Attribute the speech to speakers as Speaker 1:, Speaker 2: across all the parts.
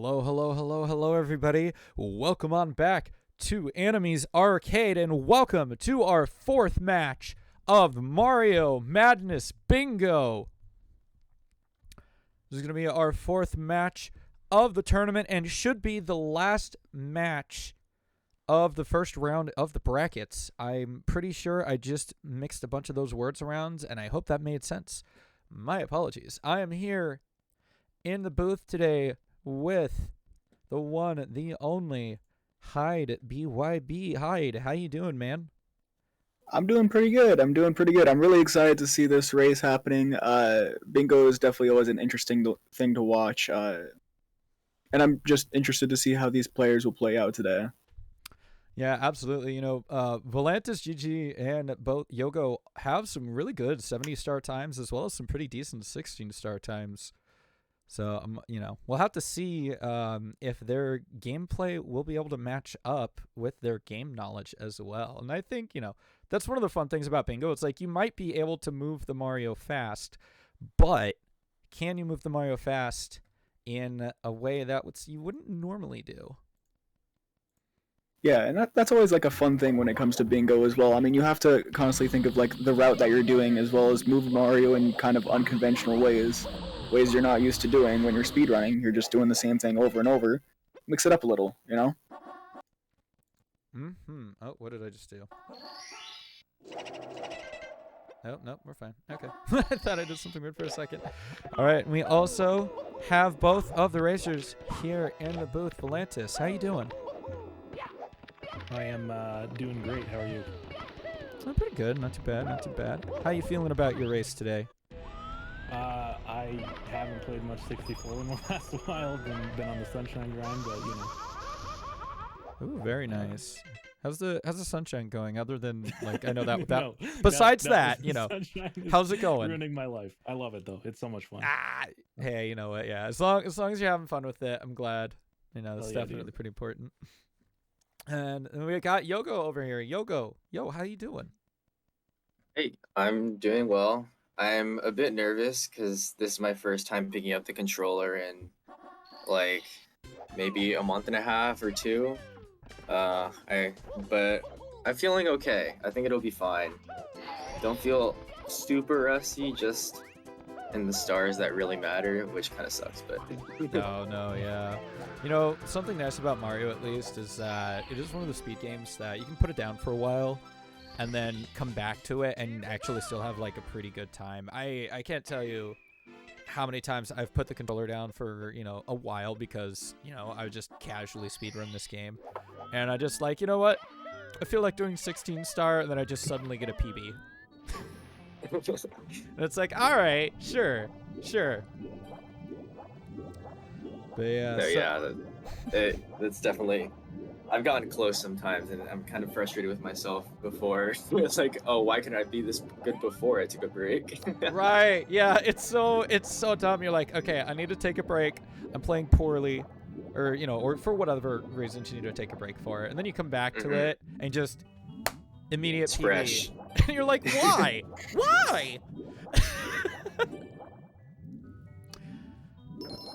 Speaker 1: Hello, hello, hello, hello, everybody. Welcome on back to Anime's Arcade, and welcome to our fourth match of Mario Madness Bingo. This is going to be our fourth match of the tournament and should be the last match of the first round of the brackets. I'm pretty sure I just mixed a bunch of those words around, and I hope that made sense. My apologies. I am here in the booth today with the one, the only, Hyde, BYB. Hyde, how you doing, man?
Speaker 2: I'm doing pretty good. I'm really excited to see this race happening. Bingo is definitely always an interesting thing to watch. And I'm just interested to see how these players will play out today.
Speaker 1: Yeah, absolutely. You know, VOLANTISGG and both YOGOC have some really good 70-star times as well as some pretty decent 16-star times. So, we'll have to see if their gameplay will be able to match up with their game knowledge as well. And I think, that's one of the fun things about Bingo. It's like you might be able to move the Mario fast, but can you move the Mario fast in a way that you wouldn't normally do?
Speaker 2: Yeah, and that's always like a fun thing when it comes to Bingo as well. I mean, you have to constantly think of like the route that you're doing as well as move Mario in kind of unconventional ways you're not used to doing when you're speedrunning. You're just doing the same thing over and over. Mix it up a little, you know?
Speaker 1: Oh, what did I just do? Oh, no, we're fine. Okay. I thought I did something weird for a second. All right, we also have both of the racers here in the booth. Volantis, how you doing?
Speaker 3: I am doing great. How are you?
Speaker 1: I'm pretty good. Not too bad. Not too bad. How you feeling about your race today?
Speaker 3: I haven't played much 64 in the last while. Been on the sunshine grind, but
Speaker 1: Ooh, very nice. How's the sunshine going? Other than like I know that.
Speaker 3: No,
Speaker 1: besides
Speaker 3: no,
Speaker 1: that, how's it going?
Speaker 3: Ruining my life. I love it though. It's so much fun.
Speaker 1: Hey, you know what? Yeah, as long as you're having fun with it, I'm glad. It's definitely pretty important. And we got YOGOC over here. YOGOC, how you doing?
Speaker 4: Hey, I'm doing well. I'm a bit nervous because this is my first time picking up the controller in like maybe a month and a half or two. But I'm feeling okay. I think it'll be fine. Don't feel super rusty, just in the stars that really matter, which kind of sucks, but
Speaker 1: no, yeah. Something nice about Mario at least is that it is one of the speed games that you can put it down for a while and then come back to it and actually still have like a pretty good time. I can't tell you how many times I've put the controller down for, a while because, I would just casually speedrun this game. And I just like, you know what? I feel like doing 16-star and then I just suddenly get a PB. And it's like, all right, sure. But yeah.
Speaker 4: No, that's definitely. I've gotten close sometimes, and I'm kind of frustrated with myself before. It's like, oh, why couldn't I be this good before I took a break?
Speaker 1: Right? Yeah. It's so dumb. You're like, okay, I need to take a break. I'm playing poorly, or or for whatever reasons you need to take a break for it, and then you come back to it and just immediate
Speaker 4: it's
Speaker 1: PB.
Speaker 4: fresh.
Speaker 1: And you're like, why? Why?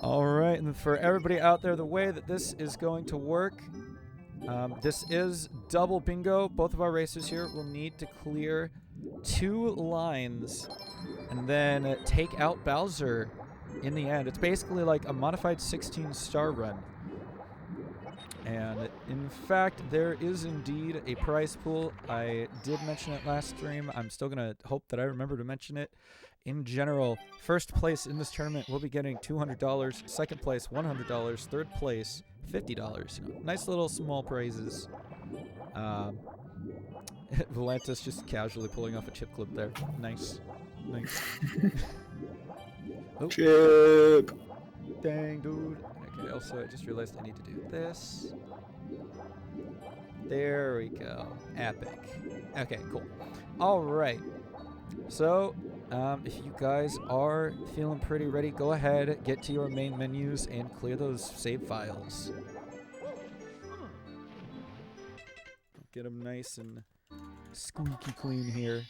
Speaker 1: All right, and for everybody out there, the way that this is going to work, this is double bingo. Both of our racers here will need to clear 2 lines and then take out Bowser in the end. It's basically like a modified 16-star run. And in fact, there is indeed a prize pool. I did mention it last stream. I'm still going to hope that I remember to mention it. In general, first place in this tournament will be getting $200, second place $100, third place $50. Nice little small prizes. Volantis just casually pulling off a chip clip there. Nice.
Speaker 2: Oh. Chip!
Speaker 1: Dang, dude. Okay, also, I just realized I need to do this. There we go. Epic. Okay, cool. All right. So, if you guys are feeling pretty ready, go ahead, get to your main menus, and clear those save files. Get them nice and squeaky clean here.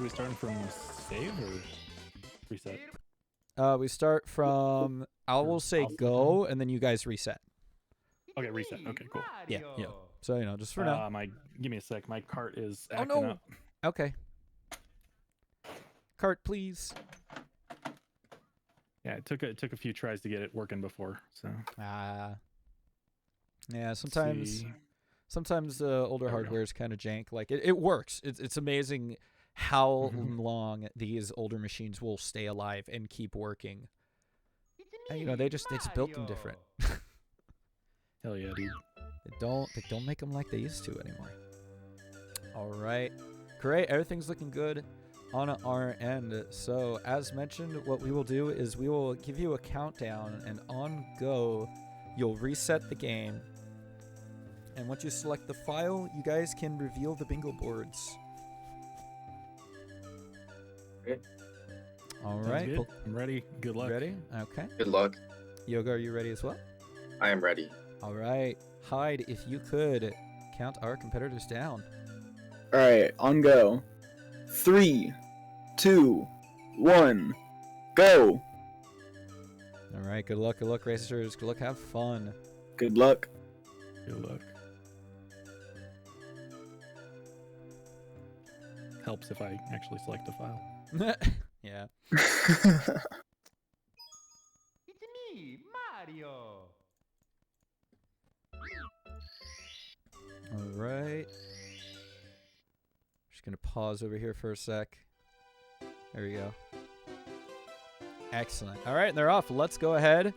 Speaker 3: we starting from save or reset?
Speaker 1: We start from, I will say go, and then you guys reset.
Speaker 3: Okay, reset. Okay, cool.
Speaker 1: Yeah. So, you know, just for now.
Speaker 3: Give me a sec. My cart is
Speaker 1: Oh,
Speaker 3: acting
Speaker 1: no.
Speaker 3: up.
Speaker 1: Okay. Cart, please.
Speaker 3: Yeah, it took a few tries to get it working before. So.
Speaker 1: Yeah. Sometimes the older
Speaker 3: There we go.
Speaker 1: hardware is kind of jank. Like it works. It's amazing how long these older machines will stay alive and keep working. And, you know, they just built them different.
Speaker 3: Hell yeah, dude.
Speaker 1: They don't make them like they used to anymore. All right, great. Everything's looking good on our end. So as mentioned, what we will do is we will give you a countdown, and on go, you'll reset the game. And once you select the file, you guys can reveal the bingo boards.
Speaker 4: Okay.
Speaker 1: All
Speaker 3: Sounds
Speaker 1: right,
Speaker 3: good.
Speaker 1: cool.
Speaker 3: I'm ready. Good luck.
Speaker 1: Ready? Okay.
Speaker 4: Good luck.
Speaker 1: Yoga, are you ready as well?
Speaker 4: I am ready.
Speaker 1: All right. Hyde, if you could count our competitors down.
Speaker 2: All right, on go. 3, 2, 1, go.
Speaker 1: All right. Good luck, racers. Good luck. Have fun.
Speaker 2: Good luck.
Speaker 3: Good luck. Helps if I actually select the file.
Speaker 1: Yeah.
Speaker 5: It's me, Mario.
Speaker 1: All right. Just gonna pause over here for a sec. There we go. Excellent. All right, they're off. Let's go ahead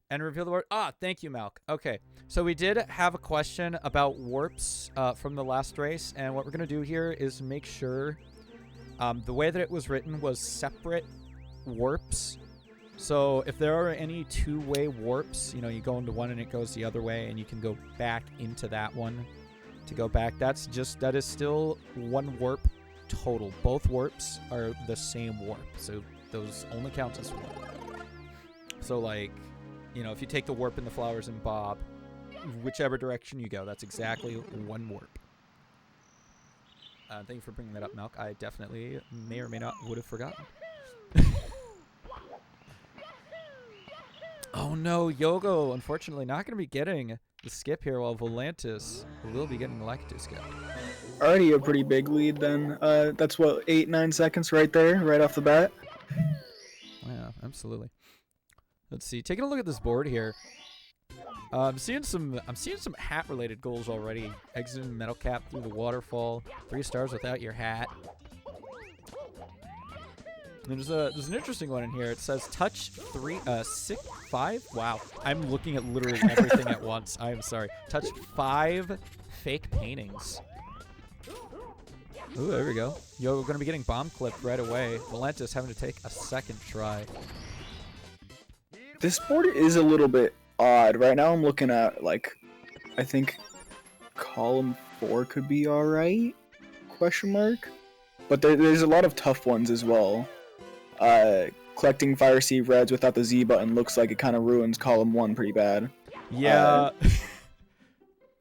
Speaker 1: and reveal the word. Thank you, Malk. Okay, so we did have a question about warps from the last race, and what we're gonna do here is make sure the way that it was written was separate warps. So if there are any two-way warps, you know, you go into one and it goes the other way, and you can go back into that one to go back. That is still one warp total. Both warps are the same warp, so those only count as one. So like, you know, if you take the warp in the flowers and Bob, whichever direction you go, that's exactly one warp. Thank you for bringing that up, Malk. I definitely may or may not would have forgotten. Oh no, Yogo, unfortunately not going to be getting the skip here, while Volantis will be getting the skip.
Speaker 2: Already a pretty big lead then. That's what, 8, 9 seconds right there, right off the bat.
Speaker 1: Yeah, absolutely. Let's see. Taking a look at this board here. I'm seeing some hat-related goals already. Exiting metal cap through the waterfall. 3 stars without your hat. And there's an interesting one in here. It says touch 5. Wow, I'm looking at literally everything at once. I am sorry. Touch 5 fake paintings. Ooh, there we go. Yo, we're gonna be getting bomb clipped right away. Volantis having to take a second try.
Speaker 2: This board is a little bit odd. Right now I'm looking at, like, I think column 4 could be alright? Question mark? But there's a lot of tough ones as well. Collecting Fire Sea Reds without the Z button looks like it kind of ruins column 1 pretty bad.
Speaker 1: Yeah.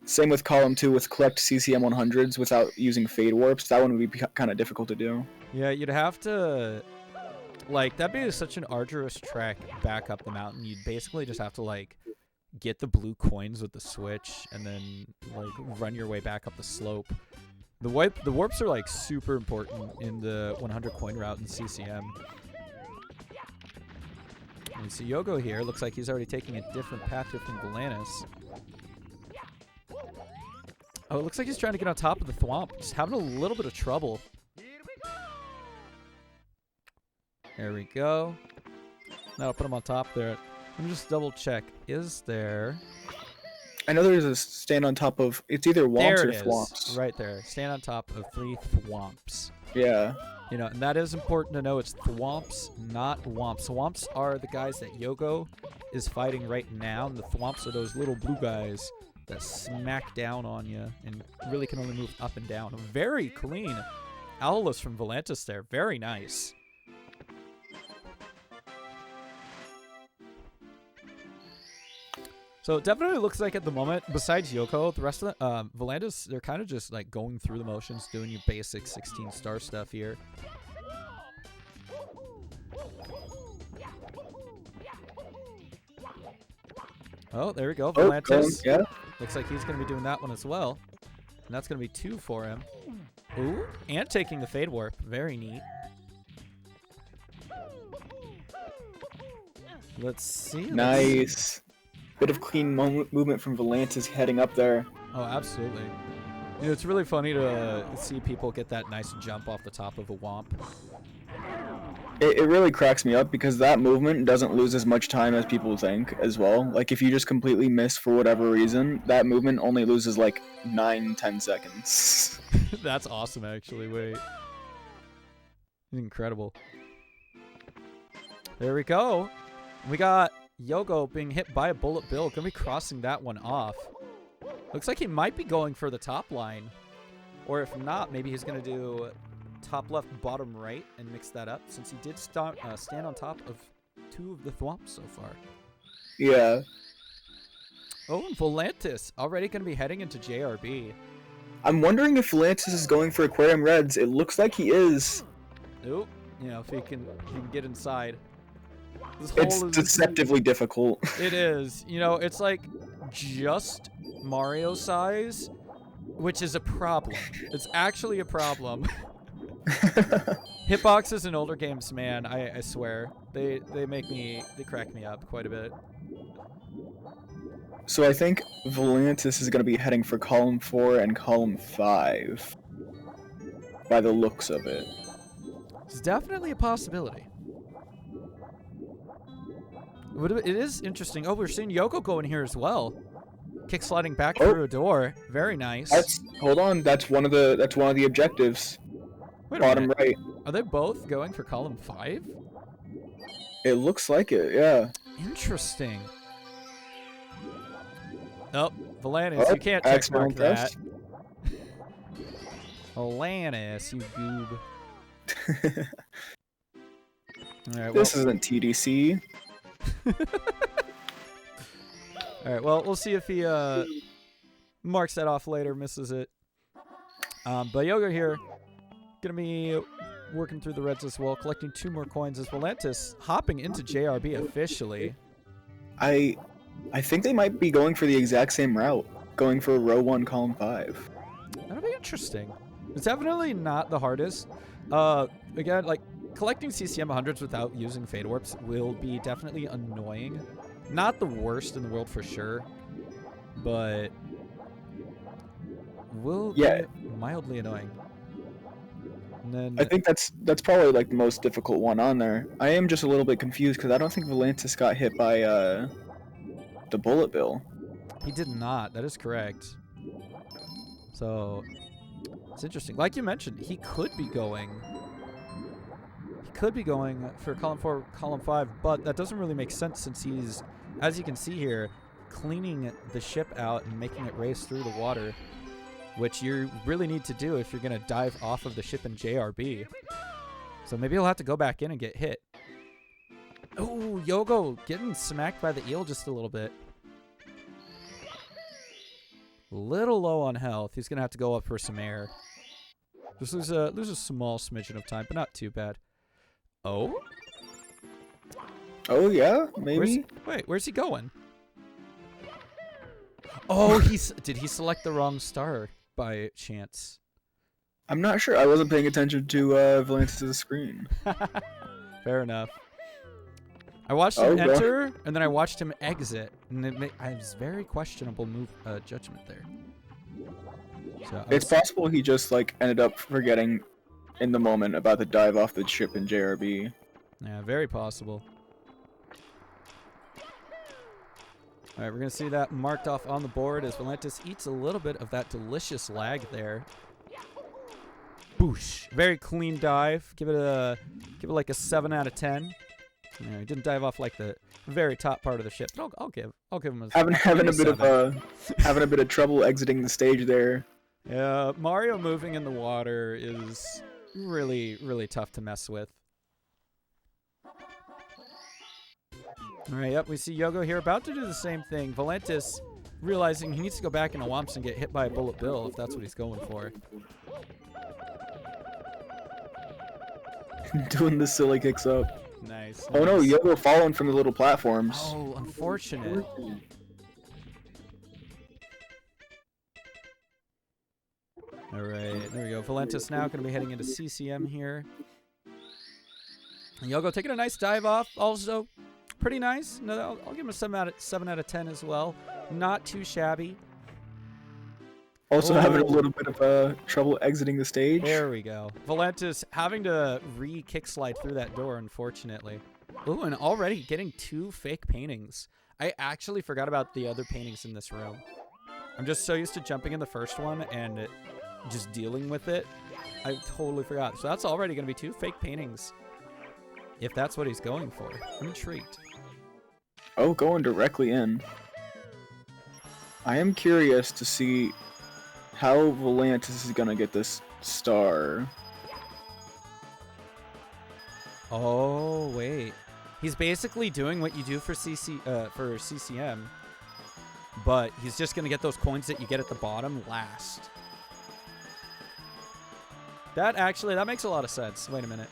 Speaker 2: Same with column 2 with collect CCM 100s without using Fade Warps. That one would be kind of difficult to do.
Speaker 1: Yeah, you'd have to, like, that'd be such an arduous trek back up the mountain. You'd basically just have to, like, get the blue coins with the switch and then, like, run your way back up the slope. The warps are, like, super important in the 100 coin route in CCM. And see Yogo here. Looks like he's already taking a different path here from Volantis. Oh, it looks like he's trying to get on top of the thwomp. Just having a little bit of trouble. There we go. That'll put him on top there. Let me just double check. Is there...
Speaker 2: I know there's a stand on top of... It's either Womps
Speaker 1: There
Speaker 2: or
Speaker 1: it is.
Speaker 2: Thwomps.
Speaker 1: Right there. Stand on top of 3 thwomps.
Speaker 2: Yeah.
Speaker 1: You know, and that is important to know. It's thwomps, not womps. Thwomps are the guys that Yogo is fighting right now, and the thwomps are those little blue guys that smack down on you and really can only move up and down. Very clean Owlus from Volantis there. Very nice. So it definitely looks like at the moment, besides Yoko, the rest of the Volantis, they're kind of just like going through the motions, doing your basic 16-star stuff here. Oh, there we go. Volantis.
Speaker 2: Yeah.
Speaker 1: Looks like he's going to be doing that one as well. And that's going to be 2 for him. Ooh, and taking the Fade Warp. Very neat. Let's see.
Speaker 2: Nice. Bit of clean movement from Volantis heading up there.
Speaker 1: Oh, absolutely. You know, it's really funny to see people get that nice jump off the top of a Womp.
Speaker 2: It really cracks me up because that movement doesn't lose as much time as people think as well. Like if you just completely miss for whatever reason, that movement only loses like 9-10 seconds.
Speaker 1: That's awesome, actually. Wait. Incredible. There we go. We got Yogo being hit by a bullet bill. Gonna be crossing that one off. Looks like he might be going for the top line. Or if not, maybe he's gonna do top left, bottom right, and mix that up, since he did stand on top of 2 of the thwomps so far.
Speaker 2: Yeah.
Speaker 1: Oh, and Volantis already going to be heading into JRB.
Speaker 2: I'm wondering if Volantis is going for Aquarium Reds. It looks like he is.
Speaker 1: Nope. You know, if he can get inside.
Speaker 2: It's deceptively difficult.
Speaker 1: It is. You know, it's like just Mario size, which is a problem. It's actually a problem. Hitboxes in older games, man, I swear. They crack me up quite a bit.
Speaker 2: So I think Volantis is going to be heading for column 4 and column 5. By the looks of it.
Speaker 1: It's definitely a possibility. It is interesting. Oh, we're seeing Yoko go in here as well. Kick sliding back through a door. Very nice.
Speaker 2: Hold on, that's one of the objectives.
Speaker 1: Wait a
Speaker 2: Bottom
Speaker 1: minute.
Speaker 2: right.
Speaker 1: Are they both going for column 5?
Speaker 2: It looks like it, yeah.
Speaker 1: Interesting. Oh, Volantis, you can't checkmark that. Volantis, you goob. Alright,
Speaker 2: This isn't TDC.
Speaker 1: Alright, well, we'll see if he marks that off later, misses it. But Yoga here, gonna be working through the reds as well, collecting 2 more coins as Volantis hopping into JRB officially.
Speaker 2: I think they might be going for the exact same route, going for row 1, column 5.
Speaker 1: That'll be interesting. It's definitely not the hardest. Again, like, collecting CCM 100s without using Fade Warps will be definitely annoying. Not the worst in the world for sure, but will be mildly annoying. And then
Speaker 2: I think that's probably like the most difficult one on there. I am just a little bit confused because I don't think Volantis got hit by the bullet bill.
Speaker 1: he did not. That is correct. So it's interesting. Like you mentioned, he could be going. He could be going for column 4, column 5, but that doesn't really make sense since he's, as you can see here, cleaning the ship out and making it race through the water, which you really need to do if you're going to dive off of the ship in JRB. So maybe he'll have to go back in and get hit. Oh, Yogo getting smacked by the eel just a little bit. Little low on health. He's going to have to go up for some air. Just lose a small smidgen of time, but not too bad. Oh?
Speaker 2: Oh yeah, maybe.
Speaker 1: Where's he going? Oh, did he select the wrong star by chance?
Speaker 2: I'm not sure. I wasn't paying attention to Volantis' screen.
Speaker 1: Fair enough. I watched him enter, and then I watched him exit, and it was very questionable judgment there. So
Speaker 2: It's possible he just like ended up forgetting in the moment about the dive off the ship in JRB.
Speaker 1: Yeah, very possible. Alright, we're going to see that marked off on the board as Volantis eats a little bit of that delicious lag there. Boosh. Very clean dive. Give it like a 7 out of 10. Yeah, he didn't dive off like the very top part of the ship. But I'll give him a
Speaker 2: having a bit
Speaker 1: 7.
Speaker 2: having a bit of trouble exiting the stage there.
Speaker 1: Yeah, Mario moving in the water is really, really tough to mess with. All right, yep, we see Yogo here about to do the same thing. Volantis realizing he needs to go back into Wumps and get hit by a Bullet Bill if that's what he's going for.
Speaker 2: Doing the silly kicks up.
Speaker 1: Nice.
Speaker 2: Oh no,
Speaker 1: nice.
Speaker 2: Yogo falling from the little platforms.
Speaker 1: Oh, unfortunate. All right, there we go. Volantis now going to be heading into CCM here. And Yogo taking a nice dive off. Also, pretty nice. No, I'll give him a 7 out of 10 as well. Not too shabby.
Speaker 2: Also having a little bit of trouble exiting the stage.
Speaker 1: There we go. Volantis having to re-kick slide through that door, unfortunately. Ooh, and already getting 2 fake paintings. I actually forgot about the other paintings in this room. I'm just so used to jumping in the first one and just dealing with it. I totally forgot. So that's already going to be 2 fake paintings. If that's what he's going for. I'm intrigued.
Speaker 2: Oh, going directly in. I am curious to see how Volantis is gonna get this star.
Speaker 1: Oh, wait. He's basically doing what you do for CCM, but he's just going to get those coins that you get at the bottom last. That makes a lot of sense. Wait a minute.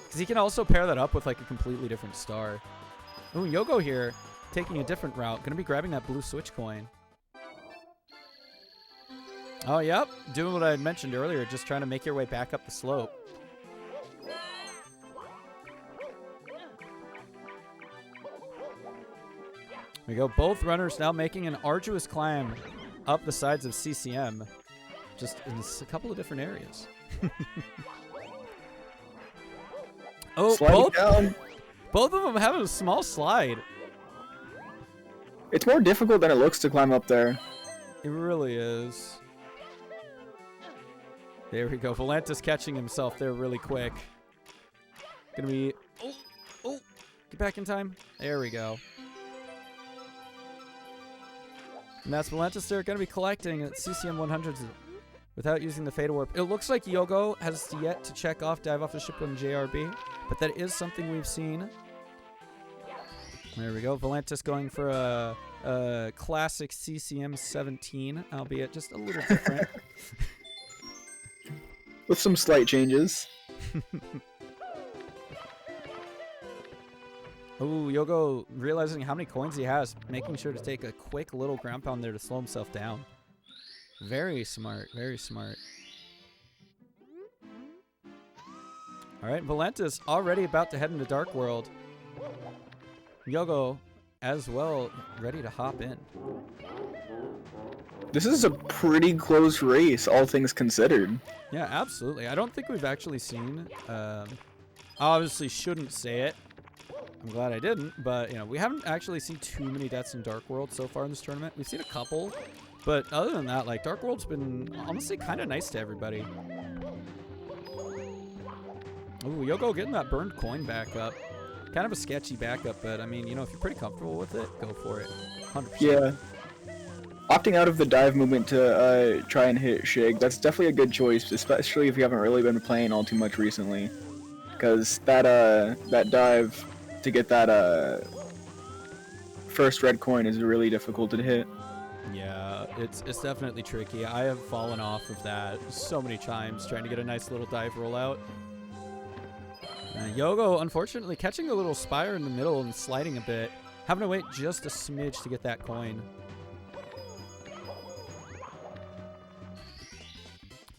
Speaker 1: Because he can also pair that up with like a completely different star. Ooh, Yogo here taking a different route. Going to be grabbing that blue switch coin. Oh, yep. Doing what I had mentioned earlier, just trying to make your way back up the slope. There we go. Both runners now making an arduous climb up the sides of CCM. Just in a couple of different areas. Oh, both of them having a small slide.
Speaker 2: It's more difficult than it looks to climb up there.
Speaker 1: It really is. There we go. Volantis catching himself there really quick. Gonna be... Oh! Get back in time. There we go. And that's Volantis there. Gonna be collecting at CCM 100s without using the Fatal Warp. It looks like Yogo has yet to check off Dive Off the Ship on JRB, but that is something we've seen. There we go. Volantis going for a classic CCM 17, albeit just a little different.
Speaker 2: With some slight changes.
Speaker 1: Ooh, Yogo realizing how many coins he has, making sure to take a quick little ground pound there to slow himself down. Very smart, very smart. Alright, Volantis already about to head into Dark World. Yogo as well, ready to hop in.
Speaker 2: This is a pretty close race, all things considered.
Speaker 1: Yeah, absolutely. I don't think we've actually seen... obviously shouldn't say it. I'm glad I didn't, but, you know, we haven't actually seen too many deaths in Dark World so far in this tournament. We've seen a couple, but other than that, like, Dark World's been honestly kind of nice to everybody. Ooh, Yogo getting that burned coin back up. Kind of a sketchy backup, but, I mean, you know, if you're pretty comfortable with it, go for it. 100%.
Speaker 2: Yeah. Opting out of the dive movement to try and hit Shig, that's definitely a good choice, especially if you haven't really been playing all too much recently. Because that dive to get that first red coin is really difficult to hit.
Speaker 1: Yeah, it's definitely tricky. I have fallen off of that so many times trying to get a nice little dive rollout. Yogo, unfortunately, catching a little spire in the middle and sliding a bit. Having to wait just a smidge to get that coin.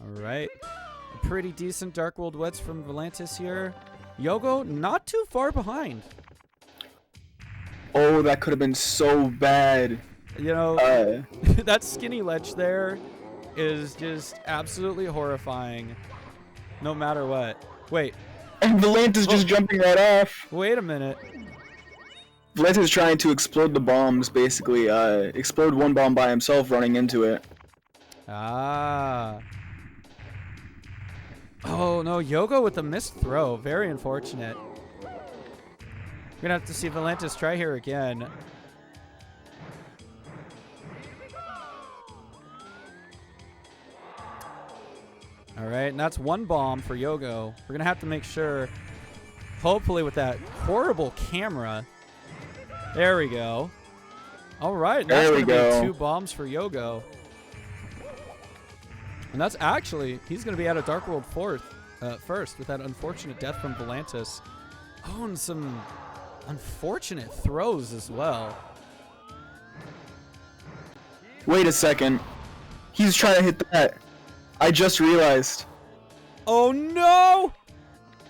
Speaker 1: Alright. A pretty decent Dark World Wedge from Volantis here. Yogo not too far behind.
Speaker 2: Oh, that could have been so bad.
Speaker 1: You know, that skinny ledge there is just absolutely horrifying. No matter what. Wait.
Speaker 2: And Volantis just jumping right off.
Speaker 1: Wait a minute.
Speaker 2: Volantis is trying to explode the bombs, basically. Explode one bomb by himself running into it.
Speaker 1: Ah. Oh, no. Yogo with a missed throw. Very unfortunate. We're going to have to see Volantis try here again. All right, and that's one bomb for Yogo. We're going to have to make sure, hopefully with that horrible camera, There we go. All right, that's
Speaker 2: There we
Speaker 1: going to be
Speaker 2: go.
Speaker 1: 2 bombs for Yogo. And that's actually, he's going to be out of Dark World first with that unfortunate death from Volantis. Oh, and some unfortunate throws as well.
Speaker 2: Wait a second. He's trying to hit that. I just realized.
Speaker 1: Oh, no!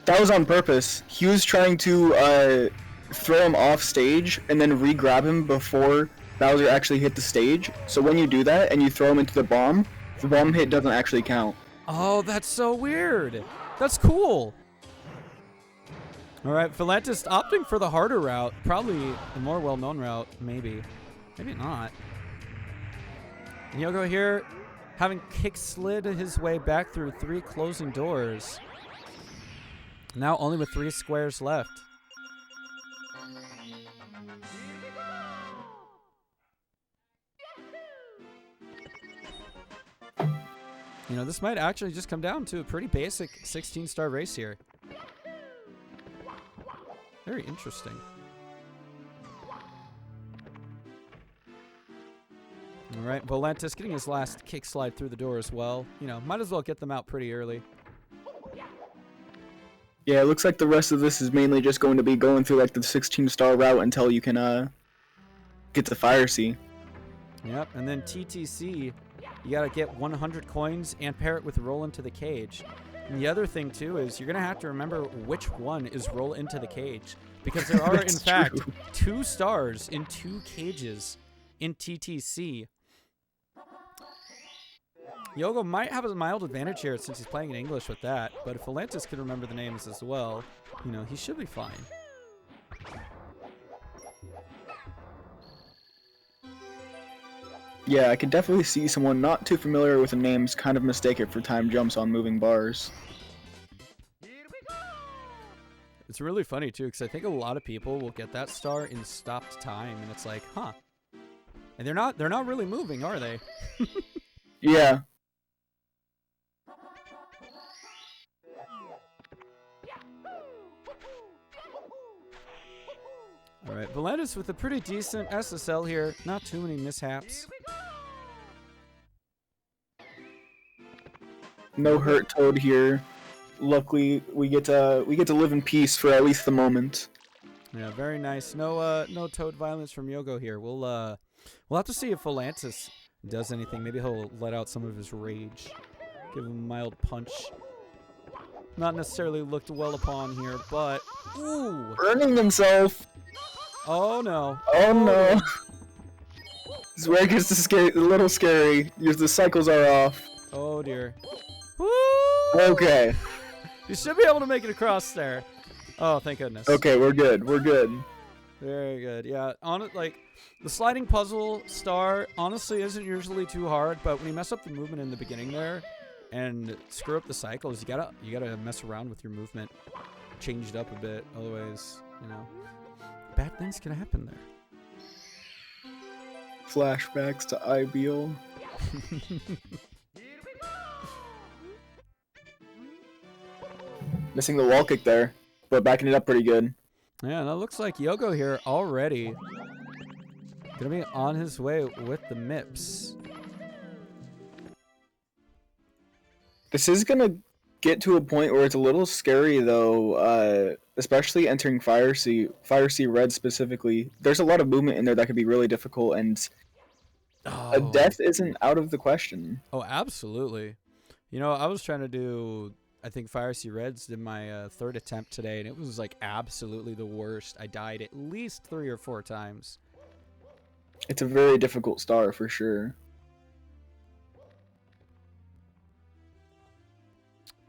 Speaker 2: That was on purpose. He was trying to throw him off stage and then re-grab him before Bowser actually hit the stage. So when you do that and you throw him into the bomb hit doesn't actually count.
Speaker 1: Oh, that's so weird. That's cool. All right, Volantis opting for the harder route. Probably the more well-known route, maybe. Maybe not. And Yogo here, having kick-slid his way back through 3 closing doors. Now only with 3 squares left. You know, this might actually just come down to a pretty basic 16-star race here. Very interesting. All right, Volantis getting his last kick slide through the door as well. You know, might as well get them out pretty early.
Speaker 2: Yeah, it looks like the rest of this is mainly just going to be going through like the 16-star route until you can get to Fire Sea.
Speaker 1: Yep, and then TTC, you gotta get 100 coins and pair it with Roll Into the Cage. And the other thing too is you're gonna have to remember which one is Roll Into the Cage, because there are in fact
Speaker 2: true.
Speaker 1: 2 stars in 2 cages in TTC. Yogo might have a mild advantage here since he's playing in English with that, but if Volantis can remember the names as well, you know, he should be fine.
Speaker 2: Yeah, I could definitely see someone not too familiar with the names kind of mistake it for time jumps on moving bars.
Speaker 1: It's really funny too, because I think a lot of people will get that star in stopped time, and it's like, huh. And they're not really moving, are they?
Speaker 2: Yeah.
Speaker 1: All right, Volantis with a pretty decent SSL here. Not too many mishaps.
Speaker 2: No hurt Toad here. Luckily, we get to live in peace for at least the moment.
Speaker 1: Yeah, very nice. No Toad violence from Yogo here. We'll have to see if Volantis does anything. Maybe he'll let out some of his rage. Give him a mild punch. Not necessarily looked well upon here, but ooh!
Speaker 2: Burning himself.
Speaker 1: Oh no!
Speaker 2: Oh no! This is where it gets a little scary. The cycles are off.
Speaker 1: Oh dear! Woo!
Speaker 2: Okay.
Speaker 1: You should be able to make it across there. Oh, thank goodness.
Speaker 2: Okay, we're good. We're good.
Speaker 1: Very good. Yeah, like the sliding puzzle star honestly isn't usually too hard, but when you mess up the movement in the beginning there and screw up the cycles, you gotta mess around with your movement, change it up a bit. Otherwise, you know, bad things can happen there.
Speaker 2: Flashbacks to IBO. Missing the wall kick there, but backing it up pretty good.
Speaker 1: Yeah, that looks like Yogo here already. Gonna be on his way with the MIPS.
Speaker 2: This is gonna get to a point where it's a little scary though, especially entering Fire Sea Red specifically. There's a lot of movement in there that could be really difficult, and a death isn't out of the question.
Speaker 1: Oh, absolutely. You know, I was trying to do, I think Fire Sea Reds in my 3rd attempt today, and it was like absolutely the worst. I died at least 3 or 4 times.
Speaker 2: It's a very difficult star for sure.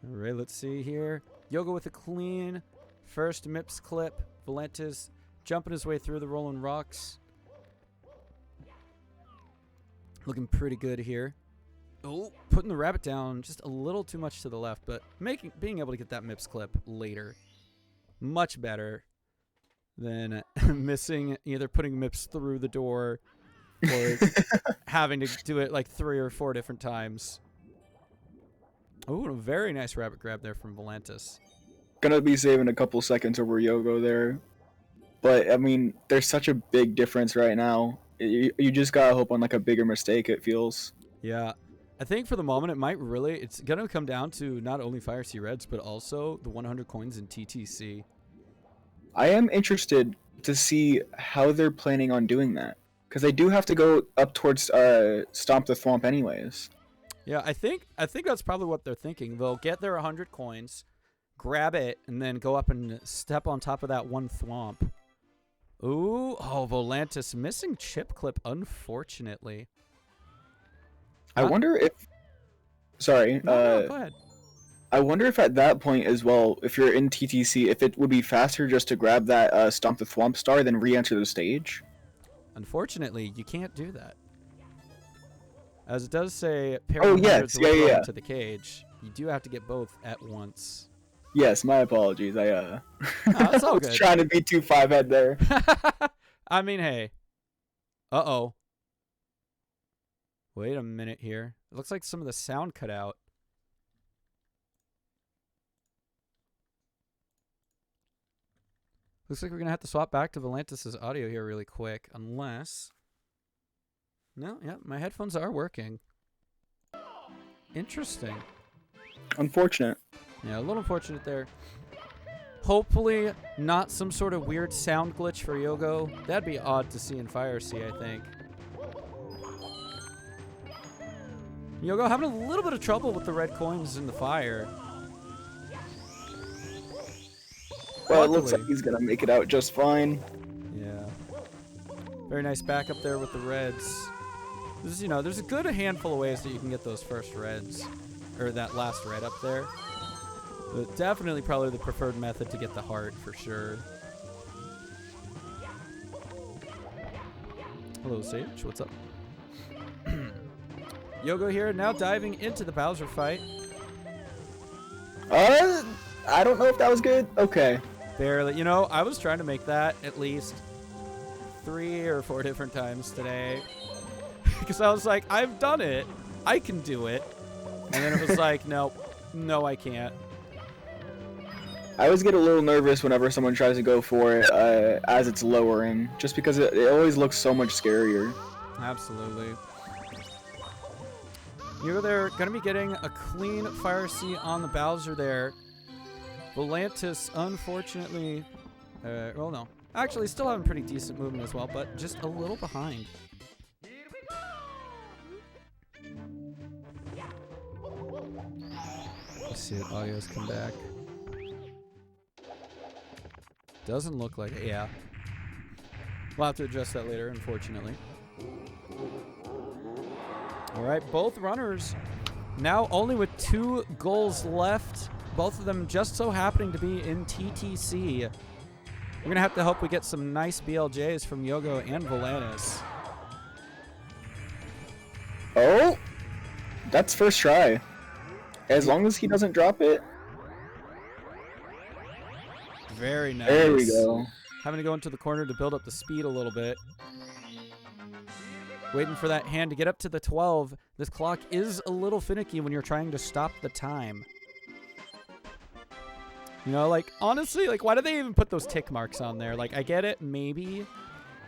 Speaker 1: All right, let's see here. Yogo with a clean first MIPS clip. Volantis jumping his way through the rolling rocks. Looking pretty good here. Oh, putting the rabbit down just a little too much to the left, but being able to get that MIPS clip later. Much better than missing, either putting MIPS through the door or having to do it like 3 or 4 different times. Oh, a very nice rabbit grab there from Volantis.
Speaker 2: Gonna be saving a couple seconds over Yogo there. But I mean, there's such a big difference right now. You just gotta hope on like a bigger mistake. It feels.
Speaker 1: Yeah. I think for the moment it's going to come down to not only Fire Sea Reds, but also the 100 coins in TTC.
Speaker 2: I am interested to see how they're planning on doing that, because they do have to go up towards Stomp the Thwomp anyways.
Speaker 1: Yeah, I think that's probably what they're thinking. They'll get their 100 coins, grab it, and then go up and step on top of that one Thwomp. Ooh, oh, Volantis missing chip clip, unfortunately.
Speaker 2: I wonder if. Sorry.
Speaker 1: No, go ahead.
Speaker 2: I wonder if at that point as well, if you're in TTC, if it would be faster just to grab that Stomp the Thwomp star than re-enter the stage.
Speaker 1: Unfortunately, you can't do that. As it does say,
Speaker 2: Oh, yes. Yeah.
Speaker 1: to the cage. You do have to get both at once.
Speaker 2: Yes, my apologies.
Speaker 1: No, it's all
Speaker 2: was
Speaker 1: good.
Speaker 2: trying to be too 5-head there.
Speaker 1: I mean, hey. Uh-oh. Wait a minute here. It looks like some of the sound cut out. Looks like we're going to have to swap back to Volantis' audio here really quick. Unless... No, yeah, my headphones are working. Interesting.
Speaker 2: Unfortunate.
Speaker 1: Yeah, a little unfortunate there. Hopefully not some sort of weird sound glitch for Yogo. That'd be odd to see in Fire Sea, I think. Yogo having a little bit of trouble with the red coins in the fire.
Speaker 2: Well, it looks like he's going to make it out just fine.
Speaker 1: Yeah. Very nice backup there with the reds. This is, there's a good handful of ways that you can get those first reds. Or that last red up there. But definitely probably the preferred method to get the heart for sure. Hello, Sage. What's up? Yogo here, now diving into the Bowser fight.
Speaker 2: I don't know if that was good. Okay.
Speaker 1: Barely. I was trying to make that at least 3 or 4 different times today. Because I was like, I've done it. I can do it. And then it was like, no, I can't.
Speaker 2: I always get a little nervous whenever someone tries to go for it as it's lowering, just because it always looks so much scarier.
Speaker 1: Absolutely. They're going to be getting a clean Fire Sea on the Bowser there. Volantis, unfortunately... well, no. Actually, still having pretty decent movement as well, but just a little behind. Let's see if audio's come back. Doesn't look like it. Yeah. We'll have to address that later, unfortunately. All right, both runners now only with 2 goals left. Both of them just so happening to be in TTC. We're going to have to hope we get some nice BLJs from Yogo and Volantis.
Speaker 2: Oh! That's first try. As long as he doesn't drop it.
Speaker 1: Very nice.
Speaker 2: There we go.
Speaker 1: Having to go into the corner to build up the speed a little bit. Waiting for that hand to get up to the 12. This clock is a little finicky when you're trying to stop the time. Honestly, why do they even put those tick marks on there? I get it, maybe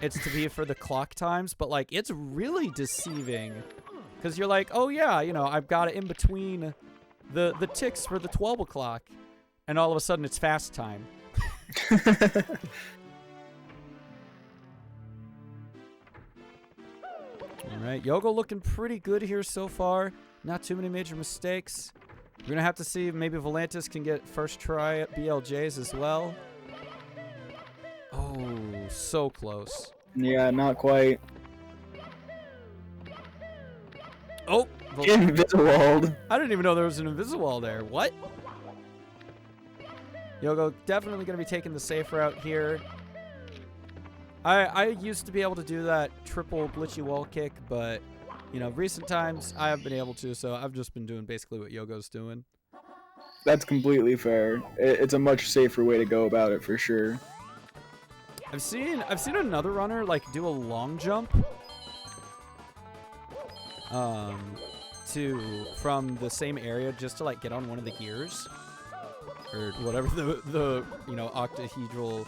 Speaker 1: it's to be for the clock times, but, it's really deceiving. Because you're like, oh, yeah, I've got it in between the ticks for the 12 o'clock. And all of a sudden, it's fast time. All right, Yogo looking pretty good here so far. Not too many major mistakes. We're going to have to see if maybe Volantis can get first try at BLJs as well. Oh, so close.
Speaker 2: Yeah, not quite.
Speaker 1: Oh!
Speaker 2: Invisiwald.
Speaker 1: I didn't even know there was an Invisiwall there. What? Yogo definitely going to be taking the safe route here. I used to be able to do that triple glitchy wall kick, but, recent times I have been able to, so I've just been doing basically what Yogo's doing.
Speaker 2: That's completely fair. It's a much safer way to go about it for sure.
Speaker 1: I've seen another runner do a long jump from the same area just to get on one of the gears or whatever the octahedral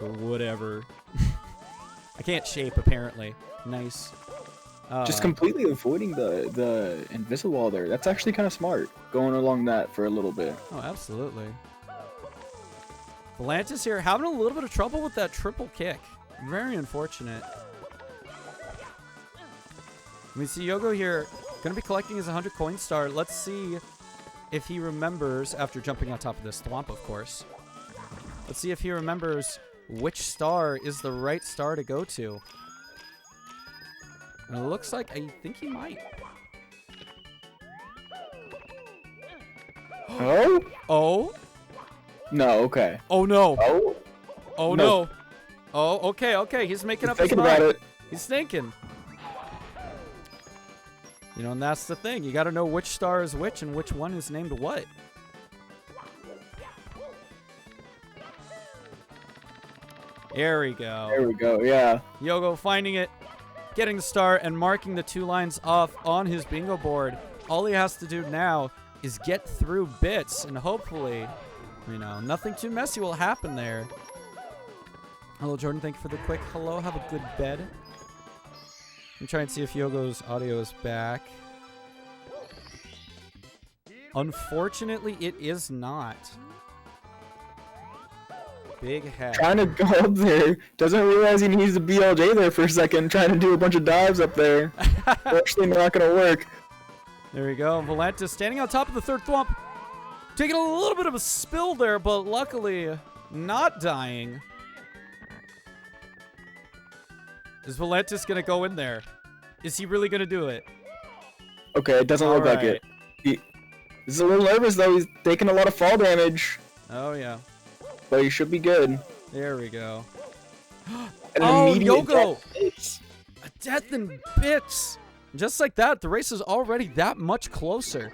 Speaker 1: Or whatever. I can't shape, apparently. Nice.
Speaker 2: Just completely avoiding the invisible wall there. That's actually kind of smart, going along that for a little bit.
Speaker 1: Oh, absolutely. Volantis here having a little bit of trouble with that triple kick. Very unfortunate. We see Yogo here going to be collecting his 100 coin star. Let's see if he remembers, after jumping on top of this thwomp, of course. Let's see if he remembers which star is the right star to go to. And it looks like, I think he might.
Speaker 2: Oh?
Speaker 1: Oh?
Speaker 2: No, okay.
Speaker 1: Oh, no.
Speaker 2: Oh?
Speaker 1: Oh, no. Oh, okay, okay. He's making up his
Speaker 2: Thinking
Speaker 1: mind.
Speaker 2: about it.
Speaker 1: He's thinking. You know, and that's the thing. You got to know which star is which and which one is named what. There we go.
Speaker 2: There we go, yeah.
Speaker 1: Yogo finding it, getting the star, and marking the 2 lines off on his bingo board. All he has to do now is get through bits, and hopefully, you know, nothing too messy will happen there. Hello, Jordan. Thank you for the quick hello. Have a good bed. I'm trying to see if Yogo's audio is back. Unfortunately, it is not. Big head.
Speaker 2: Trying to go up there. Doesn't realize he needs to BLJ there for a second. Trying to do a bunch of dives up there. Actually not going to work.
Speaker 1: There we go. Volantis standing on top of the third thwomp. Taking a little bit of a spill there, but luckily not dying. Is Volantis going to go in there? Is he really going to do it?
Speaker 2: Okay, it doesn't look like it. He's a little nervous, though. He's taking a lot of fall damage.
Speaker 1: Oh, yeah.
Speaker 2: But he should be good.
Speaker 1: There we go.
Speaker 2: Oh,
Speaker 1: Yogo! A death in bits! Just like that, the race is already that much closer.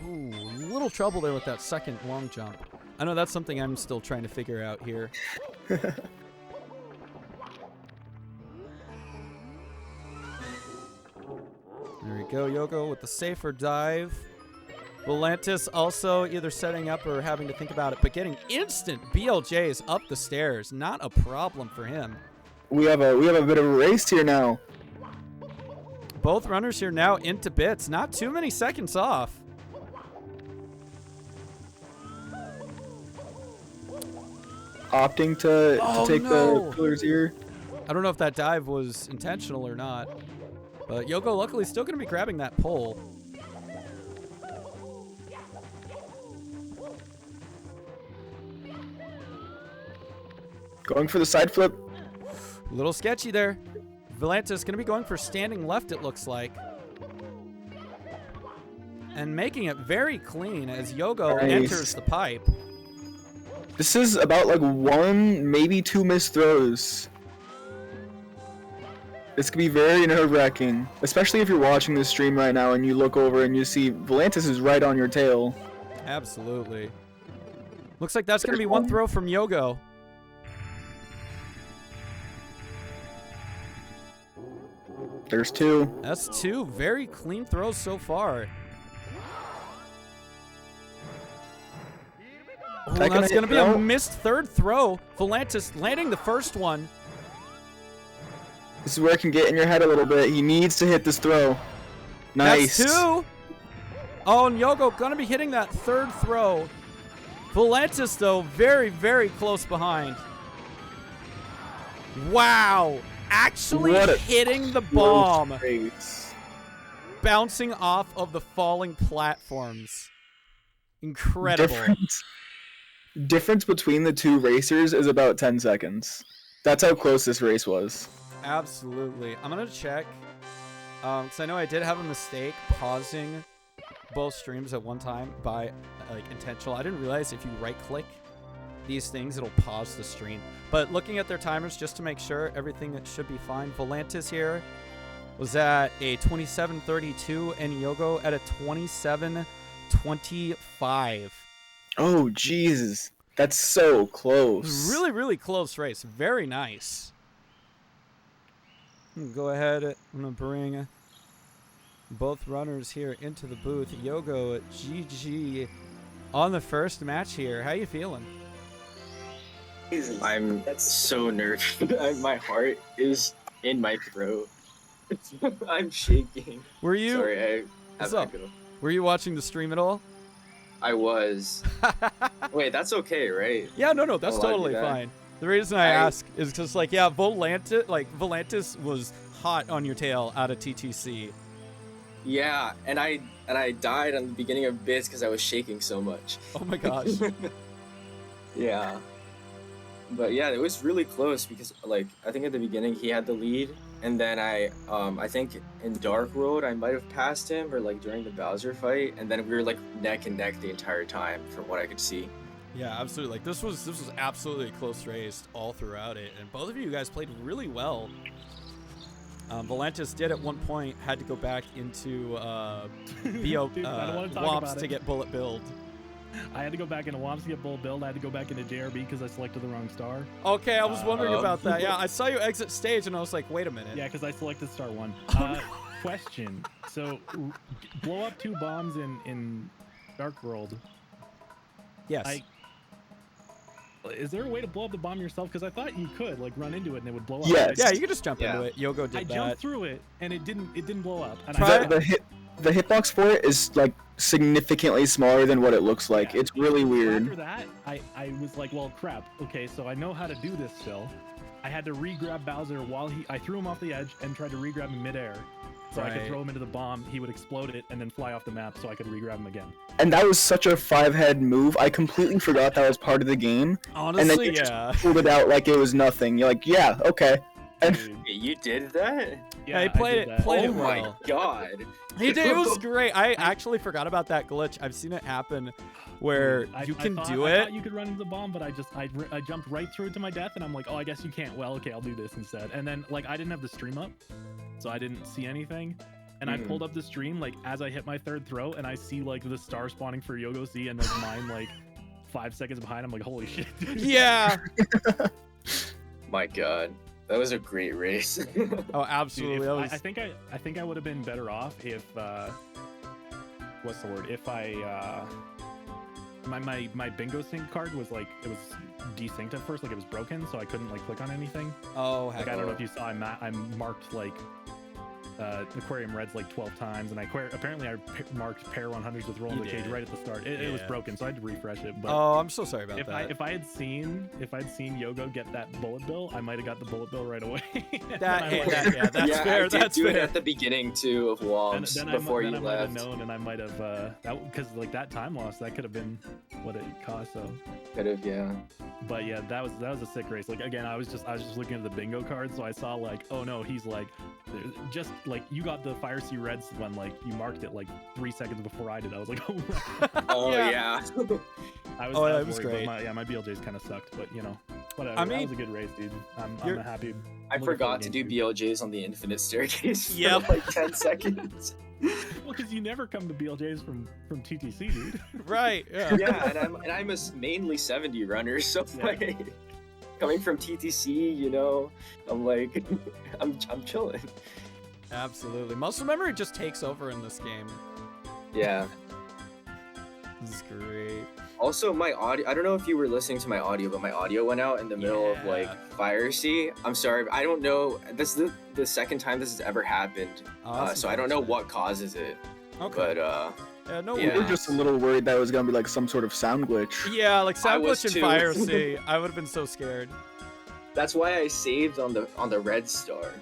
Speaker 1: Ooh, little trouble there with that second long jump. I know that's something I'm still trying to figure out here. There we go, Yogo with the safer dive. Volantis also either setting up or having to think about it, but getting instant BLJs up the stairs. Not a problem for him.
Speaker 2: We have a bit of a race here now.
Speaker 1: Both runners here now into bits. Not too many seconds off.
Speaker 2: Opting to take
Speaker 1: no.
Speaker 2: the pillars here.
Speaker 1: I don't know if that dive was intentional or not, but Yogo luckily still going to be grabbing that pole.
Speaker 2: Going for the side flip.
Speaker 1: A little sketchy there. Volantis going to be going for standing left, it looks like. And making it very clean as Yogo enters the pipe.
Speaker 2: This is about like 1, maybe 2 missed throws. This could be very nerve-wracking, especially if you're watching this stream right now and you look over and you see Volantis is right on your tail.
Speaker 1: Absolutely. Looks like that's going to be one throw from Yogo.
Speaker 2: There's 2.
Speaker 1: That's 2 very clean throws so far. Oh, that's going to be a missed third throw. Volantis landing the first one.
Speaker 2: This is where it can get in your head a little bit. He needs to hit this throw. Nice.
Speaker 1: That's 2. Oh, and Yogo going to be hitting that third throw. Volantis, though, very, very close behind. Wow. Actually hitting the bomb. Bouncing off of the falling platforms. Incredible.
Speaker 2: Difference between the 2 racers is about 10 seconds. That's how close this race was.
Speaker 1: Absolutely. I'm going to check. Because I know I did have a mistake pausing both streams at one time by intentional. I didn't realize if you right-click these things, it'll pause the stream. But looking at their timers just to make sure everything should be fine. Volantis here was at a 27:32 and Yogo at a 27:25.
Speaker 2: Oh, Jesus. That's so close.
Speaker 1: Really, really close race. Very nice. Go ahead. I'm going to bring both runners here into the booth. Yogo, GG on the first match here. How you feeling?
Speaker 4: I'm so nervous. My heart is in my throat. I'm shaking.
Speaker 1: Were you?
Speaker 4: Sorry, I
Speaker 1: What's
Speaker 4: have
Speaker 1: up?
Speaker 4: echo.
Speaker 1: Were you watching the stream at all?
Speaker 4: I was. Wait, that's okay, right?
Speaker 1: Yeah, no, that's
Speaker 4: allowed to do
Speaker 1: totally
Speaker 4: that?
Speaker 1: fine. The reason I ask is because, like, yeah, Volantis was hot on your tail out of TTC.
Speaker 4: Yeah, and I died on the beginning of bits because I was shaking so much.
Speaker 1: Oh my gosh.
Speaker 4: Yeah. But yeah, it was really close because, like, I think at the beginning he had the lead, and then I think in Dark Road I might have passed him, or like during the Bowser fight, and then we were like neck and neck the entire time from what I could see.
Speaker 1: Yeah, absolutely. Like this was absolutely a close race all throughout it, and both of you guys played really well. Volantis did at one point had to go back into WOMPs to get bullet build.
Speaker 3: I had to go back into WOMPs to get bullet build. I had to go back into JRB because I selected the wrong star.
Speaker 1: Okay, I was wondering about that. Yeah, I saw you exit stage, and I was like, wait a minute.
Speaker 3: Yeah, because I selected star 1. Question. So, blow up 2 bombs in Dark World.
Speaker 1: Yes.
Speaker 3: Is there a way to blow up the bomb yourself? Because I thought you could, like, run into it and it would blow up.
Speaker 2: Yes.
Speaker 1: Yeah, you could just jump into it. Yogo did that.
Speaker 3: I jumped through it and it didn't blow up. And
Speaker 2: The hitbox for it is like significantly smaller than what it looks like.
Speaker 3: Yeah.
Speaker 2: It's really weird.
Speaker 3: After that, I was like, well, crap. Okay, so I know how to do this still. I had to re-grab Bowser while I threw him off the edge and tried to re-grab him midair. So I could throw him into the bomb, he would explode it, and then fly off the map so I could re-grab him again.
Speaker 2: And that was such a 5-head move. I completely forgot that was part of the game.
Speaker 1: Honestly,
Speaker 2: and then you just pulled it out like it was nothing. You're like, yeah, okay. And
Speaker 4: You did that?
Speaker 1: Yeah, he played it
Speaker 4: Oh
Speaker 1: well.
Speaker 4: my god.
Speaker 1: He did. It was great. I actually forgot about that glitch. I've seen it happen where you can do it.
Speaker 3: I thought you could run into the bomb, but I jumped right through it to my death, and I'm like, oh, I guess you can't. Well, okay, I'll do this instead. And then, like, I didn't have the stream up, so I didn't see anything. And I pulled up the stream, like, as I hit my 3rd throw, and I see, like, the star spawning for YOGOC, and there's mine, like, 5 seconds behind. I'm like, holy shit, dude.
Speaker 1: Yeah.
Speaker 4: My god. That was a great race.
Speaker 1: Oh, absolutely.
Speaker 3: Dude, I think I would have been better off if what's the word? If I my bingo sync card was like, it was desynced at first, like it was broken, so I couldn't like click on anything.
Speaker 1: Oh,
Speaker 3: like I don't know if you saw, I marked like Aquarium Reds like 12 times, and apparently I marked pair 100s with Roll in the Cage right at the start. It was broken, so I had to refresh it. But
Speaker 1: oh, I'm so sorry about that.
Speaker 3: If I'd seen Yogo get that bullet bill, I might have got the bullet bill right away.
Speaker 1: That's
Speaker 4: yeah,
Speaker 1: fair.
Speaker 4: I did
Speaker 1: That's
Speaker 4: do
Speaker 1: fair.
Speaker 4: it at the beginning too of WOMs before you
Speaker 3: left. I might have known, and I might have because like that time loss, that could have been what it cost. So
Speaker 4: could have, yeah.
Speaker 3: But yeah, that was a sick race. Like again, I was just looking at the bingo card, so I saw like, oh no, he's like just like you got the Fire Sea Reds when like you marked it like 3 seconds before I did. I was like, oh.
Speaker 4: Oh
Speaker 1: Yeah.
Speaker 3: I was
Speaker 1: that was
Speaker 3: worried,
Speaker 1: great.
Speaker 3: but my BLJs kind of sucked, but you know, whatever.
Speaker 1: I mean,
Speaker 3: that was a good race, dude. I'm happy.
Speaker 4: I forgot to do BLJs on the infinite staircase
Speaker 1: Yep.
Speaker 4: for like 10 seconds.
Speaker 3: Well, because you never come to BLJs from TTC, dude.
Speaker 1: Right. Yeah.
Speaker 4: Yeah, and I'm a mainly 70 runner, so like coming from TTC, you know, I'm like I'm chilling.
Speaker 1: Absolutely. Muscle memory just takes over in this game.
Speaker 4: Yeah.
Speaker 1: This is great.
Speaker 4: Also, my audio, I don't know if you were listening to my audio, but my audio went out in the middle of like Fire Sea. I'm sorry, I don't know. This is the second time this has ever happened. So I don't know what causes it.
Speaker 1: Okay.
Speaker 4: But
Speaker 1: yeah, no
Speaker 2: we
Speaker 1: worries.
Speaker 2: were just a little worried that it was gonna be like some sort of sound glitch.
Speaker 1: Yeah, like sound
Speaker 4: was
Speaker 1: glitch in
Speaker 4: too.
Speaker 1: Fire Sea. I would have been so scared.
Speaker 4: that's why I saved on the red star.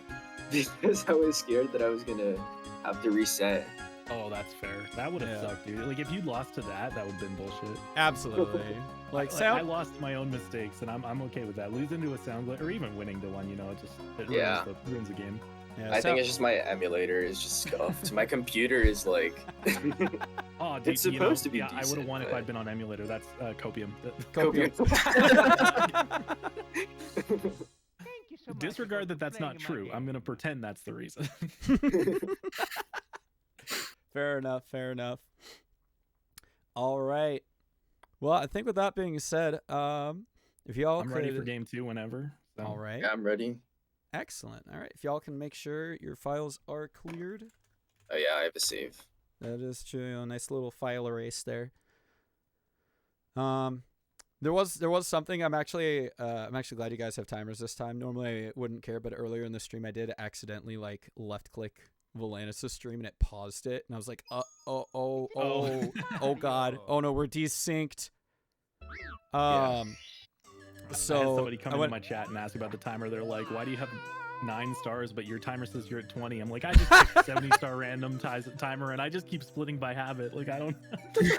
Speaker 4: Because I was scared that I was gonna have to reset.
Speaker 3: Oh, that's fair. That would have sucked, dude. Like if you lost to that would have been bullshit.
Speaker 1: Absolutely. Like
Speaker 3: I lost my own mistakes, and I'm okay with that. Losing to a sound glitch, or even winning to one, you know, it ruins the game.
Speaker 1: Yeah,
Speaker 4: I think it's just my emulator is just scuffed. My computer is like.
Speaker 3: Oh, dude,
Speaker 4: It's supposed to be
Speaker 3: I would have
Speaker 4: decent,
Speaker 3: won if
Speaker 4: but-
Speaker 3: I'd been on emulator. That's Copium.
Speaker 1: Copium.
Speaker 5: Thank you so much
Speaker 3: Disregard
Speaker 5: for
Speaker 3: that that's not
Speaker 5: playing my
Speaker 3: true.
Speaker 5: game.
Speaker 3: I'm gonna pretend that's the reason.
Speaker 1: Fair enough. Fair enough. All right. Well, I think with that being said, if y'all
Speaker 3: I'm ready for game 2 whenever. So.
Speaker 1: All right.
Speaker 4: Yeah, I'm ready.
Speaker 1: Excellent. All right. If y'all can make sure your files are cleared.
Speaker 4: Oh yeah, I have a save.
Speaker 1: That is true. A nice little file erase there. There was something. I'm actually glad you guys have timers this time. Normally I wouldn't care, but earlier in the stream I did accidentally like left click Volantis' stream and it paused it, and I was like, oh god, oh no, we're desynced. So
Speaker 3: I had somebody come into my chat and ask about the timer. They're like, "Why do you have 9 stars, but your timer says you're at 20?" I'm like, I just picked 70-star random timer, and I just keep splitting by habit. Like, I don't.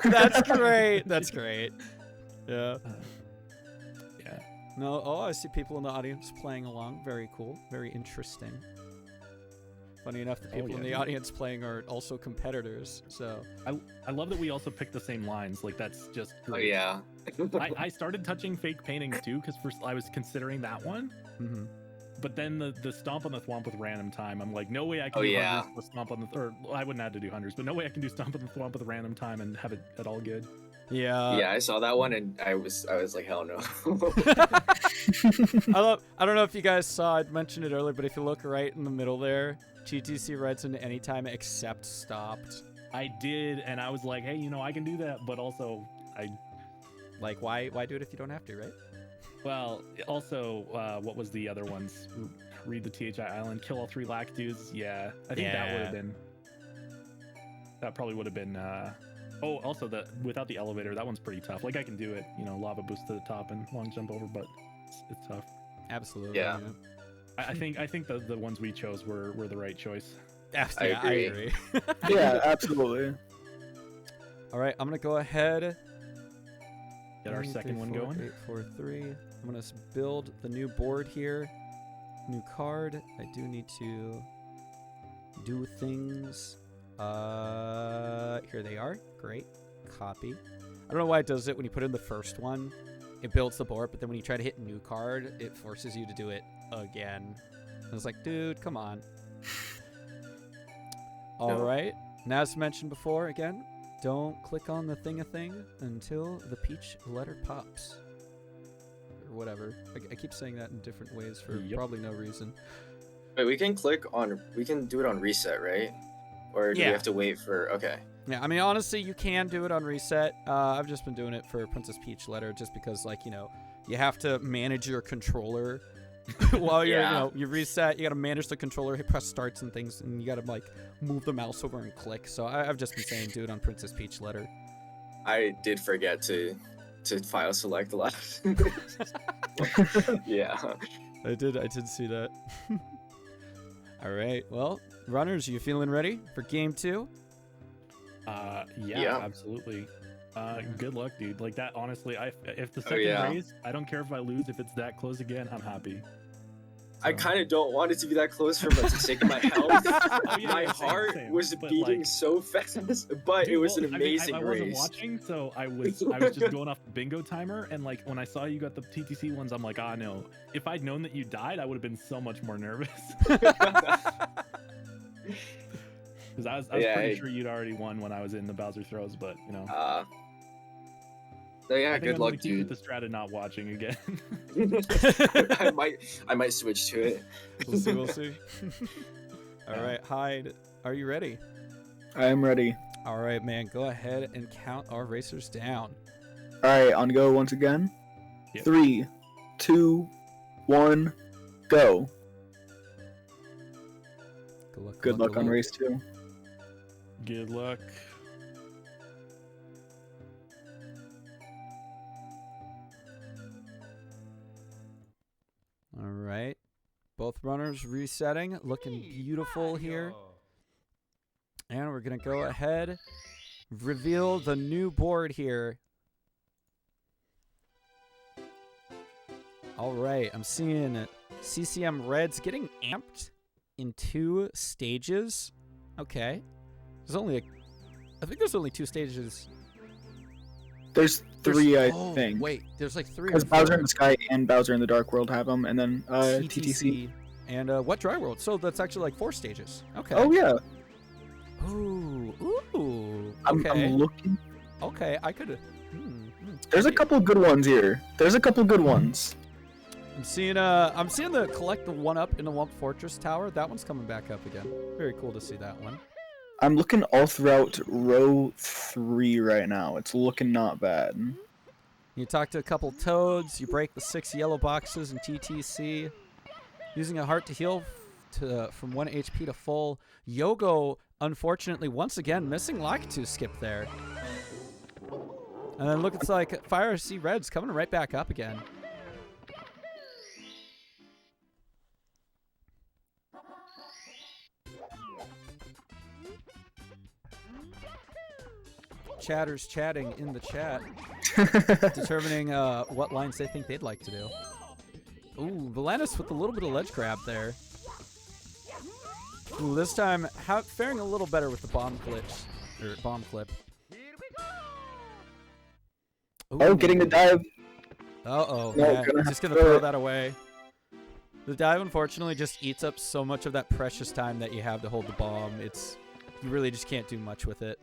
Speaker 1: That's great. That's great. Yeah.
Speaker 3: Yeah.
Speaker 1: No. Oh, I see people in the audience playing along. Very cool. Very interesting. Funny enough, the people in the audience playing are also competitors. So
Speaker 3: I love that we also picked the same lines. Like, that's just great.
Speaker 4: Oh yeah.
Speaker 3: I started touching fake paintings too, because first I was considering that one.
Speaker 1: Mm-hmm.
Speaker 3: But then the stomp on the thwomp with random time, I'm like, no way I can
Speaker 4: Oh,
Speaker 3: do
Speaker 4: yeah.
Speaker 3: hundreds with stomp on the, or I wouldn't have to do hundreds, but no way I can do stomp on the thwomp with random time and have it at all good.
Speaker 1: Yeah.
Speaker 4: Yeah, I saw that one and I was like, hell no.
Speaker 1: I don't know if you guys saw. I mentioned it earlier, but if you look right in the middle there, GTC writes into anytime except stopped.
Speaker 3: I did, and I was like, hey, you know, I can do that, but also
Speaker 1: Like, why do it if you don't have to, right?
Speaker 3: well, also, what was the other ones? Read the THI Island, kill all 3 Lactus. Yeah, I think that would have been. That probably would have been. Oh, also without the elevator, that one's pretty tough. Like, I can do it, you know, lava boost to the top and long jump over, but it's tough.
Speaker 1: Absolutely.
Speaker 4: Yeah.
Speaker 3: I think the ones we chose were the right choice.
Speaker 1: I
Speaker 4: agree.
Speaker 1: agree.
Speaker 2: Yeah, absolutely.
Speaker 1: All right, I'm gonna go ahead.
Speaker 3: Get our
Speaker 1: 9,
Speaker 3: second
Speaker 1: 3,
Speaker 3: one
Speaker 1: 4,
Speaker 3: going.
Speaker 1: 8, 4, 3. I'm gonna build the new board here. New card. I do need to do things. Here they are. Great. Copy. I don't know why it does it when you put in the first one. It builds the board, but then when you try to hit new card, it forces you to do it again. I was like, dude, come on. All right. And as mentioned before, again, don't click on the thing until the peach letter pops. Or whatever. I keep saying that in different ways for probably no reason.
Speaker 4: Wait, we can do it on reset, right? Or do we have to wait for, okay.
Speaker 1: Yeah, I mean, honestly, you can do it on reset. I've just been doing it for Princess Peach letter just because, like, you know, you have to manage your controller while you're, you know, you reset. You got to manage the controller, hit press starts and things, and you got to, like, move the mouse over and click. So I've just been saying do it on Princess Peach letter.
Speaker 4: I did forget to file select the last. Yeah.
Speaker 1: I did see that. All right, well, runners, you feeling ready for game 2?
Speaker 3: Yeah, absolutely. Good luck, dude. Like that, honestly, if the second race, I don't care if I lose. If it's that close again, I'm happy.
Speaker 4: I kind of don't want it to be that close for the sake of my health. My heart was beating so fast, but dude, it was an amazing race.
Speaker 3: I wasn't watching, so I was just going off the bingo timer, and like when I saw you got the TTC ones, I'm like, ah, no. If I'd known that you died, I would have been so much more nervous. Because I was pretty sure you'd already won when I was in the Bowser throws, but you know.
Speaker 4: So yeah,
Speaker 3: I think
Speaker 4: good
Speaker 3: I'm
Speaker 4: luck,
Speaker 3: gonna keep
Speaker 4: dude.
Speaker 3: with the strat of not watching again.
Speaker 4: I might switch to it.
Speaker 1: We'll see. All right, Hyde, are you ready?
Speaker 2: I am ready.
Speaker 1: All right, man, go ahead and count our racers down.
Speaker 2: All right, on go once again.
Speaker 3: Yep.
Speaker 2: 3, 2, 1, go. Good luck on race 2.
Speaker 3: Good luck.
Speaker 1: All right. Both runners resetting, looking beautiful here. And we're going to go ahead, reveal the new board here. All right, I'm seeing CCM Reds getting amped in 2 stages. Okay. I think there's only 2 stages.
Speaker 2: There's 3, I think.
Speaker 1: Wait, there's like 3.
Speaker 2: Because Bowser in the Sky and Bowser in the Dark World have them, and then TTC.
Speaker 1: And Wet Dry World. So that's actually like 4 stages. Okay.
Speaker 2: Oh, yeah.
Speaker 1: Ooh.
Speaker 2: Okay. I'm looking.
Speaker 1: Okay, I could.
Speaker 2: There's a couple good ones here.
Speaker 1: I'm seeing the collect the 1-up in the Wump Fortress Tower. That one's coming back up again. Very cool to see that one.
Speaker 2: I'm looking all throughout row 3 right now. It's looking not bad.
Speaker 1: You talk to a couple toads. You break the 6 yellow boxes in TTC. Using a heart to heal from 1 HP to full. Yogo, unfortunately, once again, missing Lakitu skip there. And then looks like Fire Sea Red's coming right back up again. Chatters chatting in the chat, determining what lines they think they'd like to do. Ooh, Volantis with a little bit of ledge grab there. Ooh, this time faring a little better with the bomb glitch, or bomb clip. Ooh.
Speaker 2: Oh, getting the dive.
Speaker 1: Uh-oh,
Speaker 2: No,
Speaker 1: yeah, just gonna throw that away. The dive, unfortunately, just eats up so much of that precious time that you have to hold the bomb. You really just can't do much with it.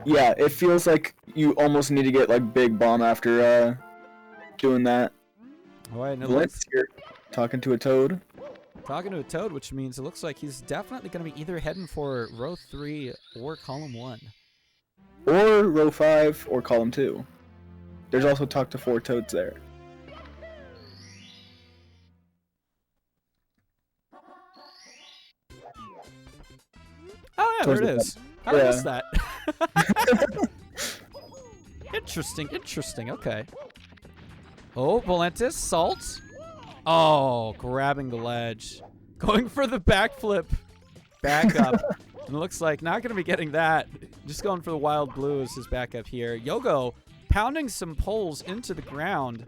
Speaker 2: Yeah, it feels like you almost need to get like big bomb after doing that.
Speaker 1: All right, now
Speaker 2: Let's here talking to a toad.
Speaker 1: Talking to a toad, which means it looks like he's definitely going to be either heading for row 3 or column 1.
Speaker 2: Or row 5 or column 2. There's also talk to 4 toads there.
Speaker 1: Oh yeah, there it is. How
Speaker 2: Yeah.
Speaker 1: is that? Interesting. Okay. Oh, Volantis, salt. Oh, grabbing the ledge. Going for the backflip. Back up. And it looks like not going to be getting that. Just going for the wild blue as his backup here. Yogo pounding some poles into the ground.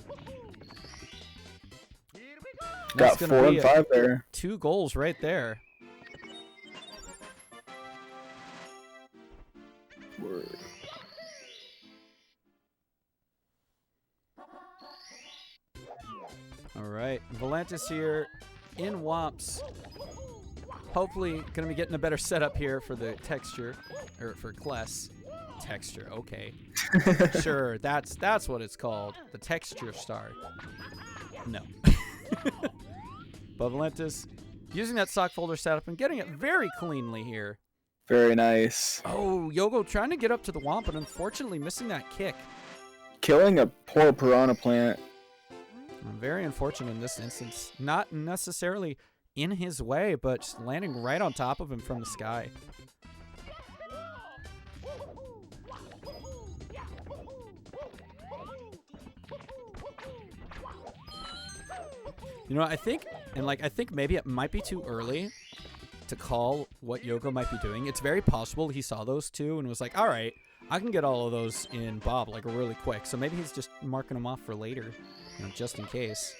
Speaker 2: Got 4 and 5 there.
Speaker 1: 2 goals right there.
Speaker 2: Word.
Speaker 1: All right, Volantis here in Womps. Hopefully going to be getting a better setup here for the texture, or for Kless. Texture, okay. Sure, that's what it's called. The texture star. No. But Volantis using that sock folder setup and getting it very cleanly here.
Speaker 2: Very nice.
Speaker 1: Oh, Yogo trying to get up to the Womp, but unfortunately missing that kick.
Speaker 2: Killing a poor piranha plant.
Speaker 1: Very unfortunate in this instance. Not necessarily in his way, but just landing right on top of him from the sky. You know, I think maybe it might be too early to call what Yogo might be doing. It's very possible he saw those two and was like, all right, I can get all of those in Bob like really quick. So maybe he's just marking them off for later, you know, just in case.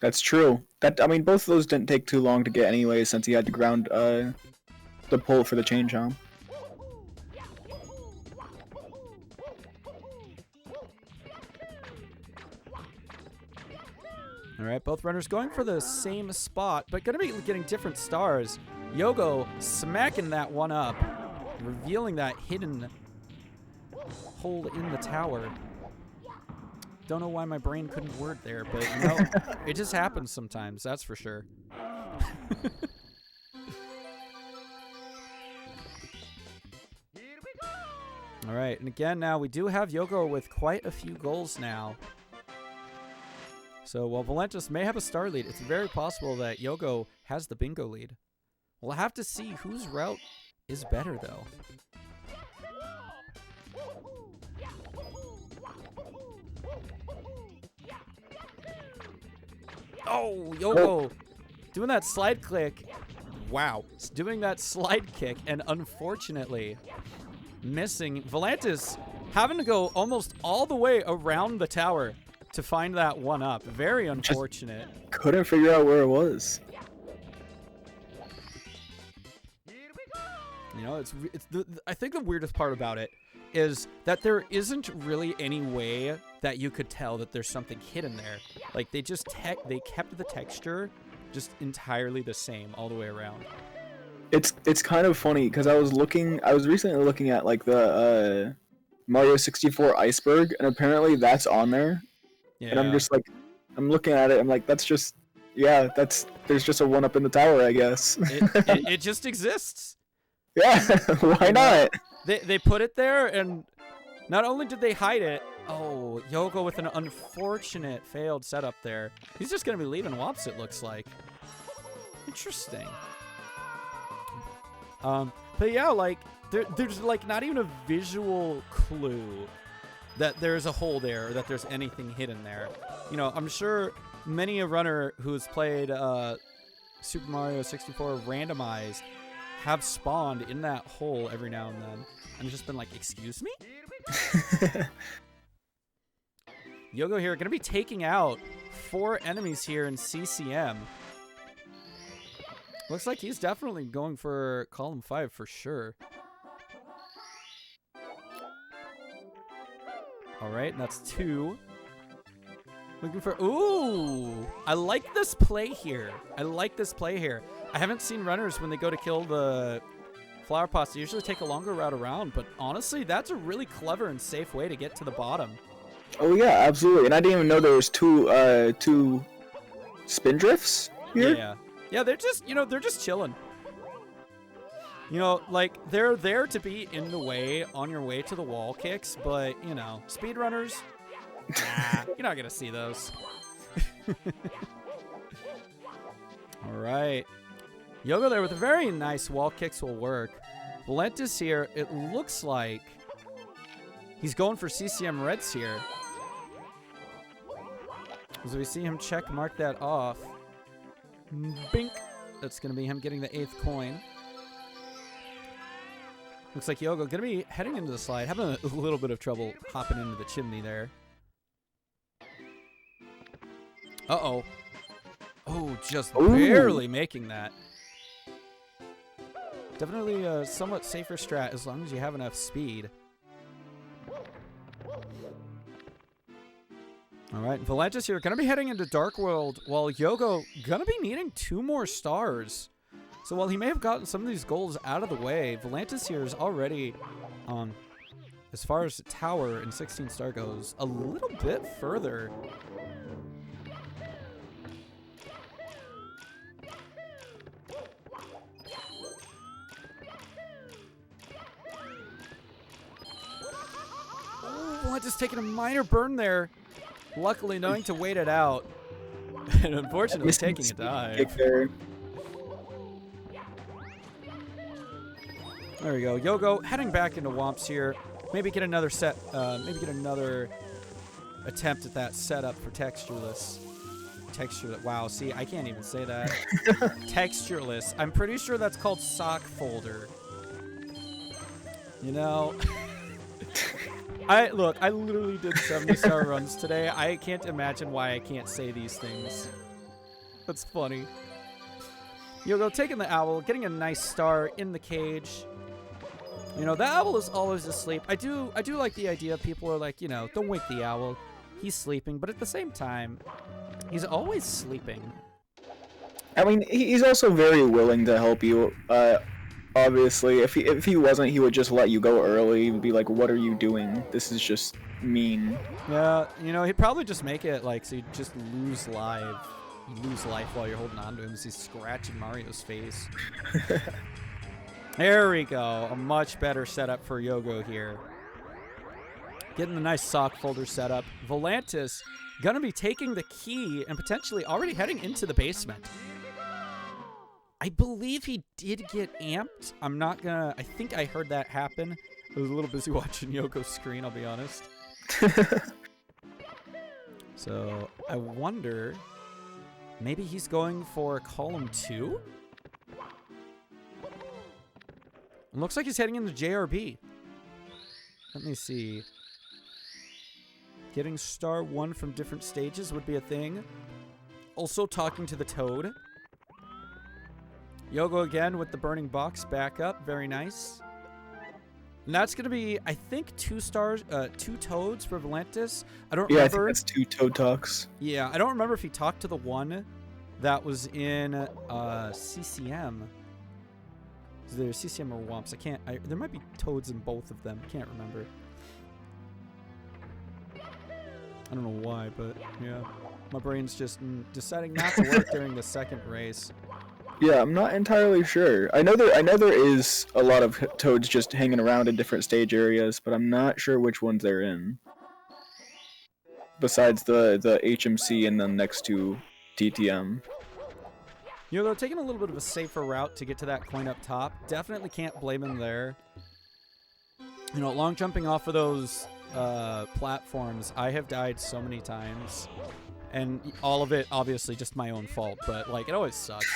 Speaker 2: That's true. I mean, both of those didn't take too long to get anyway, since he had to ground the pull for the chain jump.
Speaker 1: All right, both runners going for the same spot, but going to be getting different stars. Yogo smacking that one up, revealing that hidden hole in the tower. Don't know why my brain couldn't word there, but you know, it just happens sometimes, that's for sure. All right, and again now we do have Yogo with quite a few goals now. So while Volantis may have a star lead, it's very possible that Yogo has the bingo lead. We'll have to see whose route is better, though. Oh, Yogo doing that slide click. Wow. Doing that slide kick, and unfortunately missing. Volantis having to go almost all the way around the tower to find that one up. Very unfortunate.
Speaker 2: Just couldn't figure out where it was.
Speaker 1: You know, I think the weirdest part about it is that there isn't really any way that you could tell that there's something hidden there. Like they just they kept the texture just entirely the same all the way around.
Speaker 2: It's kind of funny because I was recently looking at like the Mario 64 iceberg, and apparently that's on there.
Speaker 1: Yeah.
Speaker 2: And I'm just like, I'm looking at it, I'm like, that's just, yeah, there's just a one up in the tower, I guess.
Speaker 1: It just exists.
Speaker 2: Yeah, why not?
Speaker 1: They put it there, and not only did they hide it, Oh, Yogo with an unfortunate failed setup there. He's just going to be leaving Whops, it looks like. Interesting. But yeah, like, there's like not even a visual clue that there's a hole there or that there's anything hidden there. You know, I'm sure many a runner who's played Super Mario 64 randomized have spawned in that hole every now and then and just been like, excuse me? Yogo here going to be taking out 4 enemies here in CCM. Looks like he's definitely going for column 5 for sure. All right, and that's 2. Looking for, ooh, I like this play here. I like this play here. I haven't seen runners when they go to kill the flower pots. They usually take a longer route around, but honestly, that's a really clever and safe way to get to the bottom.
Speaker 2: Oh yeah, absolutely. And I didn't even know there was two spin drifts here.
Speaker 1: Yeah. Yeah, they're just, you know, they're just chilling. You know, like, they're there to be in the way on your way to the wall kicks, but, you know, speedrunners, nah, you're not going to see those. All right. Yogo there with a very nice wall kicks will work. Volantis here, it looks like he's going for CCM Reds here. As we see him check mark that off. Bink. That's going to be him getting the 8th coin. Looks like Yogo going to be heading into the slide. Having a little bit of trouble hopping into the chimney there. Uh-oh. Oh, just barely making that. Definitely a somewhat safer strat as long as you have enough speed. All right, Volantis here going to be heading into Dark World while Yogo going to be needing 2 more stars. So while he may have gotten some of these goals out of the way, Volantis here is already, as far as tower and 16 star goes, a little bit further. Oh, Volantis taking a minor burn there. Luckily knowing to wait it out. And unfortunately taking a dive. There we go. Yogo heading back into Womps here. Maybe get another set. Maybe get another attempt at that setup for textureless. Wow. See, I can't even say that. Textureless. I'm pretty sure that's called sock folder. You know. I literally did 70-star runs today. I can't imagine why I can't say these things. That's funny. Yogo taking the owl, getting a nice star in the cage. You know, the owl is always asleep. I do like the idea. People are like, you know, don't wake the owl. He's sleeping, but at the same time, he's always sleeping.
Speaker 2: I mean, he's also very willing to help you. Obviously, if he wasn't, he would just let you go early. He'd be like, "What are you doing? This is just mean."
Speaker 1: Yeah, you know, he'd probably just make it like so you just lose life while you're holding on to him as he's scratching Mario's face. There we go. A much better setup for Yogo here. Getting the nice sock folder setup. Volantis gonna be taking the key and potentially already heading into the basement. I believe he did get amped. I'm not gonna... I think I heard that happen. I was a little busy watching Yogo's screen, I'll be honest. So, I wonder... Maybe he's going for column 2? Looks like he's heading into JRB. Let me see. Getting star 1 from different stages would be a thing. Also talking to the Toad. Yogo again with the burning box back up. Very nice. And that's going to be, I think, 2 stars, 2 toads for Volantis. I don't remember.
Speaker 2: Yeah, I think that's 2 toad talks.
Speaker 1: Yeah, I don't remember if he talked to the one that was in CCM. Is there CCM or Womps? There might be toads in both of them. I can't remember. I don't know why, but yeah. My brain's just deciding not to work during the second race.
Speaker 2: Yeah, I'm not entirely sure. I know there is a lot of toads just hanging around in different stage areas, but I'm not sure which ones they're in. besides the HMC and then next to TTM.
Speaker 1: Yogo taking a little bit of a safer route to get to that coin up top. Definitely can't blame him there. You know, long jumping off of those platforms, I have died so many times. And all of it, obviously, just my own fault. But, like, it always sucks.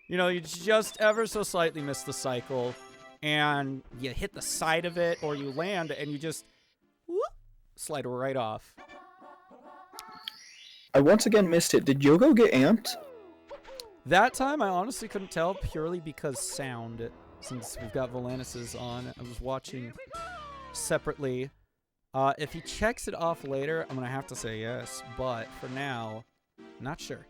Speaker 1: You know, you just ever so slightly miss the cycle. And you hit the side of it, or you land, and you just whoop, slide right off.
Speaker 2: I once again missed it. Did Yogo get amped?
Speaker 1: That time, I honestly couldn't tell purely because sound. Since we've got Volantis's on, I was watching separately. If he checks it off later, I'm going to have to say yes. But for now, not sure.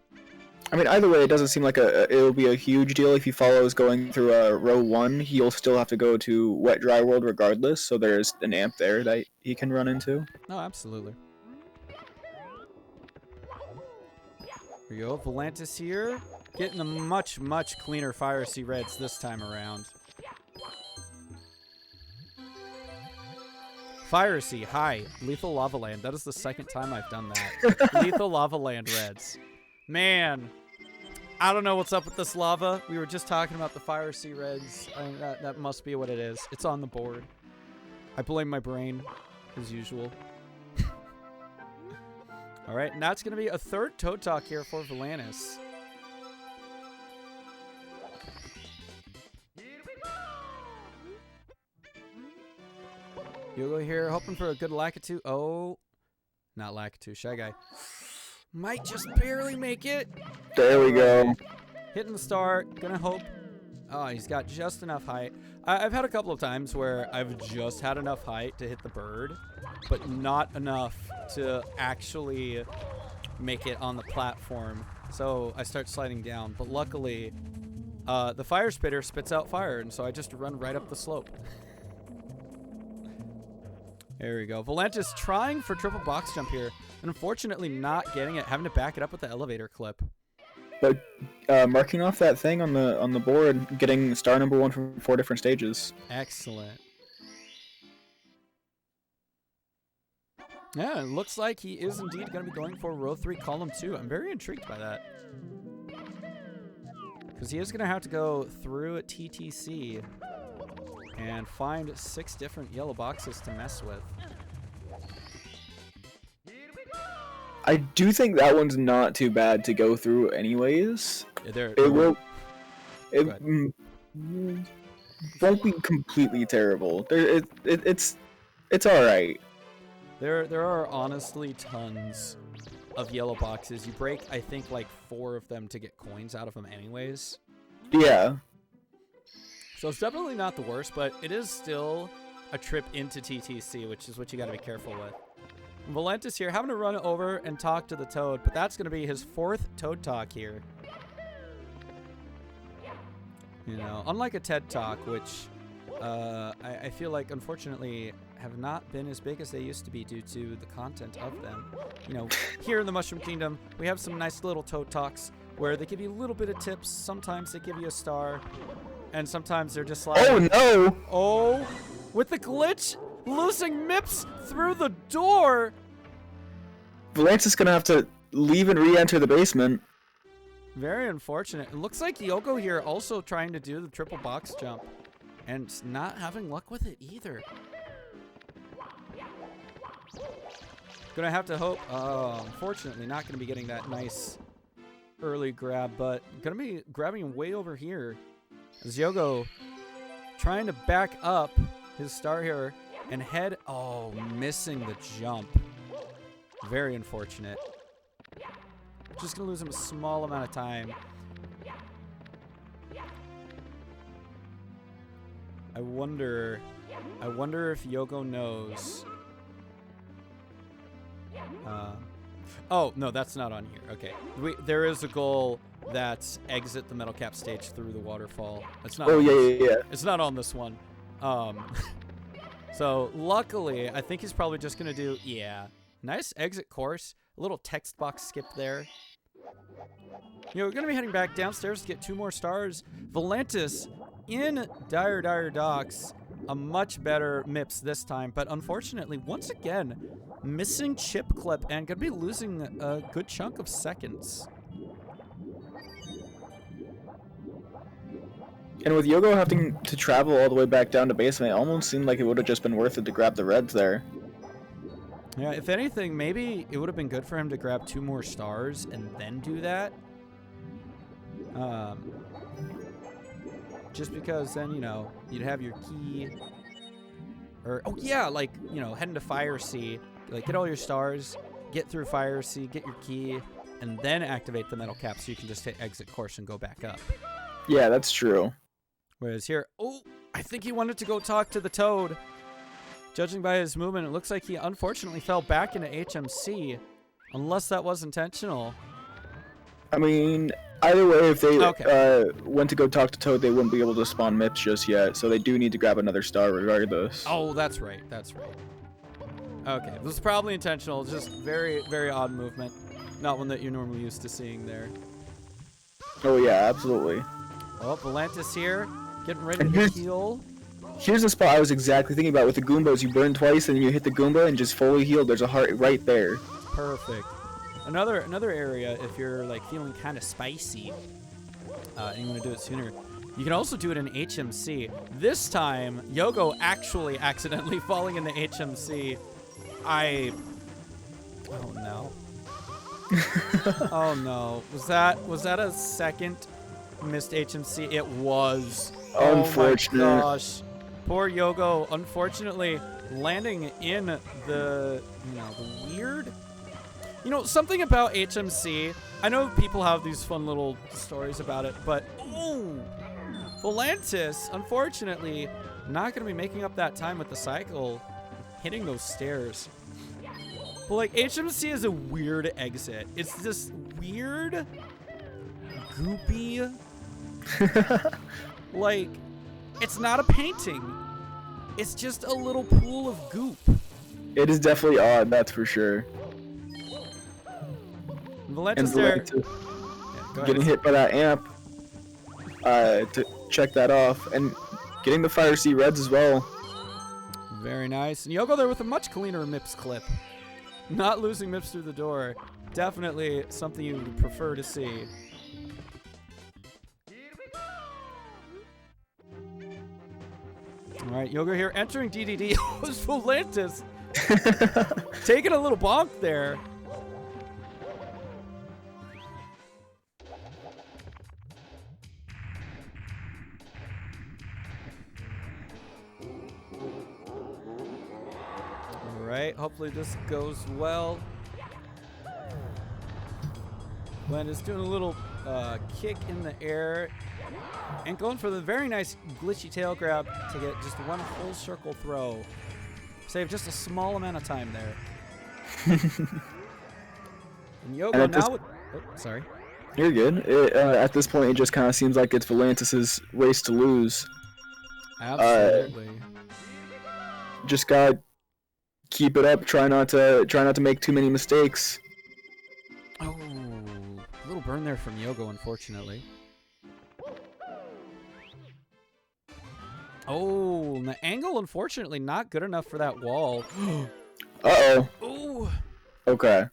Speaker 2: I mean, either way, it doesn't seem like it'll be a huge deal if he follows going through row 1. He'll still have to go to Wet Dry World regardless, so there's an amp there that he can run into.
Speaker 1: Oh, absolutely. Here we go, Volantis here. Getting the much, much cleaner Fire Sea Reds this time around. Fire Sea, hi. Lethal Lava Land. That is the second time I've done that. Lethal Lava Land Reds. Man, I don't know what's up with this lava. We were just talking about the Fire Sea Reds. That must be what it is. It's on the board. I blame my brain, as usual. All right, and that's going to be a third Toad Talk here for Volantis. Yogo here, hoping for a good Lakitu. Oh, not Lakitu, Shy Guy. Might just barely make it.
Speaker 2: There we go.
Speaker 1: Hitting the star, gonna hope. Oh, he's got just enough height. I've had a couple of times where I've just had enough height to hit the bird, but not enough to actually make it on the platform. So I start sliding down, but luckily the fire spitter spits out fire, and so I just run right up the slope. There we go. Volantis trying for triple box jump here, and unfortunately not getting it, having to back it up with the elevator clip.
Speaker 2: But marking off that thing on the board, getting star number 1 from 4 different stages.
Speaker 1: Excellent. Yeah, it looks like he is indeed going to be going for row 3, column 2. I'm very intrigued by that. Because he is going to have to go through TTC and find 6 different yellow boxes to mess with.
Speaker 2: I do think that one's not too bad to go through anyways.
Speaker 1: Yeah,
Speaker 2: it won't be completely terrible. It's all right.
Speaker 1: There are honestly tons of yellow boxes. You break, I think, like 4 of them to get coins out of them anyways.
Speaker 2: Yeah.
Speaker 1: So it's definitely not the worst, but it is still a trip into TTC, which is what you got to be careful with. Volantis here having to run over and talk to the Toad, but that's going to be his 4th Toad Talk here. You know, unlike a TED Talk, which I feel like, unfortunately, have not been as big as they used to be due to the content of them. You know, here in the Mushroom Kingdom, we have some nice little Toad Talks where they give you a little bit of tips. Sometimes they give you a star, and sometimes they're just like,
Speaker 2: oh no!
Speaker 1: Oh, with the glitch, losing Mips through the door.
Speaker 2: Volantis is gonna have to leave and re-enter the basement.
Speaker 1: Very unfortunate. It looks like Yogo here also trying to do the triple box jump and not having luck with it either. Gonna have to hope. Unfortunately, not gonna be getting that nice early grab, but gonna be grabbing way over here as Yogo trying to back up his star here and head. Oh, missing the jump. Very unfortunate. Just gonna lose him a small amount of time. I wonder if Yogo knows. Oh, no, that's not on here. Okay. There is a goal that exit the metal cap stage through the waterfall. It's not.
Speaker 2: Oh, yeah.
Speaker 1: It's not on this one. So, luckily, I think he's probably just going to do, yeah. Nice exit course. A little text box skip there. You know, we're going to be heading back downstairs to get 2 more stars. Volantis in dire docks. a much better MIPS this time, but unfortunately, once again, missing chip clip and gonna be losing a good chunk of seconds.
Speaker 2: And with Yogo having to travel all the way back down to basement, it almost seemed like it would have just been worth it to grab the reds there.
Speaker 1: Yeah, if anything, maybe it would have been good for him to grab 2 more stars and then do that. Just because then, you know, you'd have your key. Or, oh yeah, like, you know, head into Fire Sea. Like, get all your stars, get through Fire Sea, get your key, and then activate the metal cap so you can just hit exit course and go back up.
Speaker 2: Yeah, that's true.
Speaker 1: Whereas here, oh, I think he wanted to go talk to the Toad. Judging by his movement, it looks like he unfortunately fell back into HMC. Unless that was intentional.
Speaker 2: I mean, either way, if they went to go talk to Toad, they wouldn't be able to spawn MIPS just yet, so they do need to grab another star regardless.
Speaker 1: Oh, that's right. That's right. Okay, this was probably intentional. Just very, very odd movement. Not one that you're normally used to seeing there.
Speaker 2: Oh yeah, absolutely.
Speaker 1: Oh, Volantis here, getting ready to heal.
Speaker 2: Here's the spot I was exactly thinking about with the Goombas. You burn twice and then you hit the Goomba and just fully heal. There's a heart right there.
Speaker 1: Perfect. Another area, if you're like feeling kind of spicy and you want to do it sooner, you can also do it in HMC. This time, Yogo actually accidentally falling into HMC. Oh no. Oh no. Was that a second missed HMC? It was.
Speaker 2: Unfortunate.
Speaker 1: Oh my gosh. Poor Yogo, unfortunately, landing in the, you know, the weird. You know, something about HMC, I know people have these fun little stories about it, but, ooh, Volantis, unfortunately, not going to be making up that time with the cycle, hitting those stairs. But, like, HMC is a weird exit. It's this weird, goopy, like, it's not a painting. It's just a little pool of goop.
Speaker 2: It is definitely odd, that's for sure.
Speaker 1: Volantis there.
Speaker 2: Getting hit by that amp to check that off, and getting the Fire Sea Reds as well.
Speaker 1: Very nice. And Yogo there with a much cleaner MIPS clip. Not losing MIPS through the door. Definitely something you would prefer to see. All right, Yogo here entering DDD. It was Volantis taking a little bonk there. Alright, hopefully this goes well. Glenn is doing a little kick in the air and going for the very nice glitchy tail grab to get just one full circle throw. Save just a small amount of time there. And Yogo now with, oh, sorry.
Speaker 2: You're good. At this point, it just kind of seems like it's Volantis' race to lose.
Speaker 1: Absolutely.
Speaker 2: Just gotta keep it up. Try not to make too many mistakes.
Speaker 1: Oh, a little burn there from Yogo, unfortunately. Oh, and the angle, unfortunately, not good enough for that wall.
Speaker 2: Uh-oh.
Speaker 1: Ooh.
Speaker 2: Okay.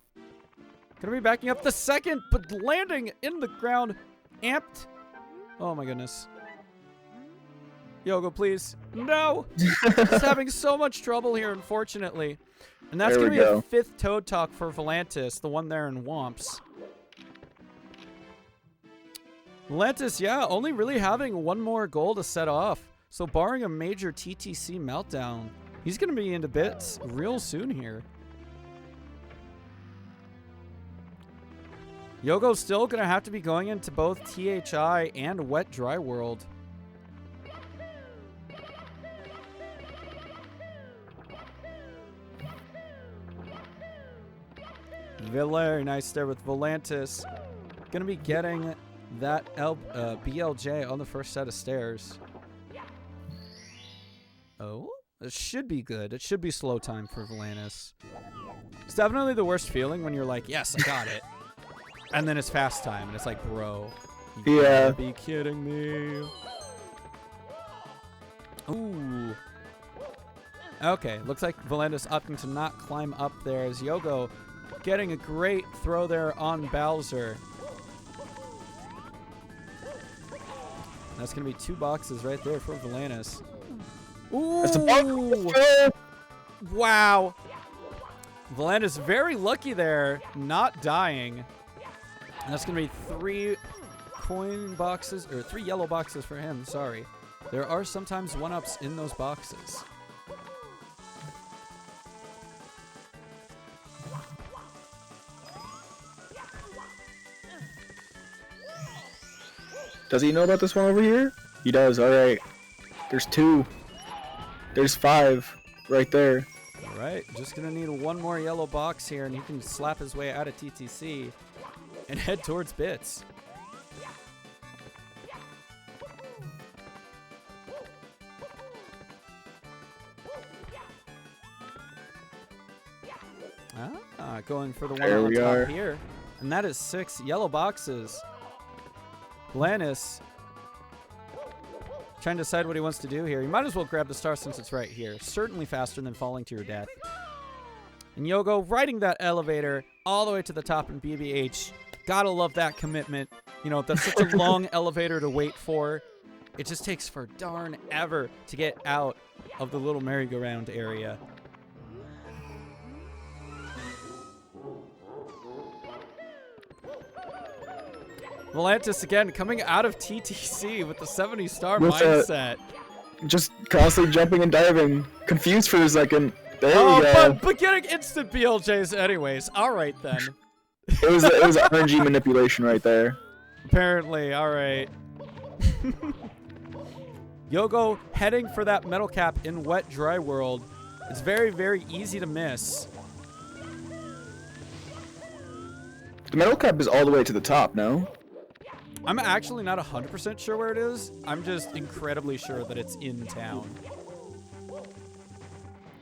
Speaker 1: Gonna be backing up the second, but landing in the ground. Amped. Oh my goodness. Yogo, please. No! Just having so much trouble here, unfortunately. And that's going to be a 5th Toad Talk for Volantis, the one there in Womps. Volantis, yeah, only really having one more goal to set off. So barring a major TTC meltdown, he's going to be into bits real soon here. Yogo's still going to have to be going into both THI and Wet Dry World. Very nice there with Volantis. Gonna be getting that BLJ on the first set of stairs. Oh, it should be good. It should be slow time for Volantis. It's definitely the worst feeling when you're like, yes, I got it. And then it's fast time, and it's like, bro, you gotta be kidding me. Ooh, Okay, looks like Volantis opting to not climb up there as Yogo getting a great throw there on Bowser. That's going to be 2 boxes right there for Volantis. Ooh! Wow! Volantis very lucky there, not dying. And that's going to be 3 coin boxes, or 3 yellow boxes for him, sorry. There are sometimes 1-ups in those boxes.
Speaker 2: Does he know about this one over here? He does, alright. There's 2. There's 5 right there.
Speaker 1: Alright, just gonna need 1 more yellow box here and he can slap his way out of TTC and head towards bits. Going for the one on the top here. And that is 6 yellow boxes. Volantis trying to decide what he wants to do here. You might as well grab the star since it's right here. Certainly faster than falling to your death. And Yogo riding that elevator all the way to the top in BBH. Gotta love that commitment. You know, that's such a long elevator to wait for. It just takes for darn ever to get out of the little merry-go-round area. Volantis again coming out of TTC with the 70-star mindset.
Speaker 2: Just constantly jumping and diving. Confused for a second. There we go.
Speaker 1: But getting instant BLJs anyways. Alright then.
Speaker 2: It was RNG manipulation right there.
Speaker 1: Apparently, alright. Yogo heading for that metal cap in Wet Dry World. It's very, very easy to miss.
Speaker 2: The metal cap is all the way to the top, no?
Speaker 1: I'm actually not 100% sure where it is. I'm just incredibly sure that it's in town.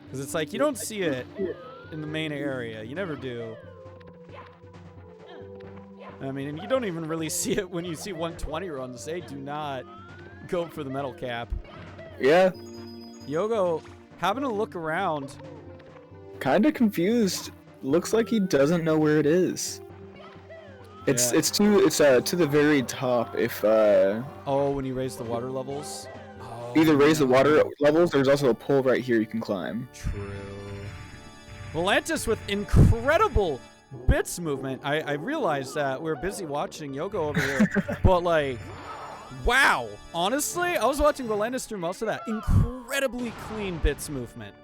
Speaker 1: Because it's like, you don't see it in the main area. You never do. I mean, and you don't even really see it when you see 120 runs. They do not go for the metal cap.
Speaker 2: Yeah.
Speaker 1: Yogo having a look around.
Speaker 2: Kind of confused. Looks like he doesn't know where it is. It's to the very top. If
Speaker 1: oh, when you raise the water levels. Oh,
Speaker 2: either raise the water levels. There's also a pole right here you can climb.
Speaker 1: True. Volantis with incredible bits movement. I realized that we were busy watching Yogo over here, but like, wow. Honestly, I was watching Volantis through most of that. Incredibly clean bits movement.